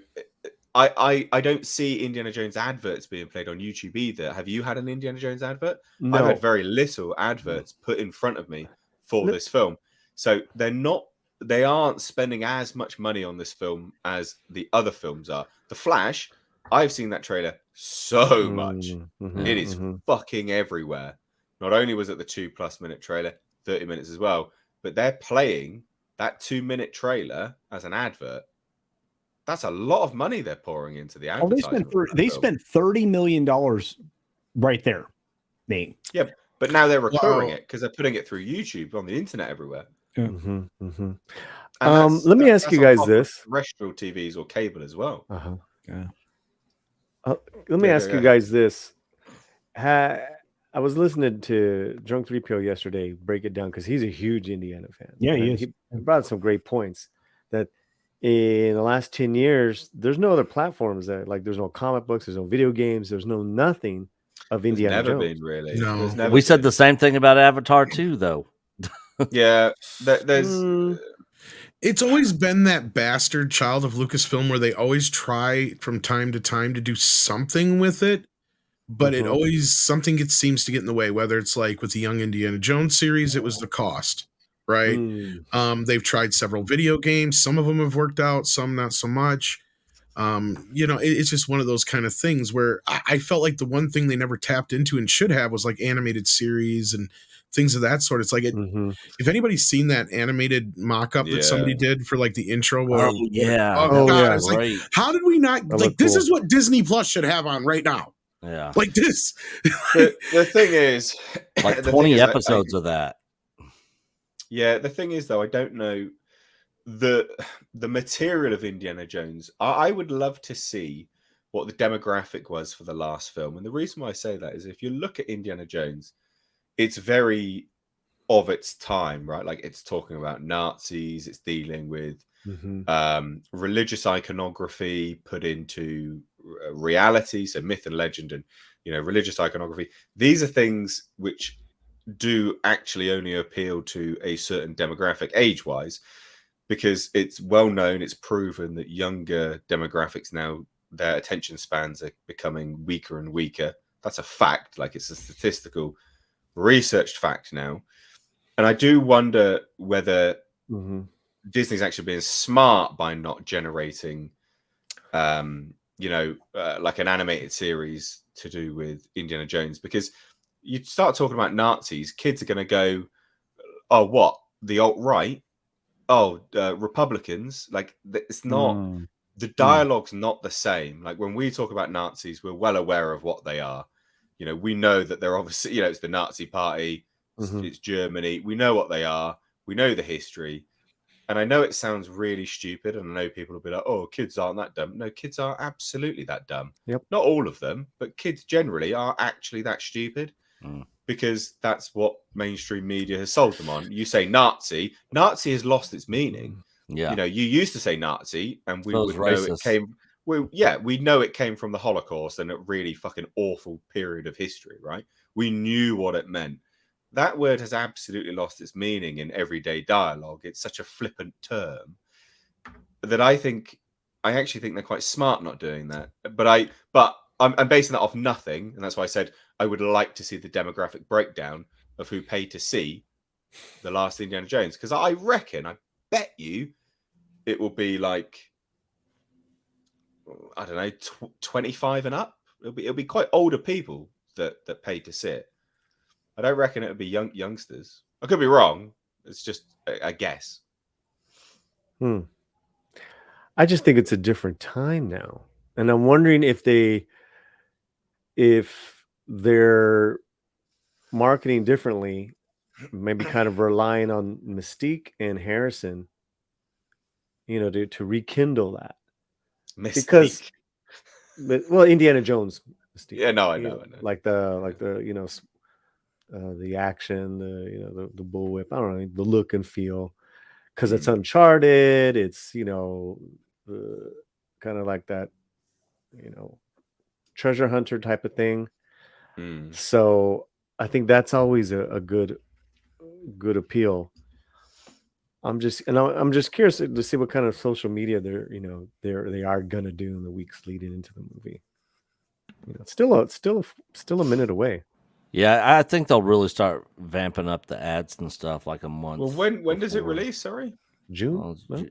I don't see Indiana Jones adverts being played on YouTube either. Have you had an Indiana Jones advert? No. I've had very little adverts put in front of me for this film. So they aren't spending as much money on this film as the other films are. The Flash, I've seen that trailer so much. It is fucking everywhere. Not only was it the 2+ minute trailer, 30 minutes as well, but they're playing that 2-minute trailer as an advert. That's a lot of money they're pouring into the advertising. They spent $30 million right there, Nate. Yeah, but now they're recurring it because they're putting it through YouTube on the internet everywhere. Yeah. Let me ask you guys this: terrestrial TVs or cable as well. Let me ask you guys this: I was listening to Drunk 3PO yesterday break it down because he's a huge Indiana fan. Yeah, he is. He brought some great points that. In the last 10 years, there's no other platforms that there's no comic books, there's no video games, there's no nothing of Indiana Jones. Been really. No. We said the same thing about Avatar too, though. Yeah, there's. It's always been that bastard child of Lucasfilm where they always try from time to time to do something with it, but it always seems to get in the way. Whether it's like with the Young Indiana Jones series, it was the cost. Right. They've tried several video games. Some of them have worked out, some not so much. It's just one of those kind of things where I felt like the one thing they never tapped into and should have was like animated series and things of that sort. It's like if anybody's seen that animated mock-up that somebody did for like the intro, it's like, how did we not this is what Disney Plus should have on right now. Yeah. Like this. The thing is like 20 episodes of that. Yeah, the thing is, though, I don't know the material of Indiana Jones. I would love to see what the demographic was for the last film, and the reason why I say that is if you look at Indiana Jones, it's very of its time, right? Like it's talking about Nazis, it's dealing with religious iconography put into reality, so myth and legend, and religious iconography. These are things which do actually only appeal to a certain demographic age-wise, because it's well known, it's proven that younger demographics now, their attention spans are becoming weaker and weaker. That's a fact. Like it's a statistical, researched fact now. And I do wonder whether Disney's actually being smart by not generating, like an animated series to do with Indiana Jones, because you start talking about Nazis, kids are going to go, oh, what? The alt-right? Oh, Republicans? Like, it's not, the dialogue's not the same. Like, when we talk about Nazis, we're well aware of what they are. We know that they're obviously, it's the Nazi party, it's Germany. We know what they are. We know the history. And I know it sounds really stupid, and I know people will be like, oh, kids aren't that dumb. No, kids are absolutely that dumb. Yep. Not all of them, but kids generally are actually that stupid. Because that's what mainstream media has sold them on. You say Nazi has lost its meaning. Yeah. You used to say Nazi, and we would know racist. it came. We know it came from the Holocaust and a really fucking awful period of history, right? We knew what it meant. That word has absolutely lost its meaning in everyday dialogue. It's such a flippant term that I actually think they're quite smart not doing that. But I'm basing that off nothing, and that's why I said I would like to see the demographic breakdown of who paid to see the last Indiana Jones, because I bet you it will be like, I don't know, 25 and up. It'll be quite older people that paid to see it. I don't reckon it would be youngsters. I could be wrong. It's just a guess. I just think it's a different time now, and I'm wondering if they're marketing differently, maybe kind of relying on Mystique and Harrison, to rekindle that. Mystique. Because, Indiana Jones Mystique. Yeah, no, I know. Like the the action, the bullwhip. I don't know, the look and feel, because it's Uncharted. It's kind of like that, treasure hunter type of thing. So I think that's always a good appeal. I'm just curious to see what kind of social media they are gonna do in the weeks leading into the movie. It's still a minute away. Yeah, I think they'll really start vamping up the ads and stuff like a month. Well, when does it release? Sorry, June. Well, No?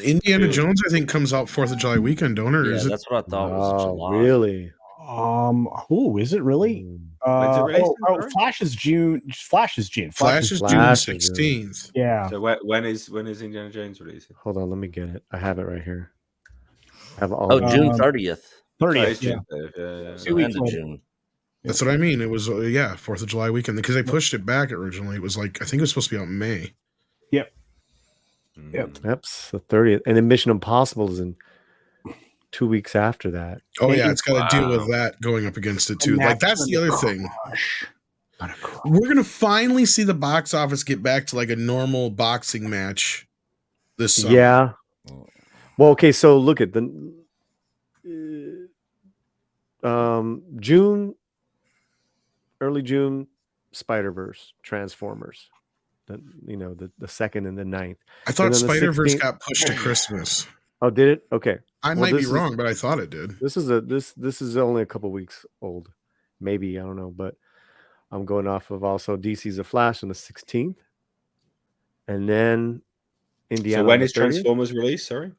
Indiana Jones, I think, comes out 4th of July weekend, don't it? Or yeah, is it? that's what I thought was July. Really? Is it really? When's it released? Flash is June. Flash is June. Flash is June 16th. Yeah. So when is Indiana Jones releasing? Hold on, let me get it. I have it right here. I have all. June 30th. 30th. Yeah. 2 weeks End of later. June. That's what I mean. It was 4th of July weekend, because they pushed it back originally. It was like, I think it was supposed to be out in May. Yep. Yep, the 30th, and then Mission Impossible is in 2 weeks after that. Oh yeah, it's got to deal with that going up against it too. Like that's the other thing. We're gonna finally see the box office get back to like a normal boxing match this summer. Yeah. Well, okay, so look at the early June, Spider-Verse, Transformers. The 2nd and the 9th. I thought Spider-Verse got pushed to Christmas. Oh, did it? Okay. I might be wrong, but I thought it did. This is only a couple weeks old. Maybe, I don't know, but I'm going off of also DC's The Flash on the 16th. And then Indiana. So when is Transformers released? Sorry?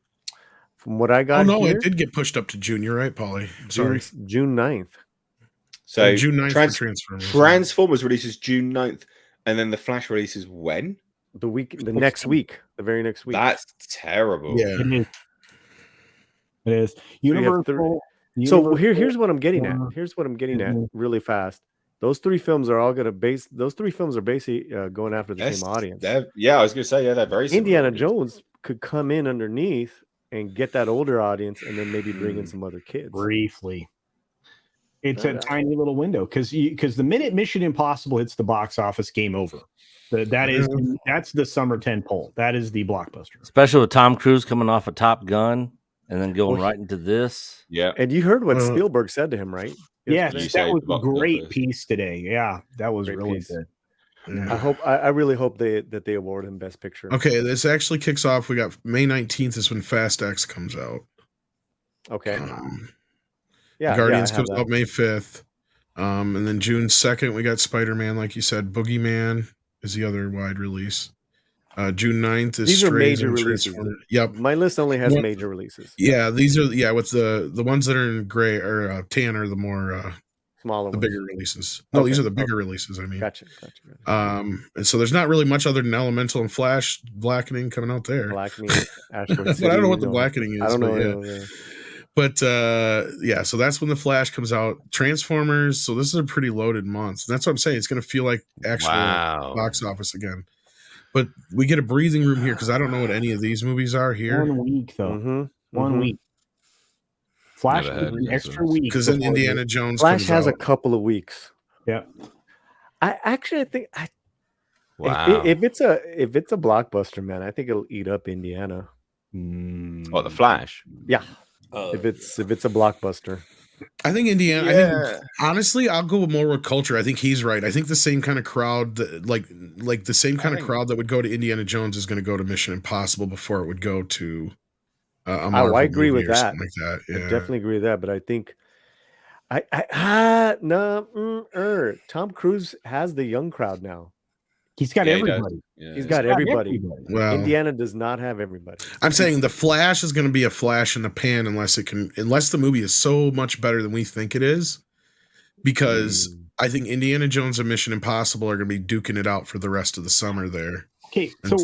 From what I got here, it did get pushed up to June. You're right, Paulie. Sorry. June 9th. So June 9th for Transformers. Transformers releases June 9th, and then The Flash releases when? The next week. The very next week. That's terrible. Yeah. It is. Universal. So here's what I'm getting at. Here's what I'm getting at really fast. those three films are all gonna base. Those three films are basically going after the same audience. Yeah, I was going to say, they're very similar. Indiana Jones could come in underneath and get that older audience, and then maybe bring in some other kids briefly. It's a tiny little window because the minute Mission Impossible hits the box office, game over. That's the summer 10 pole. That is the blockbuster. Especially with Tom Cruise coming off a Top Gun and then going right into this. Yeah. And you heard what Spielberg said to him, right? Yes, that was a great piece today. Yeah, that was really good. Yeah. I really hope that they award him Best Picture. Okay, this actually kicks off. We got May 19th is when Fast X comes out. Okay. Guardians comes out May 5th. And then June 2nd, we got Spider-Man, like you said. Boogeyman is the other wide release. June 9th is these are major releases. Yep. My list only has major releases. Yeah, these are with the ones that are in gray or tan are the more smaller, the bigger releases. No, these are the bigger releases. I mean, gotcha. And so there's not really much other than Elemental and Flash Blackening coming out there. Blackening, Ashford City, but I don't know what the Blackening is. I don't know. But so that's when the Flash comes out. Transformers. So this is a pretty loaded month. That's what I'm saying. It's going to feel like actual box office again. But we get a breathing room here because I don't know what any of these movies are here. 1 week though. 1 week. Flash an extra week because then Indiana Jones. Flash has a couple of weeks. Yeah. I think. If it's a blockbuster, man, I think it'll eat up Indiana. What, the Flash? Yeah. If it's a blockbuster. I think Indiana. I think honestly, I'll go more with culture. I think he's right. I think the same kind of crowd, like the same kind of crowd that would go to Indiana Jones is going to go to Mission Impossible before it would go to. I agree with that. Like that. Yeah. I definitely agree with that. But I think, Tom Cruise has the young crowd now. He's got everybody. He's got everybody. Well, Indiana does not have everybody. I'm saying the Flash is going to be a flash in the pan unless the movie is so much better than we think it is. Because I think Indiana Jones and Mission Impossible are going to be duking it out for the rest of the summer there. So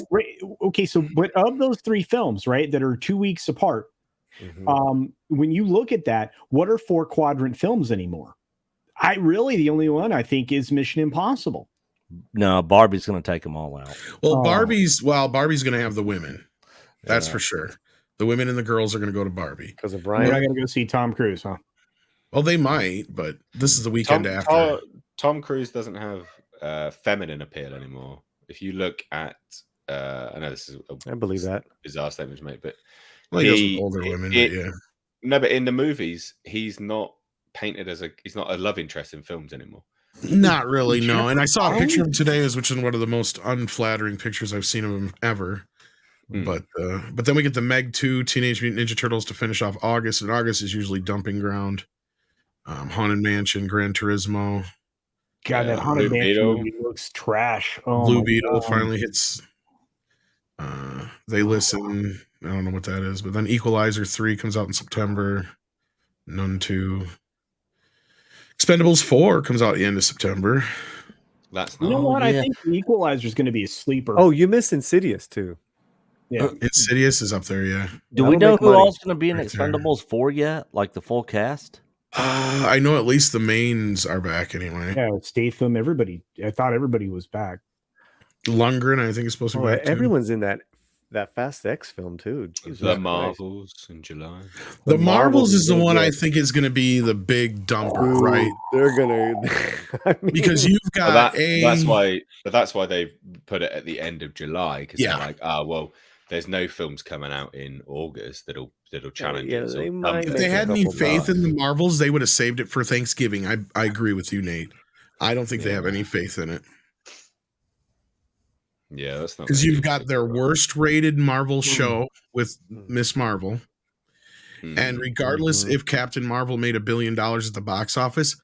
but of those three films, right, that are 2 weeks apart, when you look at that, what are 4 quadrant films anymore? The only one I think is Mission Impossible. No, Barbie's going to take them all out. Well, Barbie's going to have the women. That's for sure. The women and the girls are going to go to Barbie. Because of Ryan. We're not going to go see Tom Cruise, huh? Well, they might, but this is the weekend after. Tom Cruise doesn't have feminine appeal anymore. If you look at, I know this is I believe that bizarre statement to make, but he goes with older women. No, but in the movies, he's not painted as he's not a love interest in films anymore. Not really, no. And I saw a picture of him today, which is one of the most unflattering pictures I've seen of him ever. But then we get the Meg 2 Teenage Mutant Ninja Turtles to finish off August, and August is usually dumping ground. Haunted Mansion, Gran Turismo. God, that Haunted Mansion movie looks trash. Blue Beetle finally hits. They Listen. I don't know what that is, but then Equalizer 3 comes out in September. Nun 2. Expendables 4 comes out at the end of September. That's not. You know what? I think the Equalizer is going to be a sleeper. Oh, you miss Insidious too. Yeah, Insidious is up there. Yeah. Do we know who else is going to be in Expendables 4 yet? Like the full cast? I know at least the mains are back anyway. Yeah, Statham. Everybody. I thought everybody was back. Lundgren, I think, is supposed to be back too. Everyone's in that Fast X film too. Jesus the Marvels in July. The Marvels is the one I think is going to be the big dumper, right? They're gonna because you've got that's why they put it at the end of July because they're like, well, there's no films coming out in August that'll challenge it. So if they had any faith in the Marvels, they would have saved it for Thanksgiving. I agree with you, Nate. I don't think they have any faith in it. Yeah, that's not because you've got their worst rated Marvel show with Miss Marvel. And regardless if Captain Marvel made $1 billion at the box office,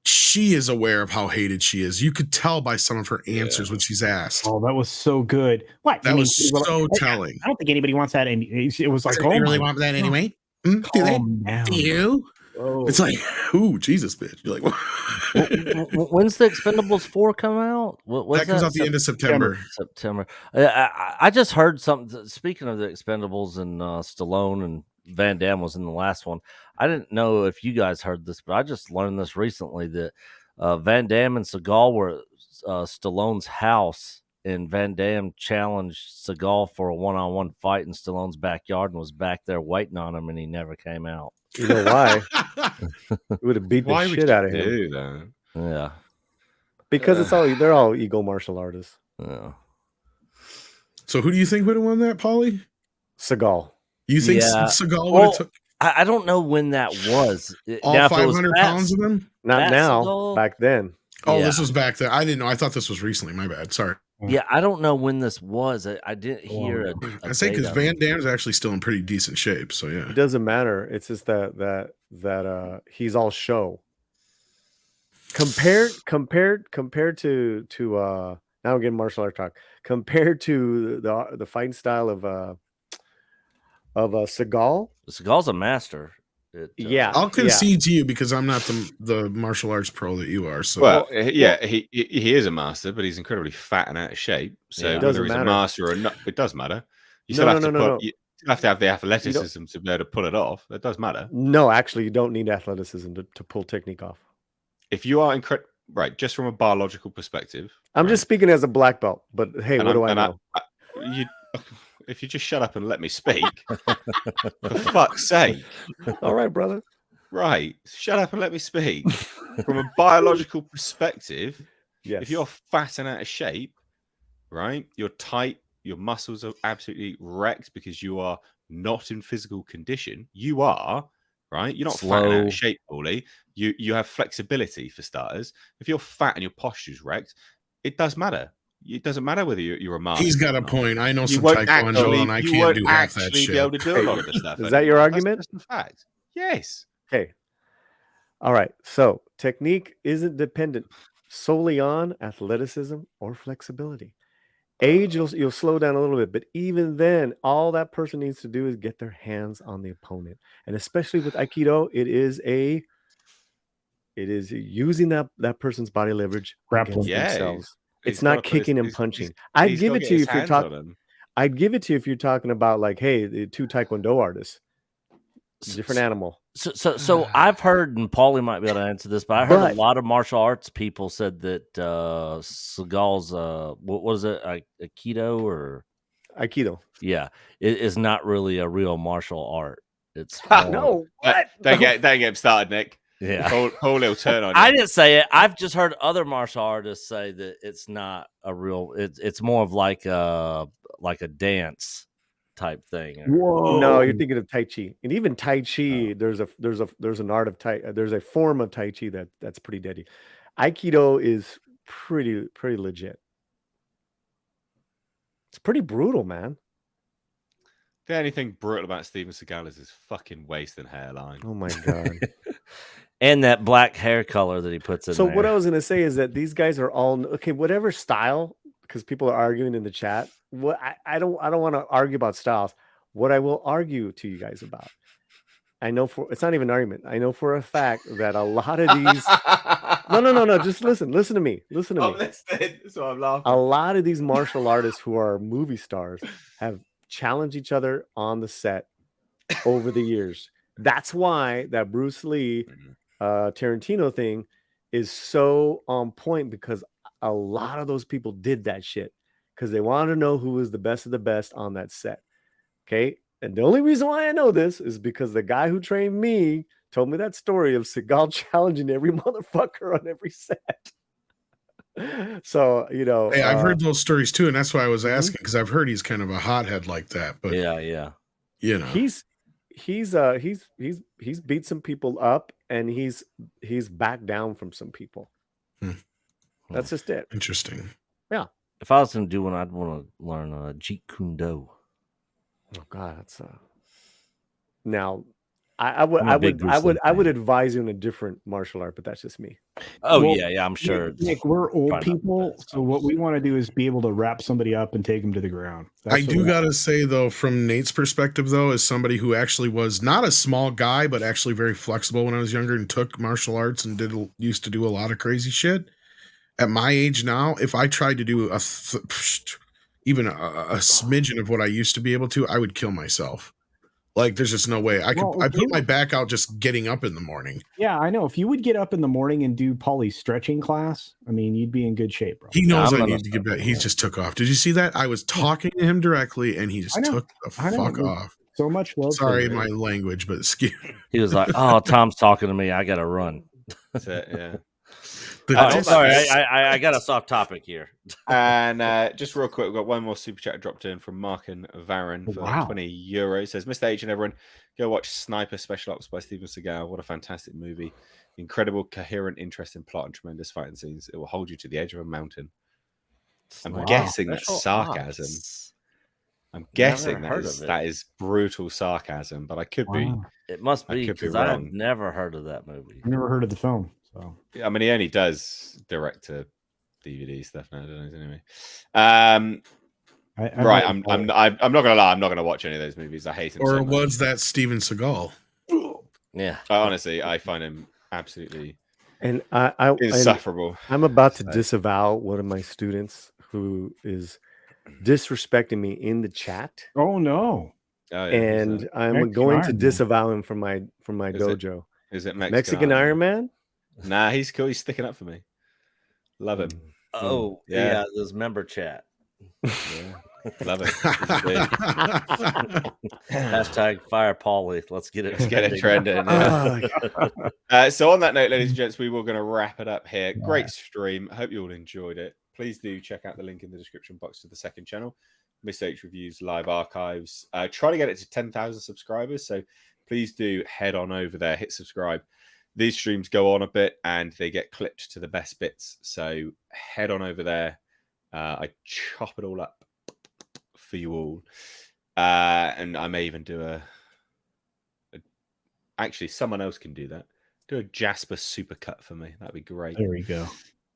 she is aware of how hated she is. You could tell by some of her answers when she's asked. Oh, that was so good. What? That was so telling. I don't think anybody wants that. It was like, oh, you really want that anyway? Do they? Do you? Oh. It's like, ooh, Jesus, bitch. You're like, when's the Expendables 4 come out? That comes out the end of September. I just heard something. Speaking of the Expendables and Stallone and Van Damme was in the last one. I didn't know if you guys heard this, but I just learned this recently that Van Damme and Seagal were at Stallone's house, and Van Damme challenged Seagal for a one-on-one fight in Stallone's backyard and was back there waiting on him, and he never came out. You know why? It would have beat the Why would shit you out of him. do that? Yeah. Because they're all ego martial artists. Yeah. So who do you think would have won that, Paulie? Seagal. You think Yeah. Seagal would Well, have took I don't know when that was. all Now, if it was 500 Fat- pounds of them? Not Fat now. Seagal? Back then. Oh, Yeah. this was back then. I didn't know. I thought this was recently. My bad. Sorry. Yeah, I don't know when this was. I didn't hear I say because date of Van it. Damme's actually still in pretty decent shape. So yeah. It doesn't matter. It's just that he's all show. Compared to now we're getting martial art talk. Compared to the fighting style of Seagal. Seagal's a master. Yeah. I'll concede to you because I'm not the martial arts pro that you are. So Well, yeah, he is a master, but he's incredibly fat and out of shape. So Yeah. whether Doesn't he's matter. a master or not, it does matter. You No, still have no, to no, put, no. you have to have the athleticism to be able to pull it off. That does matter. No, actually, you don't need athleticism to pull technique off. If you are right, just from a biological perspective. I'm right, just speaking as a black belt, but hey, what do I know? If you just shut up and let me speak, for fuck's sake. All right, brother. Right, shut up and let me speak. From a biological perspective, Yes. if you're fat and out of shape, right, you're tight, your muscles are absolutely wrecked because you are not in physical condition. You are, right? You're not fat and out Slow. of shape, Paulie. You have flexibility for starters. If you're fat and your posture's wrecked, it does matter. It doesn't matter whether you're a master. he's got or a not. point. I know You some won't taekwondo and I you can't won't do half that actually shit. be able to do a lot of the stuff. Is that your anymore. argument? That's just a fact. Yes. Okay. All right. So technique isn't dependent solely on athleticism or flexibility. Age, you'll slow down a little bit, but even then, all that person needs to do is get their hands on the opponent. And especially with Aikido, it is using that person's body leverage Grappling. against Yeah, themselves. It's He's not gotta put his- kicking and he's- punching. he's I'd give gotta it get to you his if you're hands talking. on him. I'd give it to you if you're talking about like, hey, the two Taekwondo artists, different animal. So I've heard, and Paulie might be able to answer this, but I heard But- a lot of martial arts people said that Seagal's what was it, Aikido or Aikido. yeah, it is not really a real martial art. It's No, what? Don't get him started, Nick. yeah. Paul will turn on you. I didn't say it. I've just heard other martial artists say that it's not a real. It's more of like a dance type thing. Whoa. No, you're thinking of Tai Chi, and even Tai Chi. There's an art of Tai. There's a form of Tai Chi that's pretty deadly. Aikido is pretty legit. It's pretty brutal, man. The only thing brutal about Steven Seagal is his fucking waist and hairline. Oh my god. And that black hair color that he puts in So there. what I was gonna say is that these guys are all okay. Whatever style, because people are arguing in the chat. What I don't want to argue about styles. What I will argue to you guys about, I know it's not even an argument. I know for a fact that a lot of these. No. Just listen to me. Listen to me. I'm listening, so I'm laughing. A lot of these martial artists who are movie stars have challenged each other on the set over the years. That's why that Bruce Lee Tarantino thing is so on point, because a lot of those people did that shit because they wanted to know who was the best of the best on that set. Okay. And the only reason why I know this is because the guy who trained me told me that story of Seagal challenging every motherfucker on every set. So, Hey, I've heard those stories too, and that's why I was asking, because I've heard he's kind of a hothead like that. But yeah. You know, he's beat some people up, and he's backed down from some people. That's just it. Interesting. Yeah. If I was going to do one, I'd want to learn Jeet Kune Do. Oh God, that's now. I would advise you in a different martial art, but that's just me. Oh Well, yeah, I'm sure. Nick, we're old probably not people, the best. so what we want to do is be able to wrap somebody up and take them to the ground. I do gotta say though, from Nate's perspective though, as somebody who actually was not a small guy, but actually very flexible when I was younger and took martial arts and used to do a lot of crazy shit. At my age now, if I tried to do even a smidgen of what I used to be able to, I would kill myself. Like, there's just no way I Well, I put my back out just getting up in the morning. Yeah, I know. If you would get up in the morning and do Polly's stretching class, I mean, you'd be in good shape, bro. He knows I need to get back. He just took off. Did you see that? I was talking to him directly, and he just took the fuck off. So much love. Sorry, my language, but he was like, "Oh, Tom's talking to me. I gotta run." That's it. Yeah. Sorry, I got us off topic here. And just real quick, we've got one more super chat dropped in from Mark and Varron for €20. It says, Mr. H and everyone, go watch Sniper Special Ops by Steven Seagal. What a fantastic movie. Incredible, coherent, interesting plot and tremendous fighting scenes. It will hold you to the edge of a mountain. I'm guessing that's sarcasm. I'm guessing that is brutal sarcasm, but I could be. It must be because I have never heard of that movie. I've never heard of the film. So I mean, he only does direct to DVD stuff now, don't he? Anyway, I'm not gonna lie. I'm not gonna watch any of those movies. I hate him. Or was that Steven Seagal? Yeah. Honestly, I find him absolutely insufferable. I'm about to disavow one of my students who is disrespecting me in the chat. Oh no! And I'm going to disavow him from my dojo. Is it Mexican Iron Man? Nah, he's cool. He's sticking up for me. Love him. Oh yeah, this member chat. Yeah. Love it. Hashtag fire Paulie. Let's get it trending. Yeah. So on that note, ladies and gents, we were going to wrap it up here. Great stream. I hope you all enjoyed it. Please do check out the link in the description box to the second channel, Mr. H Reviews Live Archives. Try to get it to 10,000 subscribers. So please do head on over there, hit subscribe. These streams go on a bit and they get clipped to the best bits. So head on over there. I chop it all up for you all. And I may even do actually, someone else can do that. Do a Jasper supercut for me. That'd be great. There we go.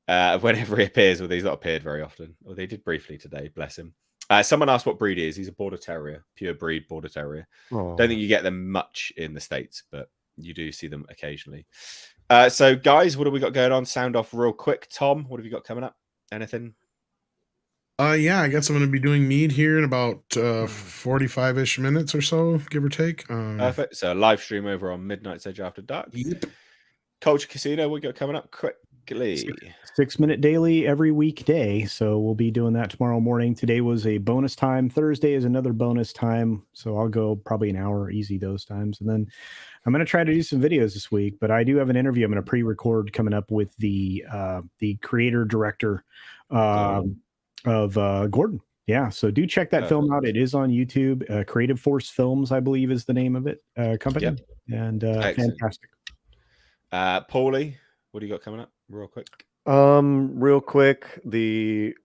Whenever he appears, well, he's not appeared very often. Well, they did briefly today, bless him. Someone asked what breed he is. He's a Border Terrier, pure breed Border Terrier. Don't think you get them much in the States, but you do see them occasionally. So, guys, what have we got going on? Sound off real quick. Tom, what have you got coming up? Anything? Yeah, I guess I'm going to be doing Mead here in about 45-ish minutes or so, give or take. Perfect. So, a live stream over on Midnight's Edge After Dark. Yep. Culture Casino, what got coming up quickly? 6-minute daily every weekday. So we'll be doing that tomorrow morning. Today was a bonus time. Thursday is another bonus time. So I'll go probably an hour easy those times. And then I'm going to try to do some videos this week, but I do have an interview I'm going to pre-record coming up with the creator director of Gordon. Yeah. So do check that film out. It is on YouTube. Creative Force Films, I believe is the name of it, company. Yep. And fantastic. Paulie, what do you got coming up real quick? Real quick, the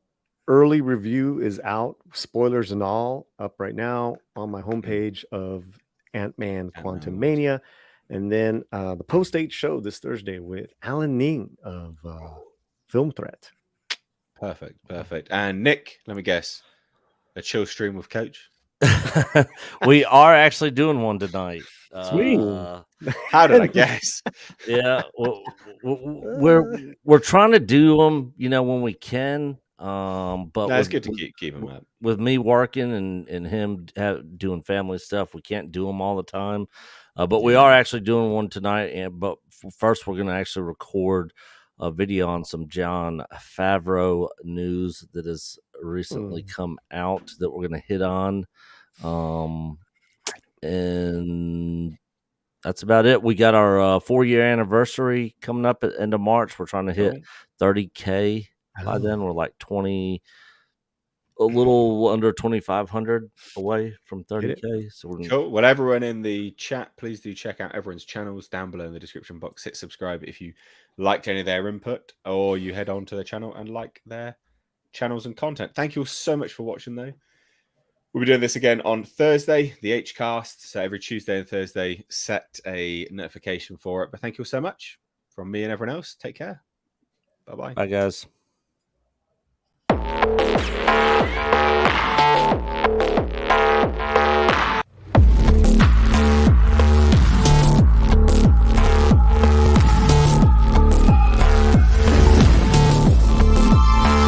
early review is out, spoilers and all, up right now on my homepage of Ant-Man Quantumania. And then the post-8 show this Thursday with Alan Ning of Film Threat. Perfect. And Nick, let me guess, a chill stream with Coach? We are actually doing one tonight. Sweet. How did I guess? Yeah, well, we're trying to do them, when we can. But it's good to keep them up. With me working and him doing family stuff, we can't do them all the time. But we are actually doing one tonight. But first, we're going to actually record a video on some Jon Favreau news that has recently come out that we're going to hit on. And that's about it. We got our 4-year anniversary coming up at the end of March. We're trying to hit 30K by then. We're like a little under 2,500 away from 30K. So we're cool. Well, everyone in the chat, please do check out everyone's channels down below in the description box. Hit subscribe if you liked any of their input, or you head on to the channel and like their channels and content. Thank you all so much for watching, though. We'll be doing this again on Thursday, the Hcast. So every Tuesday and Thursday, set a notification for it. But thank you all so much from me and everyone else. Take care. Bye-bye. Bye, guys.